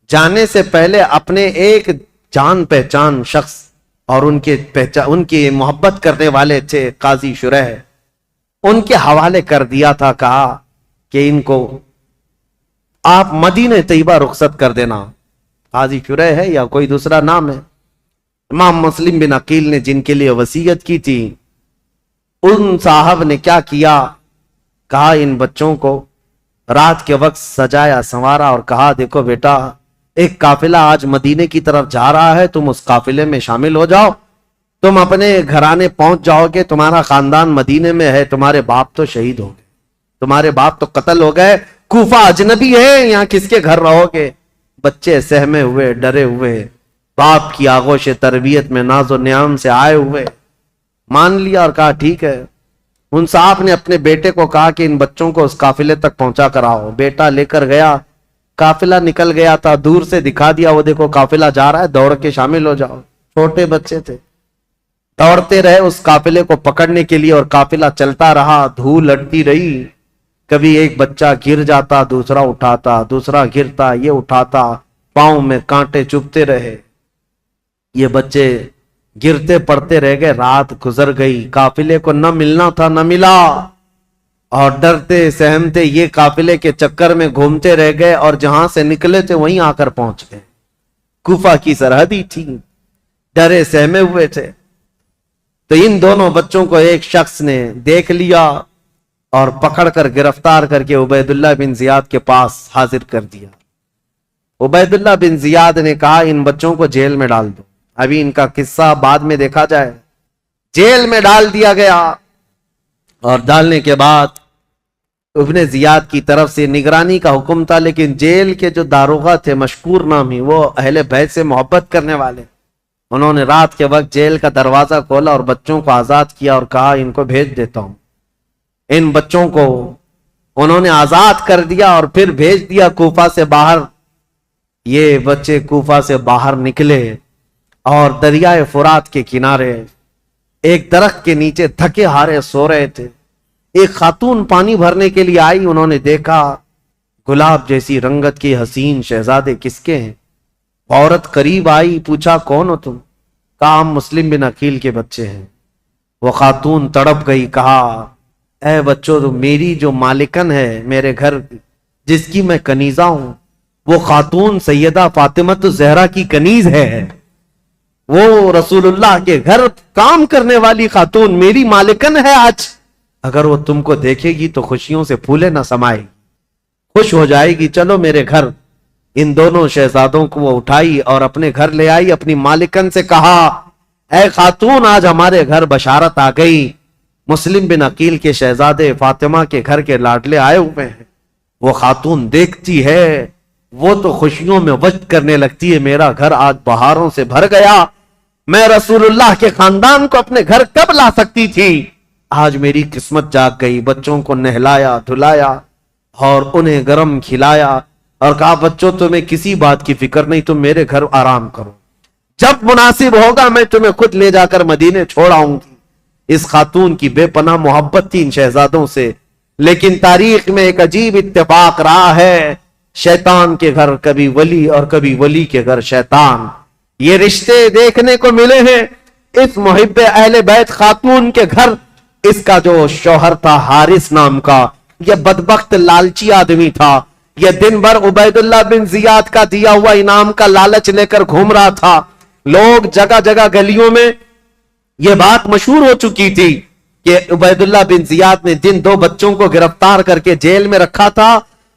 جانے سے پہلے اپنے ایک جان پہچان شخص اور ان کی محبت کرنے والے تھے قاضی شریح، ان کے حوالے کر دیا تھا. کہا کہ ان کو آپ مدینہ طیبہ رخصت کر دینا. قاضی شریح ہے یا کوئی دوسرا نام ہے. امام مسلم بن عقیل نے جن کے لیے وصیت کی تھی، ان صاحب نے کیا کیا؟ کہا ان بچوں کو رات کے وقت سجایا سنوارا اور کہا دیکھو بیٹا، ایک قافلہ آج مدینے کی طرف جا رہا ہے، تم اس قافلے میں شامل ہو جاؤ. تم اپنے گھرانے پہنچ جاؤ گے، تمہارا خاندان مدینے میں ہے، تمہارے باپ تو شہید ہو گئے، تمہارے باپ تو قتل ہو گئے، کوفہ اجنبی ہے، یہاں کس کے گھر رہو گے؟ بچے سہمے ہوئے، ڈرے ہوئے، باپ کی آغوش تربیت میں ناز و نیام سے آئے ہوئے مان لیا اور کہا ٹھیک ہے. ان صاحب نے اپنے بیٹے کو کہا کہ ان بچوں کو اس قافلے تک پہنچا کر آؤ. بیٹا لے کر گیا. قافلہ نکل گیا تھا، دور سے دکھا دیا وہ دیکھو قافلہ جا رہا ہے، دوڑ کے شامل ہو جاؤ. چھوٹے بچے تھے، دوڑتے رہے اس قافلے کو پکڑنے کے لیے اور قافلہ چلتا رہا. دھول لڑتی رہی، کبھی ایک بچہ گر جاتا، دوسرا اٹھاتا، دوسرا گرتا، یہ اٹھاتا، پاؤں میں کانٹے چبھتے رہے. یہ بچے گرتے پڑتے رہ گئے. رات گزر گئی، قافلے کو نہ ملنا تھا نہ ملا، اور ڈرتے سہمتے یہ قافلے کے چکر میں گھومتے رہ گئے اور جہاں سے نکلے تھے وہیں آ کر پہنچ گئے. کوفہ کی سرحدی تھی، ڈرے سہمے ہوئے تھے. تو ان دونوں بچوں کو ایک شخص نے دیکھ لیا اور پکڑ کر گرفتار کر کے عبید اللہ بن زیاد کے پاس حاضر کر دیا. عبید اللہ بن زیاد نے کہا ان بچوں کو جیل میں ڈال دو. ابھی ان کا قصہ بعد میں دیکھا جائے. جیل میں ڈال دیا گیا، اور ڈالنے کے بعد ابن زیاد کی طرف سے نگرانی کا حکم تھا، لیکن جیل کے جو داروغہ تھے مشکور نامی، وہ اہل بیت سے محبت کرنے والے، انہوں نے رات کے وقت جیل کا دروازہ کھولا اور بچوں کو آزاد کیا اور کہا ان کو بھیج دیتا ہوں. ان بچوں کو انہوں نے آزاد کر دیا اور پھر بھیج دیا کوفہ سے باہر. یہ بچے کوفہ سے باہر نکلے اور دریائے فرات کے کنارے ایک درخت کے نیچے تھکے ہارے سو رہے تھے. ایک خاتون پانی بھرنے کے لیے آئی، انہوں نے دیکھا گلاب جیسی رنگت کی حسین شہزادے کس کے ہیں. عورت قریب آئی، پوچھا کون ہو تم؟ کہا ہم مسلم بن عقیل کے بچے ہیں. وہ خاتون تڑپ گئی، کہا اے بچوں، تو میری جو مالکن ہے میرے گھر، جس کی میں کنیزہ ہوں، وہ خاتون سیدہ فاطمہ الزہرا کی کنیز ہے. وہ رسول اللہ کے گھر کام کرنے والی خاتون میری مالکن ہے. آج اگر وہ تم کو دیکھے گی تو خوشیوں سے پھولے نہ سمائے گی، خوش ہو جائے گی. چلو میرے گھر. ان دونوں شہزادوں کو وہ اٹھائی اور اپنے گھر لے آئی. اپنی مالکن سے کہا اے خاتون، آج ہمارے گھر بشارت آ گئی، مسلم بن عقیل کے شہزادے فاطمہ کے گھر کے لاڈلے آئے ہوئے ہیں. وہ خاتون دیکھتی ہے، وہ تو خوشیوں میں وجد کرنے لگتی ہے، میرا گھر آج بہاروں سے بھر گیا، میں رسول اللہ کے خاندان کو اپنے گھر کب لا سکتی تھی؟ آج میری قسمت جاگ گئی. بچوں کو نہلایا دھلایا اور انہیں گرم کھلایا اور کہا بچوں تمہیں کسی بات کی فکر نہیں, تم میرے گھر آرام کرو, جب مناسب ہوگا میں تمہیں خود لے جا کر مدینے چھوڑ آؤں گی. اس خاتون کی بے پناہ محبت تھی ان شہزادوں سے. لیکن تاریخ میں ایک عجیب اتفاق رہا ہے, شیطان کے گھر کبھی ولی اور کبھی ولی کے گھر شیطان. یہ رشتے دیکھنے کو ملے ہیں. اس محب اہل بیت خاتون کے گھر اس کا جو شوہر تھا حارث نام کا, یہ بدبخت لالچی آدمی تھا. یہ دن بھر عبید اللہ بن زیاد کا دیا ہوا انعام کا لالچ لے کر گھوم رہا تھا. لوگ جگہ جگہ گلیوں میں یہ بات مشہور ہو چکی تھی کہ عبید اللہ بن زیاد نے جن 2 بچوں کو گرفتار کر کے جیل میں رکھا تھا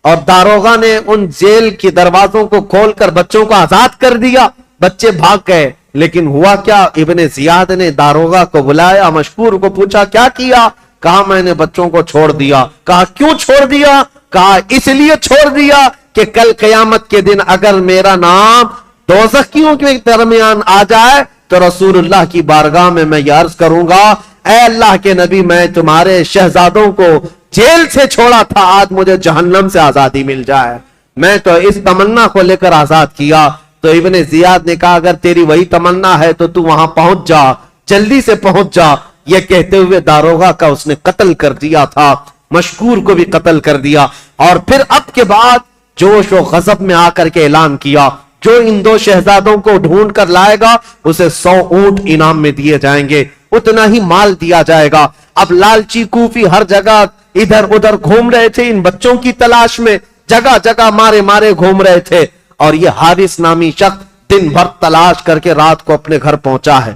اور داروغہ نے ان جیل کے دروازوں کو کھول کر بچوں کو آزاد کر دیا, بچے بھاگ گئے. لیکن ہوا کیا, ابن زیاد نے داروغہ کو بلایا, مشکور کو پوچھا کیا کیا؟ کہا میں نے بچوں کو چھوڑ دیا. کہا کیوں چھوڑ دیا؟ کہا اس لیے چھوڑ دیا کہ کل قیامت کے دن اگر میرا نام دوزخیوں کے درمیان آ جائے تو رسول اللہ کی بارگاہ میں یہ عرض کروں گا اے اللہ کے نبی میں تمہارے شہزادوں کو جیل سے چھوڑا تھا, آج مجھے جہنم سے آزادی مل جائے. میں تو اس تمنا کو لے کر آزاد کیا. تو ابن زیاد نے کہا اگر تیری وہی تمنا ہے تو وہاں پہنچ جا, جلدی سے پہنچ جا. یہ کہتے ہوئے داروغہ کا اس نے قتل کر دیا تھا, مشکور کو بھی قتل کر دیا. اور پھر اب کے بعد جوش و غضب میں آ کر کے اعلان کیا جو ان 2 شہزادوں کو ڈھونڈ کر لائے گا اسے 100 اونٹ انعام میں دیے جائیں گے, اتنا ہی مال دیا جائے گا. اب لالچی کوفی ہر جگہ ادھر ادھر گھوم رہے تھے ان بچوں کی تلاش میں, جگہ جگہ مارے مارے گھوم رہے تھے. اور یہ حارث نامی شخص دن بھر تلاش کر کے رات کو اپنے گھر پہنچا ہے,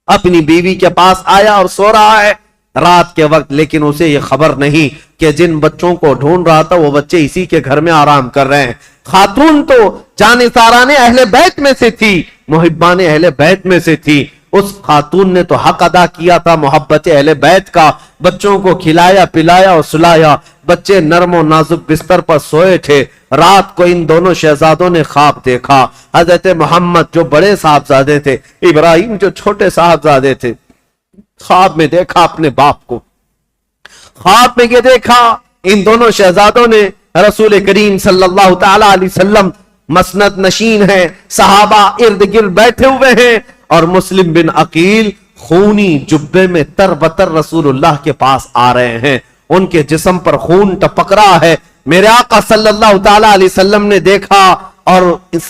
اپنی بیوی کے پاس آیا اور سو رہا ہے رات کے وقت. لیکن اسے یہ خبر نہیں کہ جن بچوں کو ڈھونڈ رہا تھا وہ بچے اسی کے گھر میں آرام کر رہے ہیں. خاتون تو جانثاران اہل بیت میں سے تھی, محبان اہل بیت میں سے تھی. اس خاتون نے تو حق ادا کیا تھا محبت اہل بیت کا, بچوں کو کھلایا پلایا اور سلایا. بچے نرم و نازک بستر پر سوئے تھے. رات کو ان دونوں شہزادوں نے خواب دیکھا. حضرت محمد جو بڑے صاحبزادے تھے, ابراہیم جو چھوٹے صاحبزادے تھے, خواب میں دیکھا اپنے باپ کو. خواب میں یہ دیکھا ان دونوں شہزادوں نے رسول کریم صلی اللہ تعالی علیہ وسلم مسند نشین ہیں, صحابہ ارد گرد بیٹھے ہوئے ہیں اور مسلم بن عقیل خونی جبے میں تر بتر رسول اللہ کے پاس آ رہے ہیں. ان کے جسم پر خون ٹپک رہا ہے. میرے آقا صلی اللہ تعالی علیہ وسلم نے دیکھا اور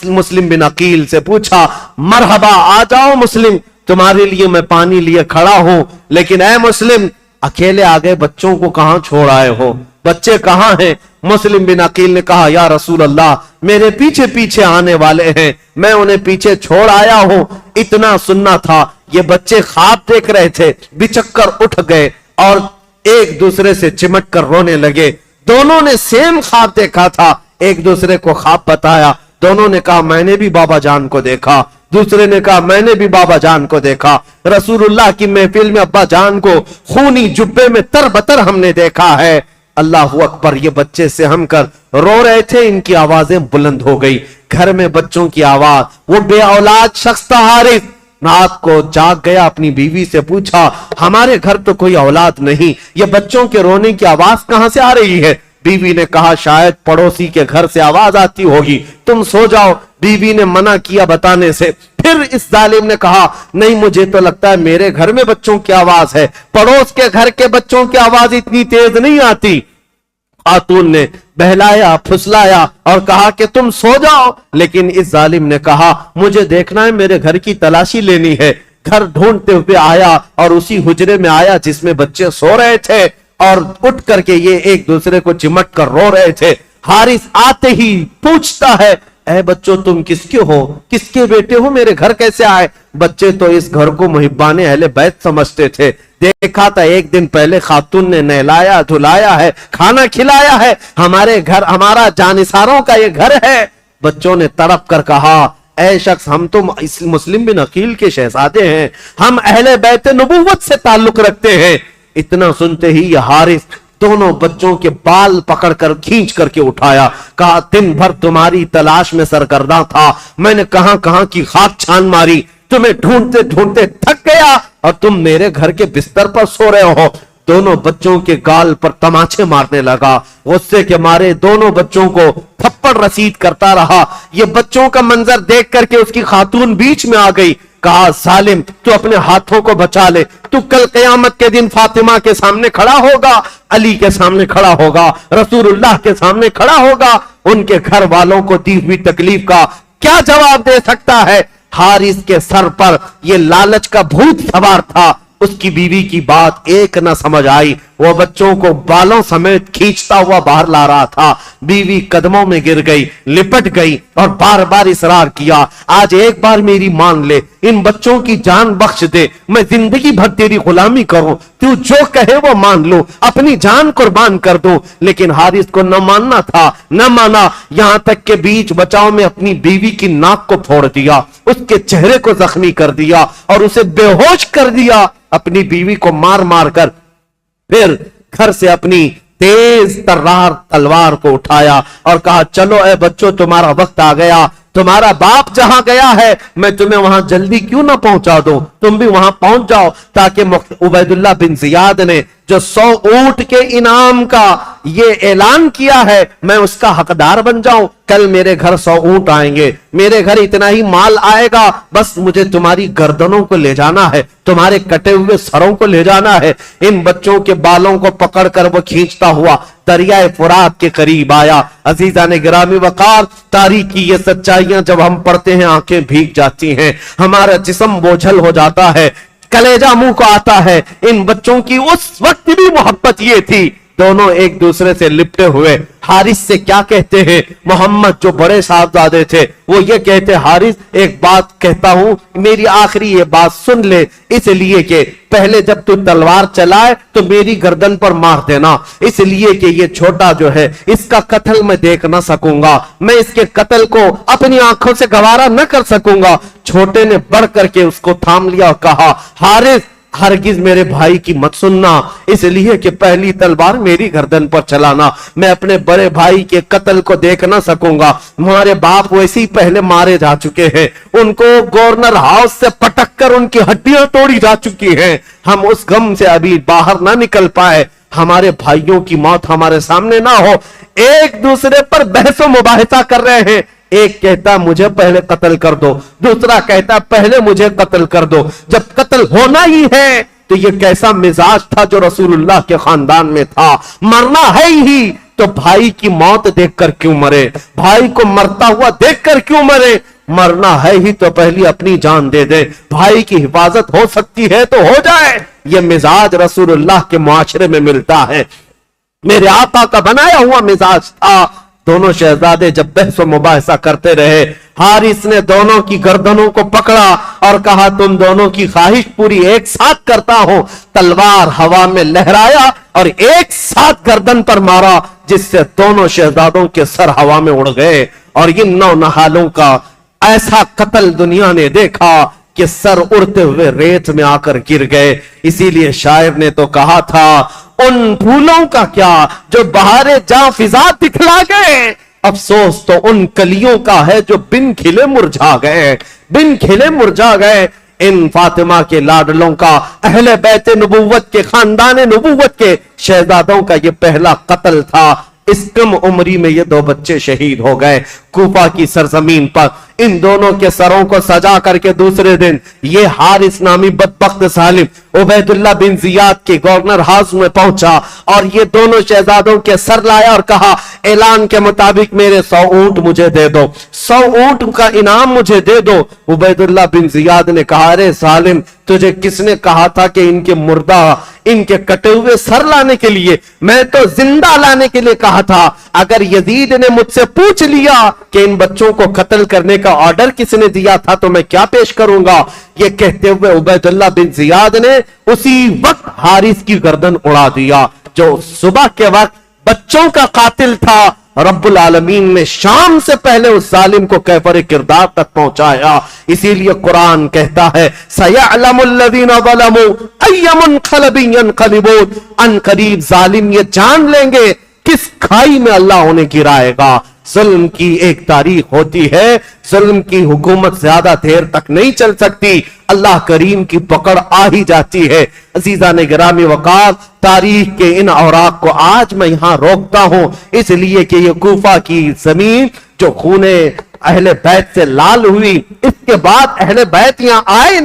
مسلم بن عقیل سے پوچھا مرحبا آ جاؤ مسلم, تمہارے لیے میں پانی لیے کھڑا ہوں. لیکن اے مسلم اکیلے آگے بچوں کو کہاں چھوڑ آئے ہو, بچے کہاں ہیں؟ مسلم بن عقیل نے کہا یا رسول اللہ میرے پیچھے پیچھے آنے والے ہیں, میں انہیں پیچھے چھوڑ آیا ہوں. اتنا سننا تھا یہ بچے خواب دیکھ رہے تھے, بچک کر اٹھ گئے اور ایک دوسرے سے چمٹ کر رونے لگے. دونوں نے سیم خواب دیکھا تھا, ایک دوسرے کو خواب بتایا. دونوں نے کہا میں نے بھی بابا جان کو دیکھا, دوسرے نے کہا میں نے بھی بابا جان کو دیکھا. رسول اللہ کی محفل میں ابا جان کو خونی جبے میں تر بتر ہم نے دیکھا ہے. اللہ اکبر. یہ بچے سہم کر رو رہے تھے, ان کی آوازیں بلند ہو گئی. گھر میں بچوں کی آواز. وہ بے اولاد شخص تھا حارث, رات کو جاگ گیا, اپنی بیوی سے پوچھا ہمارے گھر تو کوئی اولاد نہیں, یہ بچوں کے رونے کی آواز کہاں سے آ رہی ہے؟ بیوی نے کہا شاید پڑوسی کے گھر سے آواز آتی ہوگی, تم سو جاؤ. بیوی نے منع کیا بتانے سے. پھر اس ظالم نے کہا نہیں مجھے تو لگتا ہے میرے گھر میں بچوں کی آواز ہے, پڑوس کے گھر کے بچوں کی آواز اتنی تیز نہیں آتی. خاتون نے بہلایا پھسلایا اور کہا کہ تم سو جاؤ. لیکن اس ظالم نے کہا مجھے دیکھنا ہے, میرے گھر کی تلاشی لینی ہے. گھر ڈھونڈتے ہوئے آیا اور اسی حجرے میں آیا جس میں بچے سو رہے تھے, اور اٹھ کر کے یہ ایک دوسرے کو چمٹ کر رو رہے تھے. حارث آتے ہی پوچھتا ہے اے بچوں تم کس کے ہو, کس کے بیٹے ہو, میرے گھر کیسے آئے؟ بچے تو اس گھر کو محبان اہل بیت سمجھتے تھے. دیکھا تھا ایک دن پہلے خاتون نے نہلایا دھلایا ہے, کھانا کھلایا ہے, ہمارے گھر ہمارا جانثاروں کا یہ گھر ہے. بچوں نے تڑپ کر کہا اے شخص ہم تو مسلم بن عقیل کے شہزادے ہیں, ہم اہل بیت نبوت سے تعلق رکھتے ہیں. اتنا سنتے ہی یہ حارث دونوں بچوں کے بال پکڑ کر کھینچ کر کے اٹھایا. کہا دن بھر تمہاری تلاش میں سرگرداں تھا, میں نے کہاں کہاں کی خاک چھان ماری, تمہیں ڈھونڈتے ڈھونڈتے تھک گیا اور تم میرے گھر کے بستر پر سو رہے ہو۔ دونوں بچوں کے گال پر تماچے مارنے لگا، غصے کے مارے دونوں بچوں کو تھپڑ رسید کرتا رہا۔ یہ بچوں کا منظر دیکھ کر کے اس کی خاتون بیچ میں آ گئی، کہا ظالم تو اپنے ہاتھوں کو بچا لے، تو کل قیامت کے دن فاطمہ کے سامنے کھڑا ہوگا، علی کے سامنے کھڑا ہوگا، رسول اللہ کے سامنے کھڑا ہوگا، ان کے گھر والوں کو دی ہوئی تکلیف کا کیا جواب دے سکتا ہے؟ حارث کے سر پر یہ لالچ کا بھوت سوار تھا۔ اس کی بیوی کی بات ایک نہ سمجھ آئی، وہ بچوں کو بالوں سمیت کھینچتا ہوا باہر لا رہا تھا۔ بیوی قدموں میں گر گئی، لپٹ گئی اور بار بار اصرار کیا، آج ایک بار میری مان لے، ان بچوں کی جان بخش دے، میں زندگی بھر تیری غلامی کروں، تو جو کہے وہ مان لو، اپنی جان قربان کر دوں۔ لیکن حارث کو نہ ماننا تھا، نہ مانا، یہاں تک کہ بیچ بچاؤ میں اپنی بیوی کی ناک کو پھوڑ دیا، اس کے چہرے کو زخمی کر دیا اور اسے بے ہوش کر دیا۔ اپنی بیوی کو مار مار کر پھر گھر سے اپنی تیز ترار تلوار کو اٹھایا اور کہا چلو اے بچوں، تمہارا وقت آ گیا، تمہارا باپ جہاں گیا ہے میں تمہیں وہاں جلدی کیوں نہ پہنچا دوں، تم بھی وہاں پہنچ جاؤ، تاکہ عبید اللہ بن زیاد نے جو 100 اونٹ کے انعام کا یہ اعلان کیا ہے میں اس کا حقدار بن جاؤں۔ کل میرے گھر 100 اونٹ آئیں گے، میرے گھر اتنا ہی مال آئے گا، بس مجھے تمہاری گردنوں کو لے جانا ہے، تمہارے کٹے ہوئے سروں کو لے جانا ہے۔ ان بچوں کے بالوں کو پکڑ کر وہ کھینچتا ہوا دریائے فرات کے قریب آیا۔ عزیزان گرامی وقار، تاریخ کی یہ سچائیاں جب ہم پڑھتے ہیں آنکھیں بھیگ جاتی ہیں، ہمارا جسم بوجھل ہو جاتا ہے، کلیجہ منہ کو آتا ہے۔ ان بچوں کی اس وقت بھی محبت یہ تھی، دونوں ایک دوسرے سے لپٹے ہوئے۔ حارث سے کیا کہتے ہیں؟ محمد جو بڑے صاحبزادے تھے وہ یہ کہتے، حارث ایک بات کہتا ہوں، میری آخری یہ بات سن لے، اس لیے کہ پہلے جب تو تلوار چلائے تو میری گردن پر مار دینا، اس لیے کہ یہ چھوٹا جو ہے اس کا قتل میں دیکھ نہ سکوں گا، میں اس کے قتل کو اپنی آنکھوں سے گوارا نہ کر سکوں گا۔ چھوٹے نے بڑھ کر کے اس کو تھام لیا اور کہا، حارث ہرگز میرے بھائی کی مت سننا، اس لیے کہ پہلی تلوار میری گردن پر چلانا، میں اپنے بڑے بھائی کے قتل کو دیکھ نہ سکوں گا۔ ہمارے باپ ویسے ہی پہلے مارے جا چکے ہیں، ان کو گورنر ہاؤس سے پٹک کر ان کی ہڈیاں توڑی جا چکی ہیں، ہم اس غم سے ابھی باہر نہ نکل پائے، ہمارے بھائیوں کی موت ہمارے سامنے نہ ہو۔ ایک دوسرے پر بحث و مباحثہ کر رہے ہیں، ایک کہتا مجھے پہلے قتل کر دو، دوسرا کہتا پہلے مجھے قتل کر دو۔ جب قتل ہونا ہی ہے تو یہ کیسا مزاج تھا جو رسول اللہ کے خاندان میں تھا، مرنا ہے ہی تو بھائی کی موت دیکھ کر کیوں مرے، بھائی کو مرتا ہوا دیکھ کر کیوں مرے، مرنا ہے ہی تو پہلی اپنی جان دے دے، بھائی کی حفاظت ہو سکتی ہے تو ہو جائے۔ یہ مزاج رسول اللہ کے معاشرے میں ملتا ہے، میرے آقا کا بنایا ہوا مزاج تھا۔ دونوں شہزادے جب بحث و مباحثہ کرتے رہے، حارث نے دونوں کی گردنوں کو پکڑا اور کہا تم دونوں کی خواہش پوری ایک ساتھ کرتا ہوں۔ تلوار ہوا میں لہرایا اور ایک ساتھ گردن پر مارا، جس سے دونوں شہزادوں کے سر ہوا میں اڑ گئے، اور ان نونہالوں کا ایسا قتل دنیا نے دیکھا کہ سر اڑتے ہوئے ریت میں آ کر گر گئے۔ اسی لیے شاعر نے تو کہا تھا، ان پھولوں کا کیا جو بہار جاں فضا دکھلا گئے، افسوس تو ان کلیوں کا ہے جو بن کھلے مرجھا گئے، بن کھلے مرجھا گئے۔ ان فاطمہ کے لاڈلوں کا، اہل بیت نبوت کے، خاندان نبوت کے شہزادوں کا یہ پہلا قتل تھا۔ اس کم عمری میں یہ دو بچے شہید ہو گئے کوفہ کی سرزمین پر۔ ان دونوں کے سروں کو سجا کر کے دوسرے دن یہ حارث نامی بدبخت ظالم عبید اللہ بن زیاد کے گورنر ہاؤس میں پہنچا اور یہ دونوں شہزادوں کے سر لایا اور کہا اعلان کے مطابق میرے 100 اونٹ مجھے دے دو، 100 اونٹ کا انعام مجھے دے دو۔ عبید اللہ بن زیاد نے کہا ارے ظالم، تجھے کس نے کہا تھا کہ ان کے مردہ، ان کے کٹے ہوئے سر لانے کے لیے؟ میں تو زندہ لانے کے لیے کہا تھا۔ اگر یزید نے مجھ سے پوچھ لیا کہ ان بچوں کو قتل کرنے کا آرڈر کس نے دیا تھا تو میں کیا پیش کروں گا؟ یہ کہتے ہوئے عبید اللہ بن زیاد نے اسی وقت حارث کی گردن اڑا دیا جو صبح کے وقت بچوں کا قاتل تھا۔ رب العالمین نے شام سے پہلے اس ظالم کو کیفر کردار تک پہنچایا۔ اسی لیے قرآن کہتا ہے سَيَعْلَمُ الَّذِينَ ظَلَمُوا أَيَّ مُنْقَلَبٍ يَنْقَلِبُونَ، ان قریب ظالم یہ جان لیں گے کس کھائی میں اللہ انہیں گرائے گا۔ ظلم کی ایک تاریخ ہوتی ہے، ظلم کی حکومت زیادہ دیر تک نہیں چل سکتی، اللہ کریم کی پکڑ آ ہی جاتی ہے۔ عزیزان گرامی وقار، تاریخ کے ان اوراق کو آج میں یہاں روکتا ہوں اس لیے کہ یہ کوفہ کی زمین جو خون اہل بیت سے لال ہوئی، اس کے بعد اہل بیت یہاں آئے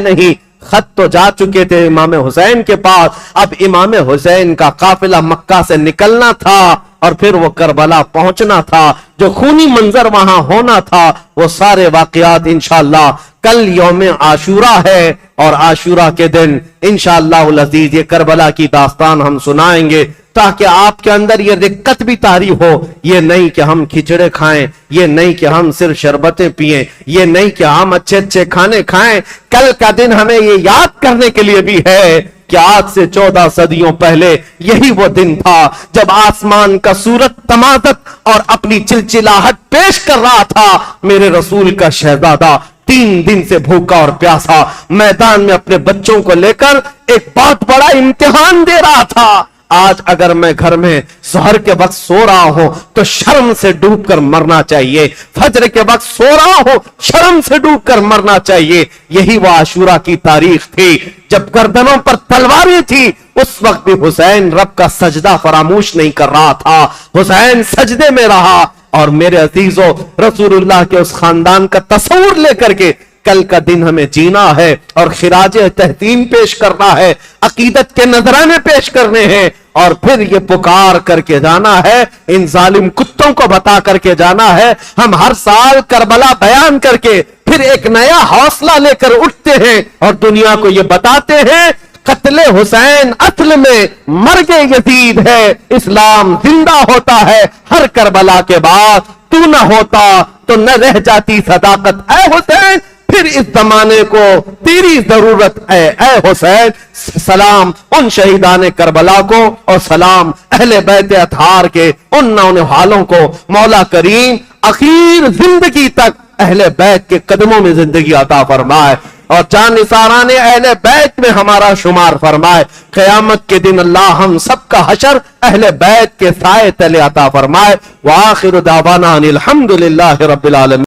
نہیں، خط تو جا چکے تھے امام حسین کے پاس، اب امام حسین کا قافلہ مکہ سے نکلنا تھا اور پھر وہ کربلا پہنچنا تھا، جو خونی منظر وہاں ہونا تھا، وہ سارے واقعات انشاءاللہ کل یوم عاشورہ ہے، اور عاشورہ کے دن انشاءاللہ العزیز یہ کربلا کی داستان ہم سنائیں گے، تاکہ آپ کے اندر یہ رقت بھی طاری ہو، یہ نہیں کہ ہم کھچڑے کھائیں، یہ نہیں کہ ہم صرف شربتیں پئیں، یہ نہیں کہ ہم اچھے اچھے کھانے کھائیں، کل کا دن ہمیں یہ یاد کرنے کے لیے بھی ہے کہ آج سے 14 صدیوں پہلے یہی وہ دن تھا جب آسمان کا سورج تمازت اور اپنی چلچلاہٹ پیش کر رہا تھا، میرے رسول کا شہزادہ 3 دن سے بھوکا اور پیاسا میدان میں اپنے بچوں کو لے کر ایک بہت بڑا امتحان دے رہا تھا۔ آج اگر میں گھر میں سحر کے وقت سو رہا ہوں تو شرم سے ڈوب کر مرنا چاہیے، فجر کے وقت سو رہا ہوں شرم سے ڈوب کر مرنا چاہیے۔ یہی وہ عاشورہ کی تاریخ تھی جب گردنوں پر تلواریں تھی، اس وقت بھی حسین رب کا سجدہ فراموش نہیں کر رہا تھا، حسین سجدے میں رہا۔ اور میرے عزیزو، رسول اللہ کے اس خاندان کا تصور لے کر کے کل کا دن ہمیں جینا ہے اور خراج تحسین پیش کرنا ہے، عقیدت کے نذرانے پیش کرنے ہیں، اور پھر یہ پکار کر کے جانا ہے، ان ظالم کتوں کو بتا کر کے جانا ہے۔ ہم ہر سال کربلا بیان کر کے پھر ایک نیا حوصلہ لے کر اٹھتے ہیں اور دنیا کو یہ بتاتے ہیں قتل حسین اصل میں مرگ یزید ہے، اسلام زندہ ہوتا ہے ہر کربلا کے بعد، تو نہ ہوتا تو نہ رہ جاتی صداقت اے حسین، پھر اس زمانے کو تیری ضرورت ہے اے حسین۔ سلام ان شہیدان کربلا کو اور سلام اہل بیت اطہار کے ان نونہالوں کو، مولا کریم اخیر زندگی تک اہل بیت کے قدموں میں زندگی عطا فرمائے اور جان نثاران اہل بیت میں ہمارا شمار فرمائے۔ قیامت کے دن اللہ ہم سب کا حشر اہل بیت کے سائے تلے عطا فرمائے۔ وآخر دعوانا ان الحمدللہ رب العالمین۔